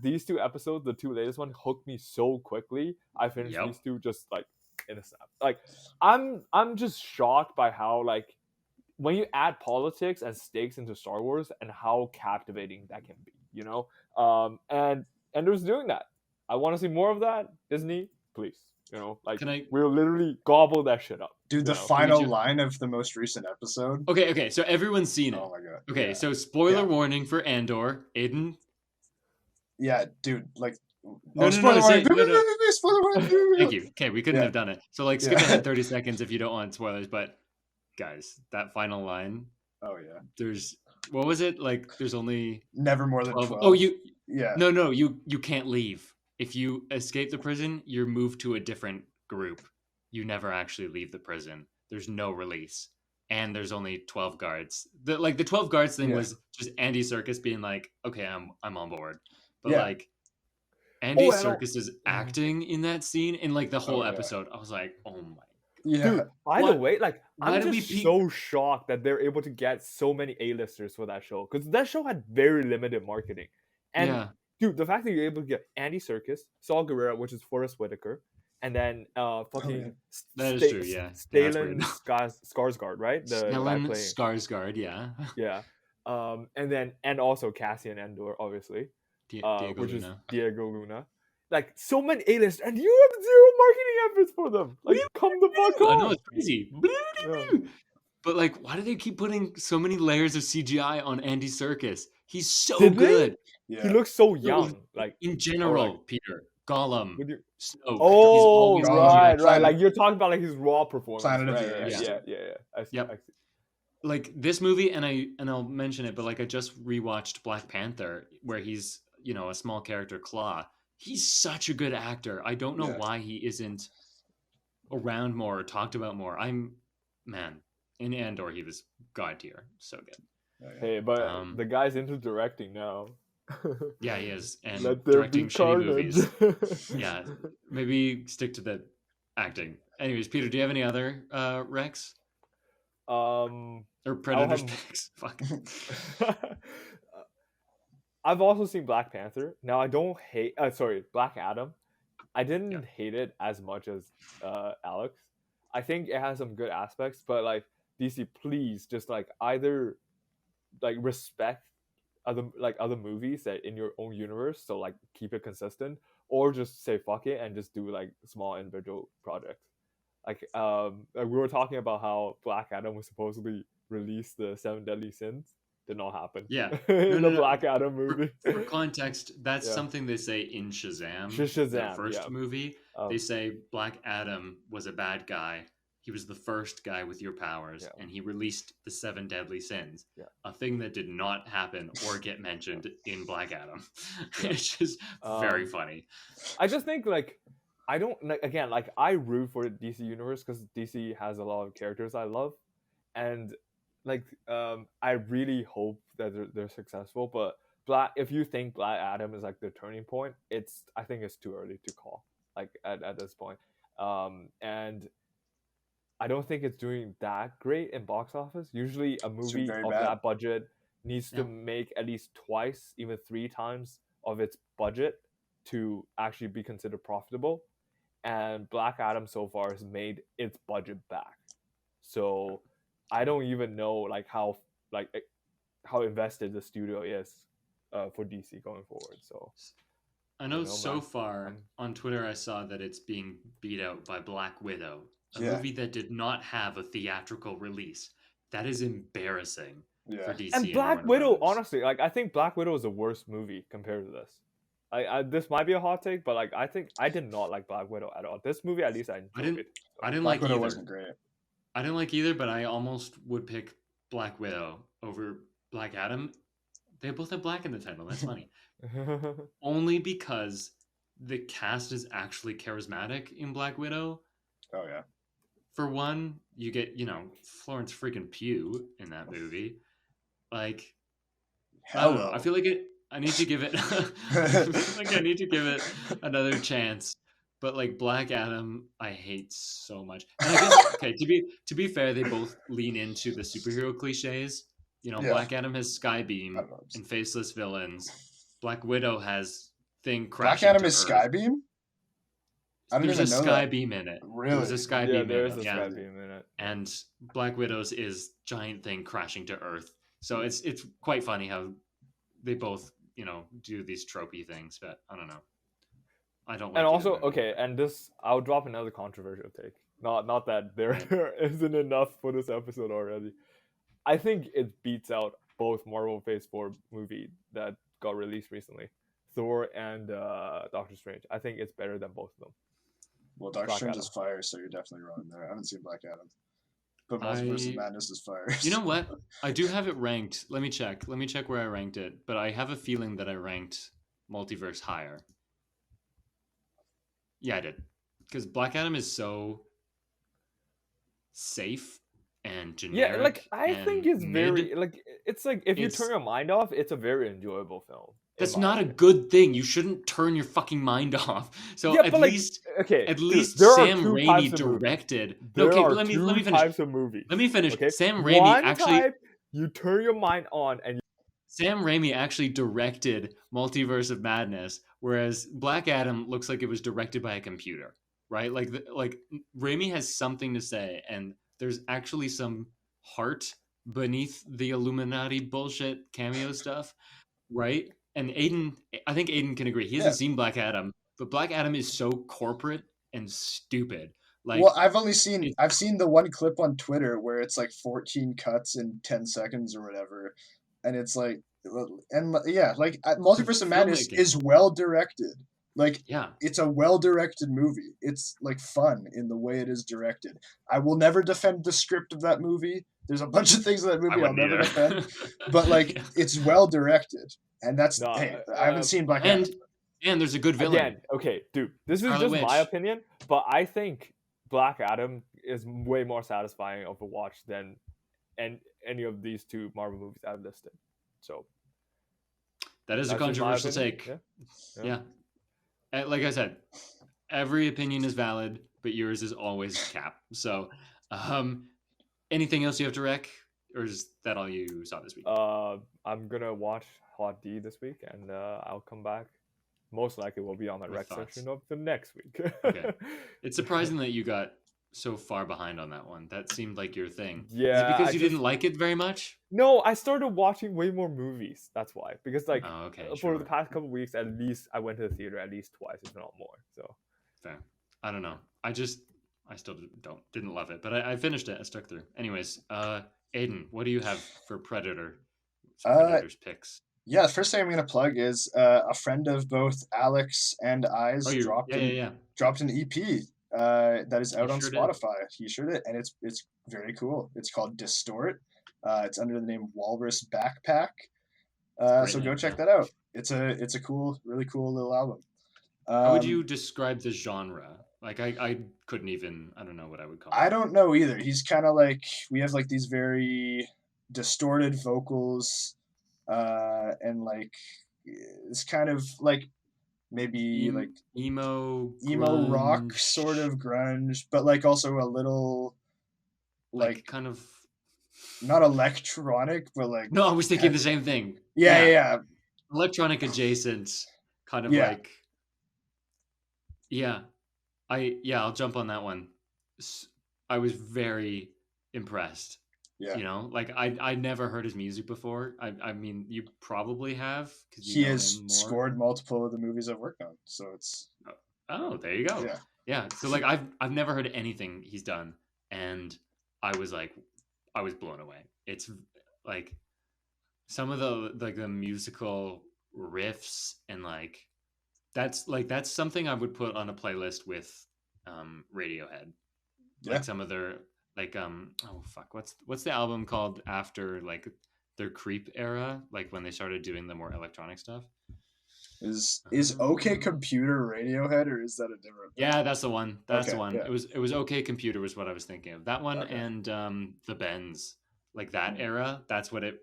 these 2 episodes, the 2 latest one, hooked me so quickly. I finished these 2 just like in a snap. Like, I'm just shocked by how, like, when you add politics and stakes into Star Wars and how captivating that can be, you know? And Endor's doing that. I want to see more of that. Disney, please. You know, like, we'll literally gobble that shit up. Dude, the final line of the most recent episode. Okay, so everyone's seen it. Oh my god. Okay, so spoiler warning for Andor. Aiden? Yeah, dude, like... Spoiler warning. Thank you. Okay, we couldn't have done it. So, like, skip ahead 30 seconds if you don't want spoilers, but... Guys, that final line. Oh yeah. There's what was it? Like there's only never more than 12. Oh, No, you can't leave. If you escape the prison, you're moved to a different group. You never actually leave the prison. There's no release. And there's only 12 guards. The 12 guards thing was just Andy Serkis being like, "Okay, I'm on board." But like Andy Serkis's acting in that scene in like the whole episode, I was like, "Oh my." Yeah. Dude, by the way, like, I'm just so shocked that they're able to get so many A-listers for that show. Because that show had very limited marketing. And, dude, the fact that you're able to get Andy Serkis, Saul Guerrero, which is Forrest Whitaker, and then fucking... That is true, yeah. Stellan Skarsgård, right? Stellan Skarsgård, yeah. Yeah. And also Cassian Andor, obviously, Diego which is Luna. Diego Luna. Like so many A-list, and you have zero marketing efforts for them. Like, come the fuck on. I know, it's crazy. But like, why do they keep putting so many layers of CGI on Andy Serkis? He's so good. Yeah. He looks so young. Like in general, Peter, Gollum, Snoke. Oh, he's always right. Planet. Like you're talking about like his raw performance. Planet of right, the right, Apes. yeah. I see. Like this movie, and I'll mention it, but like I just rewatched Black Panther, where he's a small character, Claw. He's such a good actor. I don't know why he isn't around more or talked about more. In Andor he was god tier, so good. Hey, but the guy's into directing now. Yeah, he is, and Let there directing be shitty movies. Yeah, maybe stick to the acting. Anyways, Peter, do you have any other Rex? Or Predators picks? Fuck. I've also seen Black Panther. Now I don't hate. Black Adam. I didn't hate it as much as Alex. I think it has some good aspects, but like DC, please just like either like respect other movies that in your own universe, so like keep it consistent, or just say fuck it and just do like small individual projects. Like we were talking about how Black Adam was supposedly release the 7 Deadly Sins. Did not happen. Yeah. in the Black Adam movie. For context, that's something they say in Shazam. Shazam, the first movie. They say Black Adam was a bad guy. He was the first guy with your powers, and he released the 7 Deadly Sins. A thing that did not happen or get mentioned in Black Adam. It's just very funny. I just think like I don't again like I root for the DC universe because DC has a lot of characters I love, and like I really hope that they're successful. But if you think Black Adam is like the turning point, I think it's too early to call like at this point. And I don't think it's doing that great in box office. Usually a movie of that budget needs to make at least twice, even 3 times of its budget to actually be considered profitable. And Black Adam so far has made its budget back. So I don't even know like how invested the studio is for DC going forward. So I know so far on Twitter I saw that it's being beat out by Black Widow. A movie that did not have a theatrical release. That is embarrassing for DC. And Black Widow, honestly, like I think Black Widow is the worst movie compared to this. This might be a hot take, but like I think I did not like Black Widow at all. This movie, at least I enjoyed it. I didn't Black like Widow either. Wasn't great. I didn't like either, but I almost would pick Black Widow over Black Adam. They both have black in the title. That's funny. Only because the cast is actually charismatic in Black Widow. Oh yeah. For one, you get, Florence freaking Pugh in that movie. Like, I don't know. I feel like I need to give it another chance. But like Black Adam, I hate so much. And I guess to be fair, they both lean into the superhero cliches. Black Adam has Skybeam and faceless villains. Black Widow has thing crashing. Black Adam is Skybeam? There's a Skybeam in it. Really? There's a Skybeam in it. And Black Widow's is giant thing crashing to Earth. So it's quite funny how they both, do these tropey things, but I don't know. I don't like And also, and this I'll drop another controversial take. Not that there isn't enough for this episode already. I think it beats out both Marvel Phase 4 movie that got released recently. Thor and Doctor Strange. I think it's better than both of them. Well, Doctor Strange is fire, so you're definitely wrong there. I haven't seen Black Adam. But Multiverse of Madness is fire. You know what? I do have it ranked. Let me check where I ranked it. But I have a feeling that I ranked Multiverse higher. Yeah, I did. Because Black Adam is so safe and generic. Yeah, like I think it's very like it's like if you turn your mind off, it's a very enjoyable film. That's not a good thing. You shouldn't turn your fucking mind off. So at least Sam Raimi directed. Let me finish. Types of movies. Let me finish. Okay? Sam Raimi you turn your mind on and Sam Raimi actually directed Multiverse of Madness, whereas Black Adam looks like it was directed by a computer, right? Like Raimi has something to say, and there's actually some heart beneath the Illuminati bullshit cameo stuff, right? And I think Aiden can agree. He hasn't seen Black Adam, but Black Adam is so corporate and stupid. Well, Like, I've seen the one clip on Twitter where it's like 14 cuts in 10 seconds or whatever, and it's like, and yeah, like Multiverse of Madness filmmaking. is well directed. Like, Yeah, it's a well directed movie. It's like fun in the way it is directed. I will never defend the script of that movie. There's a bunch of things in that movie I'll never defend, but like it's well directed, and that's hey, I haven't seen Black Adam. And there's a good villain. Again, okay, dude, this is just my opinion, but I think Black Adam is way more satisfying of a watch than any of these two Marvel movies I've listed. So that is a controversial take. Yeah. Like I said, every opinion is valid, but yours is always cap. So, anything else you have to rec, or is that all you saw this week? I'm gonna watch Hot D this week, and I'll come back. Most likely, we'll be on my rec section of the next week. Okay. It's surprising that you got so far behind on that one. That seemed like your thing. Yeah. Is it because you didn't like it very much? No, I started watching way more movies. That's why. Because for the past couple of weeks, at least I went to the theater at least twice, if not more. So fair. I don't know. I still didn't love it, but I finished it. I stuck through. Anyways, Aiden, what do you have for Predator's picks? Yeah, the first thing I'm going to plug is a friend of both Alex and I's dropped an EP that is out on Spotify. He sure did, and it's very cool. It's called Distort. It's under the name Walrus Backpack. So go check that out. It's a cool, really cool little album. How would you describe the genre? Like I couldn't even. I don't know what I would call it. I don't know either. He's kind of like, we have like these very distorted vocals. And like it's kind of like maybe like emo rock sort of grunge, but like also a little like kind of not electronic, but like no, I was thinking the same thing. Yeah. Electronic adjacent, kind of like I'll jump on that one. I was very impressed. Yeah. You know, like I never heard his music before. I mean, you probably have. He has scored multiple of the movies I've worked on, so it's. Oh, there you go. Yeah. So like I've never heard anything he's done, and I was blown away. It's like some of the musical riffs and that's something I would put on a playlist with Radiohead. Like some of their. What's the album called after like their Creep era, like when they started doing the more electronic stuff? Is OK Computer Radiohead, or is that a different? Yeah, that's the one. The one. Yeah. It was OK Computer was what I was thinking of. That one and the Bends, like that era. That's what it.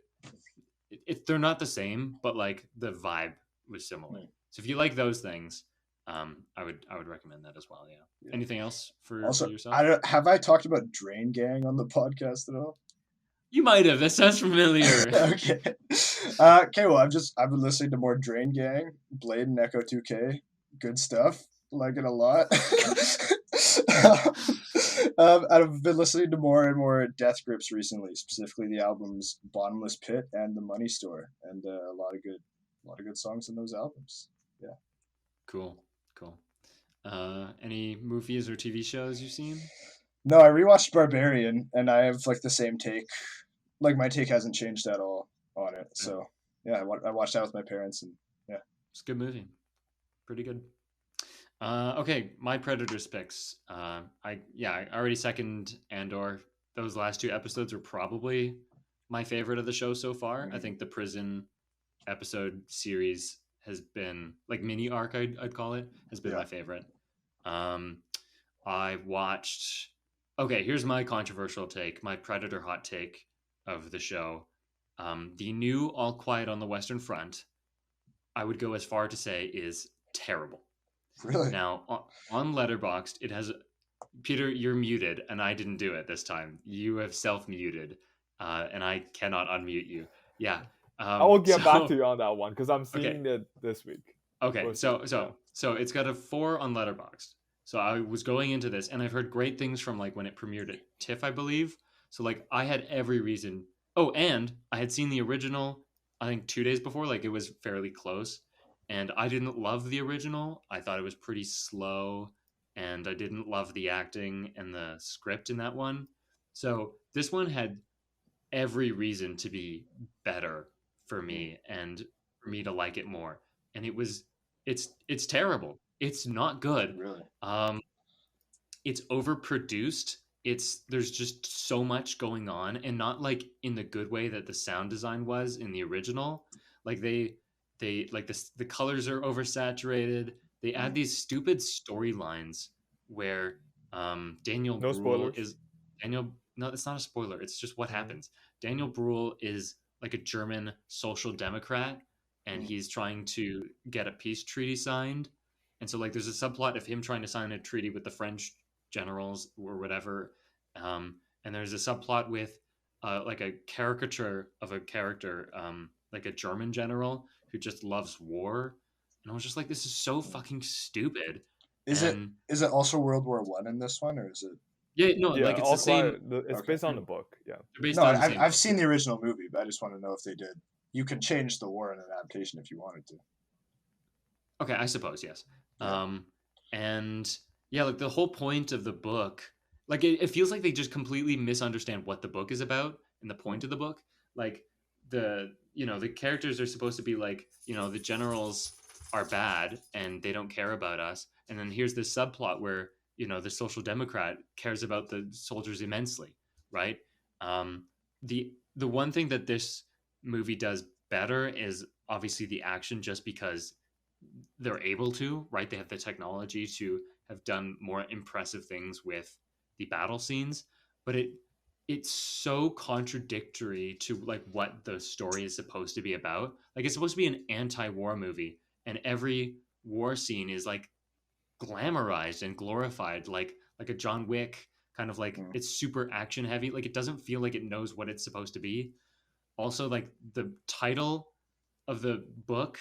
They're not the same, but like the vibe was similar. So if you like those things. I would recommend that as well. Yeah. Anything else for yourself? Have I talked about Drain Gang on the podcast at all? You might have. That sounds familiar. Okay. Okay. Well, I've been listening to more Drain Gang, Blade, and Echo 2K. Good stuff. Like it a lot. I've been listening to more and more Death Grips recently, specifically the albums Bottomless Pit and The Money Store, and a lot of good songs in those albums. Yeah. Cool. Any movies or TV shows you've seen? No, I rewatched Barbarian, and I have like the same take. Like my take hasn't changed at all on it. So yeah, I watched that with my parents, and yeah, it's a good movie. Pretty good. Okay, my Predators picks. I already second Andor. Those last two episodes are probably my favorite of the show so far. I think the prison episode series has been like mini arc, I'd call it, has been my favorite. I watched. Okay, here's my controversial take, my Predator hot take of the show. The new All Quiet on the Western Front, I would go as far to say, is terrible. Really? Now, on Letterboxd, it has. Peter, you're muted, and I didn't do it this time. You have self-muted, and I cannot unmute you. Yeah. I will get back to you on that one because I'm seeing it this week. Okay, so it's got a 4 on Letterboxd. So I was going into this, and I've heard great things from like when it premiered at TIFF, I believe. So like I had every reason Oh, and I had seen the original, I think 2 days before, like it was fairly close. And I didn't love the original. I thought it was pretty slow, and I didn't love the acting and the script in that one. So this one had every reason to be better for Mm, me and for me to like it more. And it's terrible. It's not good. really? Um, it's overproduced. There's just so much going on, and not like in the good way that the sound design was in the original. Like they like the colors are oversaturated. They add Mm, these stupid storylines where Daniel No Bruhl spoilers. is Daniel. No, it's not a spoiler. It's just what Mm. happens. Daniel Bruhl is like a German social democrat, and mm, he's trying to get a peace treaty signed. And so, like, there's a subplot of him trying to sign a treaty with the French generals or whatever. And there's a subplot with like a caricature of a character, like a German general who just loves war. And I was just like, this is so mm. fucking stupid. Is it And is it also World War I in this one, or is it? yeah, no, Yeah, like it's the all same. quiet. It's Okay. based on the book. Yeah. They're based No, on the I've same I've book. seen the original movie, but I just want to know if they did. You could change the war in an adaptation if you wanted to. Okay, I suppose yes. Yeah. And yeah, like the whole point of the book, like it feels like they just completely misunderstand what the book is about and the point Mm, of the book. Like the characters are supposed to be like, the generals are bad and they don't care about us. And then here's this subplot where, the social democrat cares about the soldiers immensely, right? Um, the one thing that this movie does better is obviously the action, just because they're able to, right? They have the technology to have done more impressive things with the battle scenes, but it's so contradictory to like what the story is supposed to be about. Like it's supposed to be an anti-war movie, and every war scene is like glamorized and glorified, like a John Wick kind of, like mm, it's super action heavy. Like it doesn't feel like it knows what it's supposed to be. Also, like the title of the book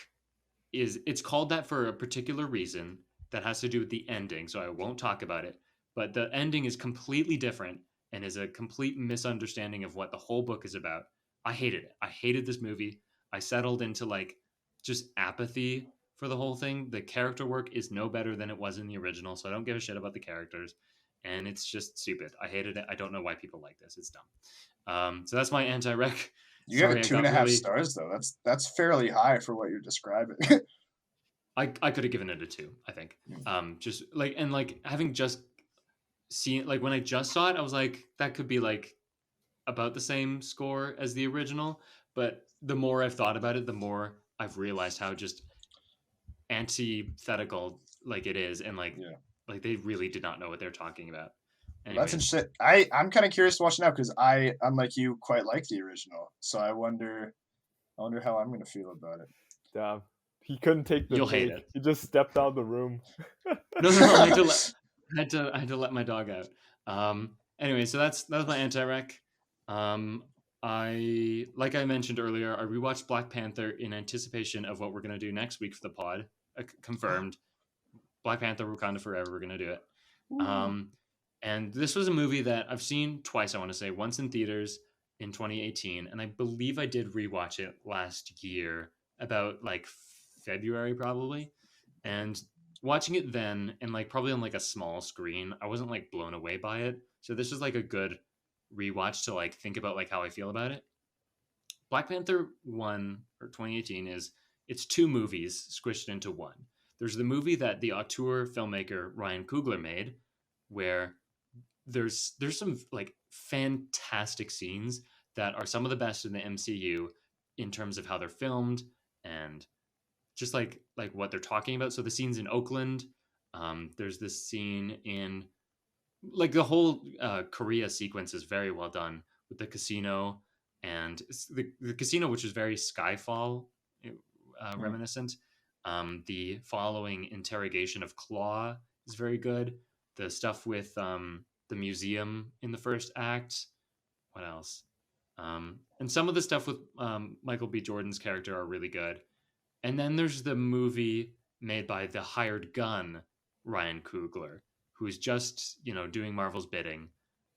it's called that for a particular reason that has to do with the ending, so I won't talk about it. But the ending is completely different and is a complete misunderstanding of what the whole book is about. I hated it. I hated this movie. I settled into like just apathy for the whole thing. The character work is no better than it was in the original, so I don't give a shit about the characters. And it's just stupid. I hated it. I don't know why people like this. It's dumb. So that's my anti-rec. You gave it Sorry, I two and got a half really. stars though. That's fairly high for what you're describing. I could have given it a 2, I think. Just like, and like having just seen, like when I just saw it, I was like, that could be like about the same score as the original. But the more I've thought about it, the more I've realized how just antithetical like it is, and Yeah. like they really did not know what they're talking about. Well, that's Anyways, interesting. I'm kind of curious to watch now because I, unlike you, quite like the original. So I wonder how I'm gonna feel about it. Damn. He couldn't take the you'll hate take. it. He just stepped out of the room. No, I had to let my dog out. Anyway, so that was my anti-rec. Like I mentioned earlier, I rewatched Black Panther in anticipation of what we're gonna do next week for the pod. Confirmed. Black Panther, Wakanda Forever. We're gonna do it. Ooh. Um, and this was a movie that I've seen twice. I want to say once in theaters in 2018, and I believe I did rewatch it last year, about like February probably. And watching it then, and like probably on like a small screen, I wasn't like blown away by it. So this was like a good rewatch to like think about like how I feel about it. Black Panther 1 or 2018 is it's two movies squished into one. There's the movie that the auteur filmmaker Ryan Coogler made, where there's some like fantastic scenes that are some of the best in the MCU in terms of how they're filmed and just like what they're talking about. So the scenes in Oakland, there's this scene in like the whole Korea sequence is very well done with the casino, and the casino, which is very Skyfall Mm, reminiscent. The following interrogation of Claw is very good. The stuff with the museum in the first act. What else? And some of the stuff with Michael B. Jordan's character are really good. And then there's the movie made by the hired gun Ryan Coogler, who's just doing Marvel's bidding,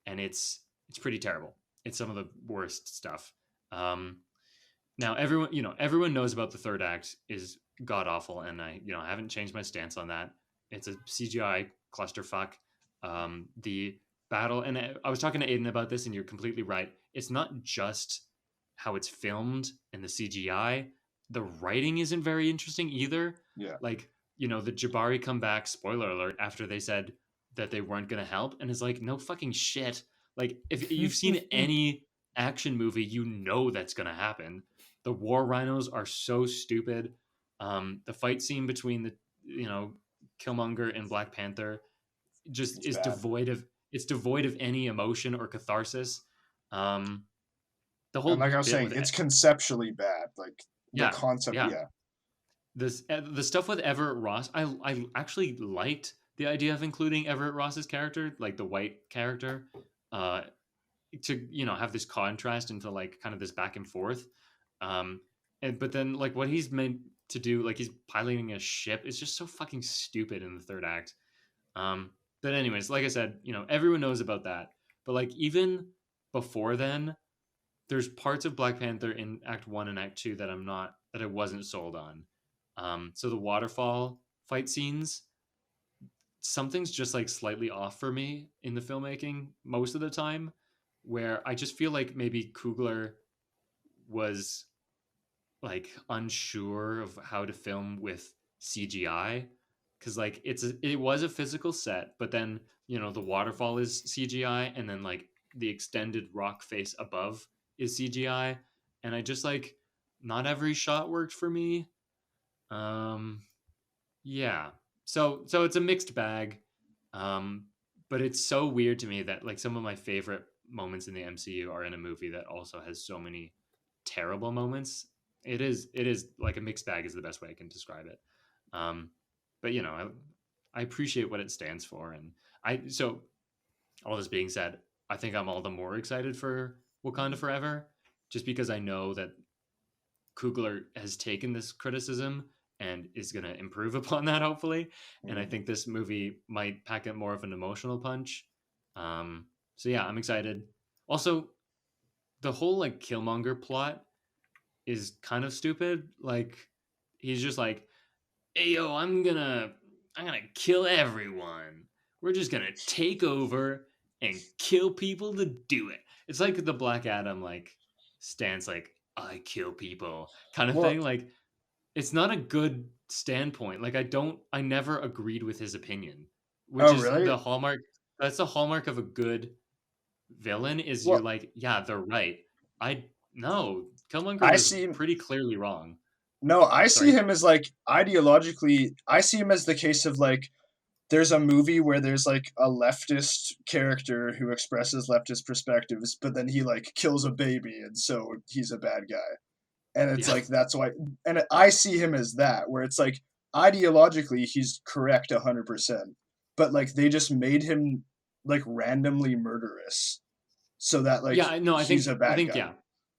and it's pretty terrible. It's some of the worst stuff. Now everyone knows about the third act is god awful, and I haven't changed my stance on that. It's a CGI clusterfuck. The battle, and I was talking to Aiden about this, and you're completely right. It's not just how it's filmed and the CGI. The writing isn't very interesting either. Yeah. Like, the Jabari come back, spoiler alert, after they said that they weren't going to help, and it's like, no fucking shit. Like, if you've seen any action movie, that's going to happen. The war rhinos are so stupid. The fight scene between the Killmonger and Black Panther just is devoid of any emotion or catharsis. The whole and like I was saying, it's conceptually bad. Like the concept, yeah. The stuff with Everett Ross, I actually liked the idea of including Everett Ross's character, like the white character, to have this contrast into like kind of this back and forth. But then like what he's meant to do, like he's piloting a ship, is just so fucking stupid in the third act. But anyways, like I said, everyone knows about that. But like even before then, there's parts of Black Panther in Act 1 and Act 2 that I wasn't sold on. So the waterfall fight scenes, something's just like slightly off for me in the filmmaking most of the time, where I just feel like maybe Coogler was like unsure of how to film with CGI, because like it was a physical set, but then the waterfall is CGI, and then like the extended rock face above is CGI, and I just like not every shot worked for me. Yeah, so it's a mixed bag, but it's so weird to me that like some of my favorite moments in the MCU are in a movie that also has so many terrible moments. It is like a mixed bag is the best way I can describe it. But I appreciate what it stands for, and so all this being said, I think I'm all the more excited for Wakanda Forever, just because I know that Coogler has taken this criticism and is going to improve upon that, hopefully. And I think this movie might pack it more of an emotional punch. So yeah, I'm excited. Also, the whole like Killmonger plot is kind of stupid. Like he's just like, "Hey yo, I'm gonna kill everyone. We're just gonna take over and kill people to do it." It's like the Black Adam like stance, like I kill people kind of thing. Like it's not a good standpoint. Like I never agreed with his opinion, which is really? the hallmark. That's the hallmark of a good villain. Is you're like, yeah, they're right. No, Killmonger was pretty clearly wrong. No, I see him as like ideologically. I see him as the case of like there's a movie where there's like a leftist character who expresses leftist perspectives, but then he like kills a baby, and so he's a bad guy. And it's like that's why. And I see him as that, where it's like ideologically he's correct 100%, but like they just made him like randomly murderous, so that like he's a bad guy. Yeah,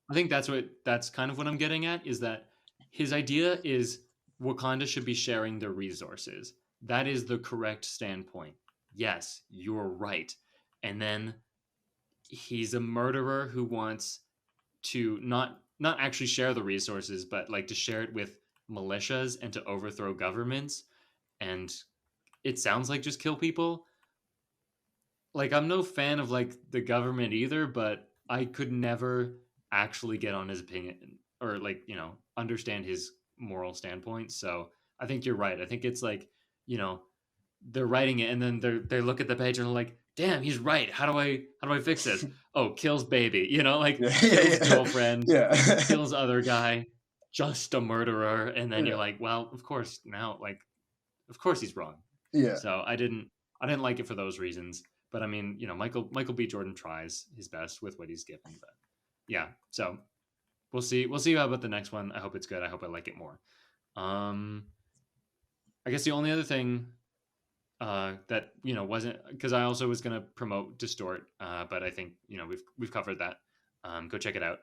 I think that's kind of what I'm getting at, is that his idea is Wakanda should be sharing their resources. That is the correct standpoint. Yes, you're right. And then he's a murderer who wants to not actually share the resources, but like to share it with militias and to overthrow governments. And it sounds like just kill people. Like I'm no fan of like the government either, but I could never actually get on his opinion or like, understand his moral standpoint. So I think you're right. I think it's like, they're writing it and then they look at the page and they're like, damn, he's right. How do I fix this? Oh, kills baby, kills girlfriend, kills other guy, just a murderer. And then you're like, well, of course now, like, of course he's wrong. Yeah. So I didn't like it for those reasons. But I mean, Michael B. Jordan tries his best with what he's given. But yeah, so we'll see. We'll see about the next one. I hope it's good. I hope I like it more. I guess the only other thing that wasn't, because I also was going to promote Distort, but I think we've covered that. Go check it out.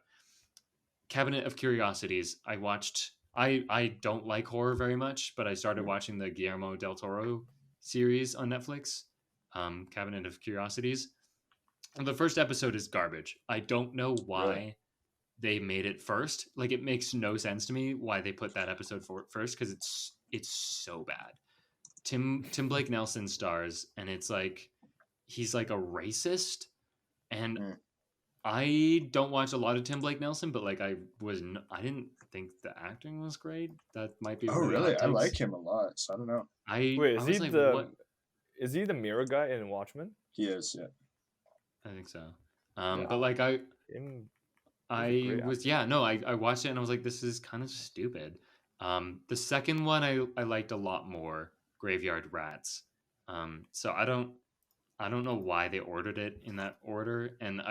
Cabinet of Curiosities. I watched. I don't like horror very much, but I started watching the Guillermo del Toro series on Netflix. Cabinet of Curiosities. And the first episode is garbage. I don't know why they made it first. Like, it makes no sense to me why they put that episode first, because it's so bad. Tim Blake Nelson stars, and it's like he's like a racist, and I don't watch a lot of Tim Blake Nelson, but like I didn't think the acting was great. That might be Oh, really? I like him a lot, so I don't know. Wait, I was like, what? Is he the mirror guy in Watchmen? He is, yeah. I think so. Yeah. But like I was yeah, no, I watched it and I was like, this is kind of stupid. The second one I liked a lot more, Graveyard Rats. So I don't know why they ordered it in that order, and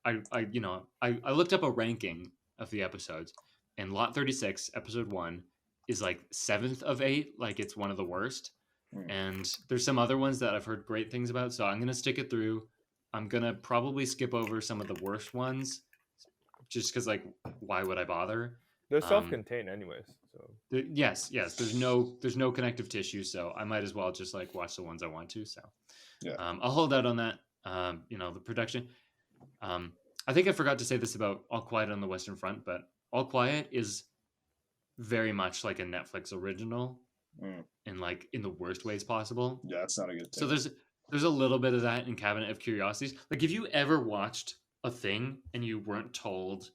I looked up a ranking of the episodes, and Lot 36, episode 1, is like 7th of 8, like it's one of the worst. And there's some other ones that I've heard great things about, so I'm going to stick it through. I'm going to probably skip over some of the worst ones just cuz like why would I bother? They're self-contained anyways, so yes, there's no connective tissue, so I might as well just like watch the ones I want to, so yeah. I'll hold out on that. The production. I think I forgot to say this about All Quiet on the Western Front, but All Quiet is very much like a Netflix original, in like in the worst ways possible. Yeah, that's not a good thing. So there's a little bit of that in Cabinet of Curiosities. Like, if you ever watched a thing and you weren't told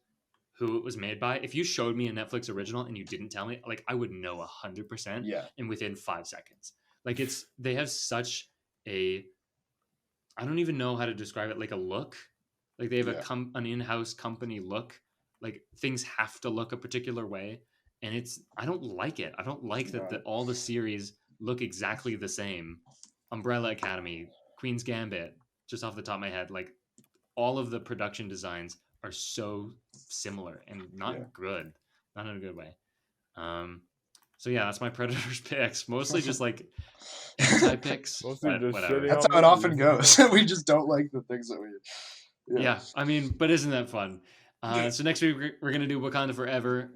who it was made by, if you showed me a Netflix original and you didn't tell me, like, I would know 100%. Yeah. And within 5 seconds. Like, they have such a, I don't even know how to describe it, like a look. Like, they have an in-house company look. Like, things have to look a particular way, and I don't like it. I don't like that all the series look exactly the same. Umbrella Academy, Queen's Gambit, just off the top of my head, like all of the production designs are so similar and not good, not in a good way. So yeah, that's my Predators picks. Mostly just like anti-picks. Mostly just whatever. That's how it often goes. We just don't like the things that we. Yeah, I mean, but isn't that fun? So next week we're gonna do Wakanda Forever.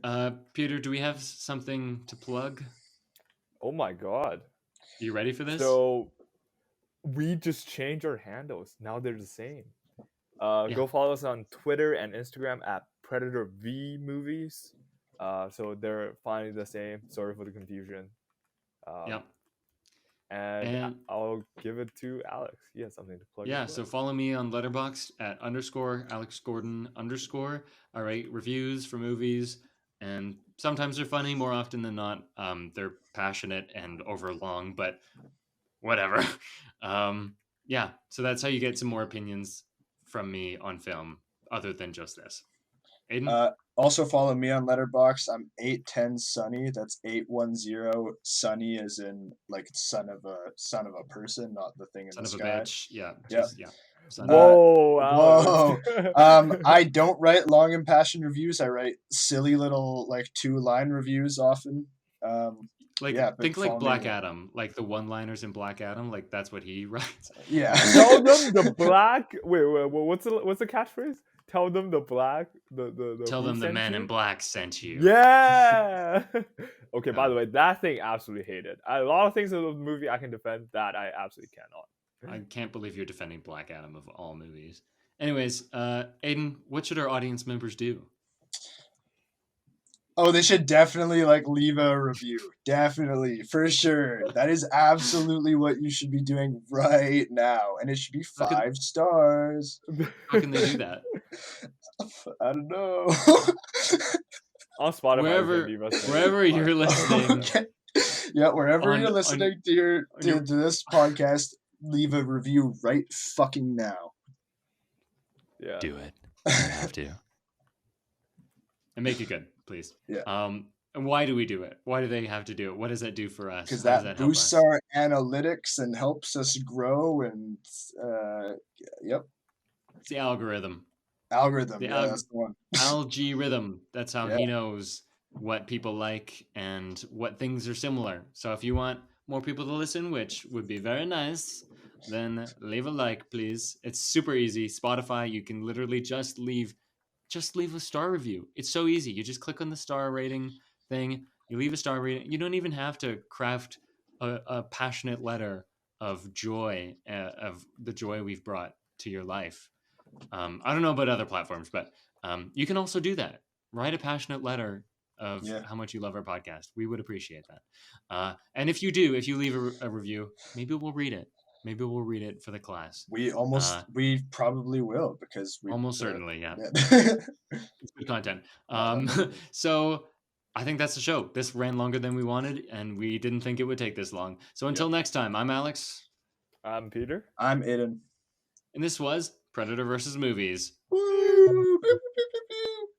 Peter, do we have something to plug? Oh my god! You ready for this? So we just changed our handles. Now they're the same. Go follow us on Twitter and Instagram at Predator V Movies. So they're finally the same. Sorry for the confusion. Yep. And I'll give it to Alex. He has something to plug. Yeah, so follow me on Letterboxd at _AlexGordon_. I write reviews for movies, and sometimes they're funny. More often than not, they're passionate and overlong, but whatever. Yeah, so that's how you get some more opinions from me on film, other than just this. Aiden? Also follow me on Letterboxd. I'm 810 Sunny. That's 810 Sunny, as in like son of a person, not the thing in son the of sky. A bitch. Yeah. Whoa! I don't write long impassioned reviews. I write silly little like 2-line reviews often. Think like Black Adam, like the one-liners in Black Adam, like that's what he writes. Yeah. Tell them the black. Wait. What's the catchphrase? Tell them the black. Tell them the man in black sent you. Yeah. Okay. By the way, that thing absolutely hated. A lot of things in the movie I can defend. That I absolutely cannot. I can't believe you're defending Black Adam of all movies. Anyways, Aiden, what should our audience members do? Oh, they should definitely leave a review. Definitely, for sure. That is absolutely what you should be doing right now, and it should be 5 stars. How can they do that? I don't know. On Spotify, wherever you're listening. Yeah, wherever you're listening to this podcast, leave a review right fucking now. Yeah, do it. You have to, and make it good. Please. Yeah. And why do we do it? Why do they have to do it? What does that do for us? Because that boosts our analytics and helps us grow. And yep. It's the algorithm. That's the one. Algorithm. That's how he knows what people like and what things are similar. So if you want more people to listen, which would be very nice, then leave a like, please. It's super easy. Spotify, you can literally just leave a star review. It's so easy. You just click on the star rating thing. You leave a star rating. You don't even have to craft a passionate letter of joy, of the joy we've brought to your life. I don't know about other platforms, but you can also do that. Write a passionate letter of how much you love our podcast. We would appreciate that. And if you leave a review, maybe we'll read it. Maybe we'll read it for the class. We probably will, because we almost certainly, yeah. Yeah. It's good content. So I think that's the show. This ran longer than we wanted, and we didn't think it would take this long. So until next time, I'm Alex. I'm Peter. I'm Aiden. And this was Predator vs. Movies. Woo!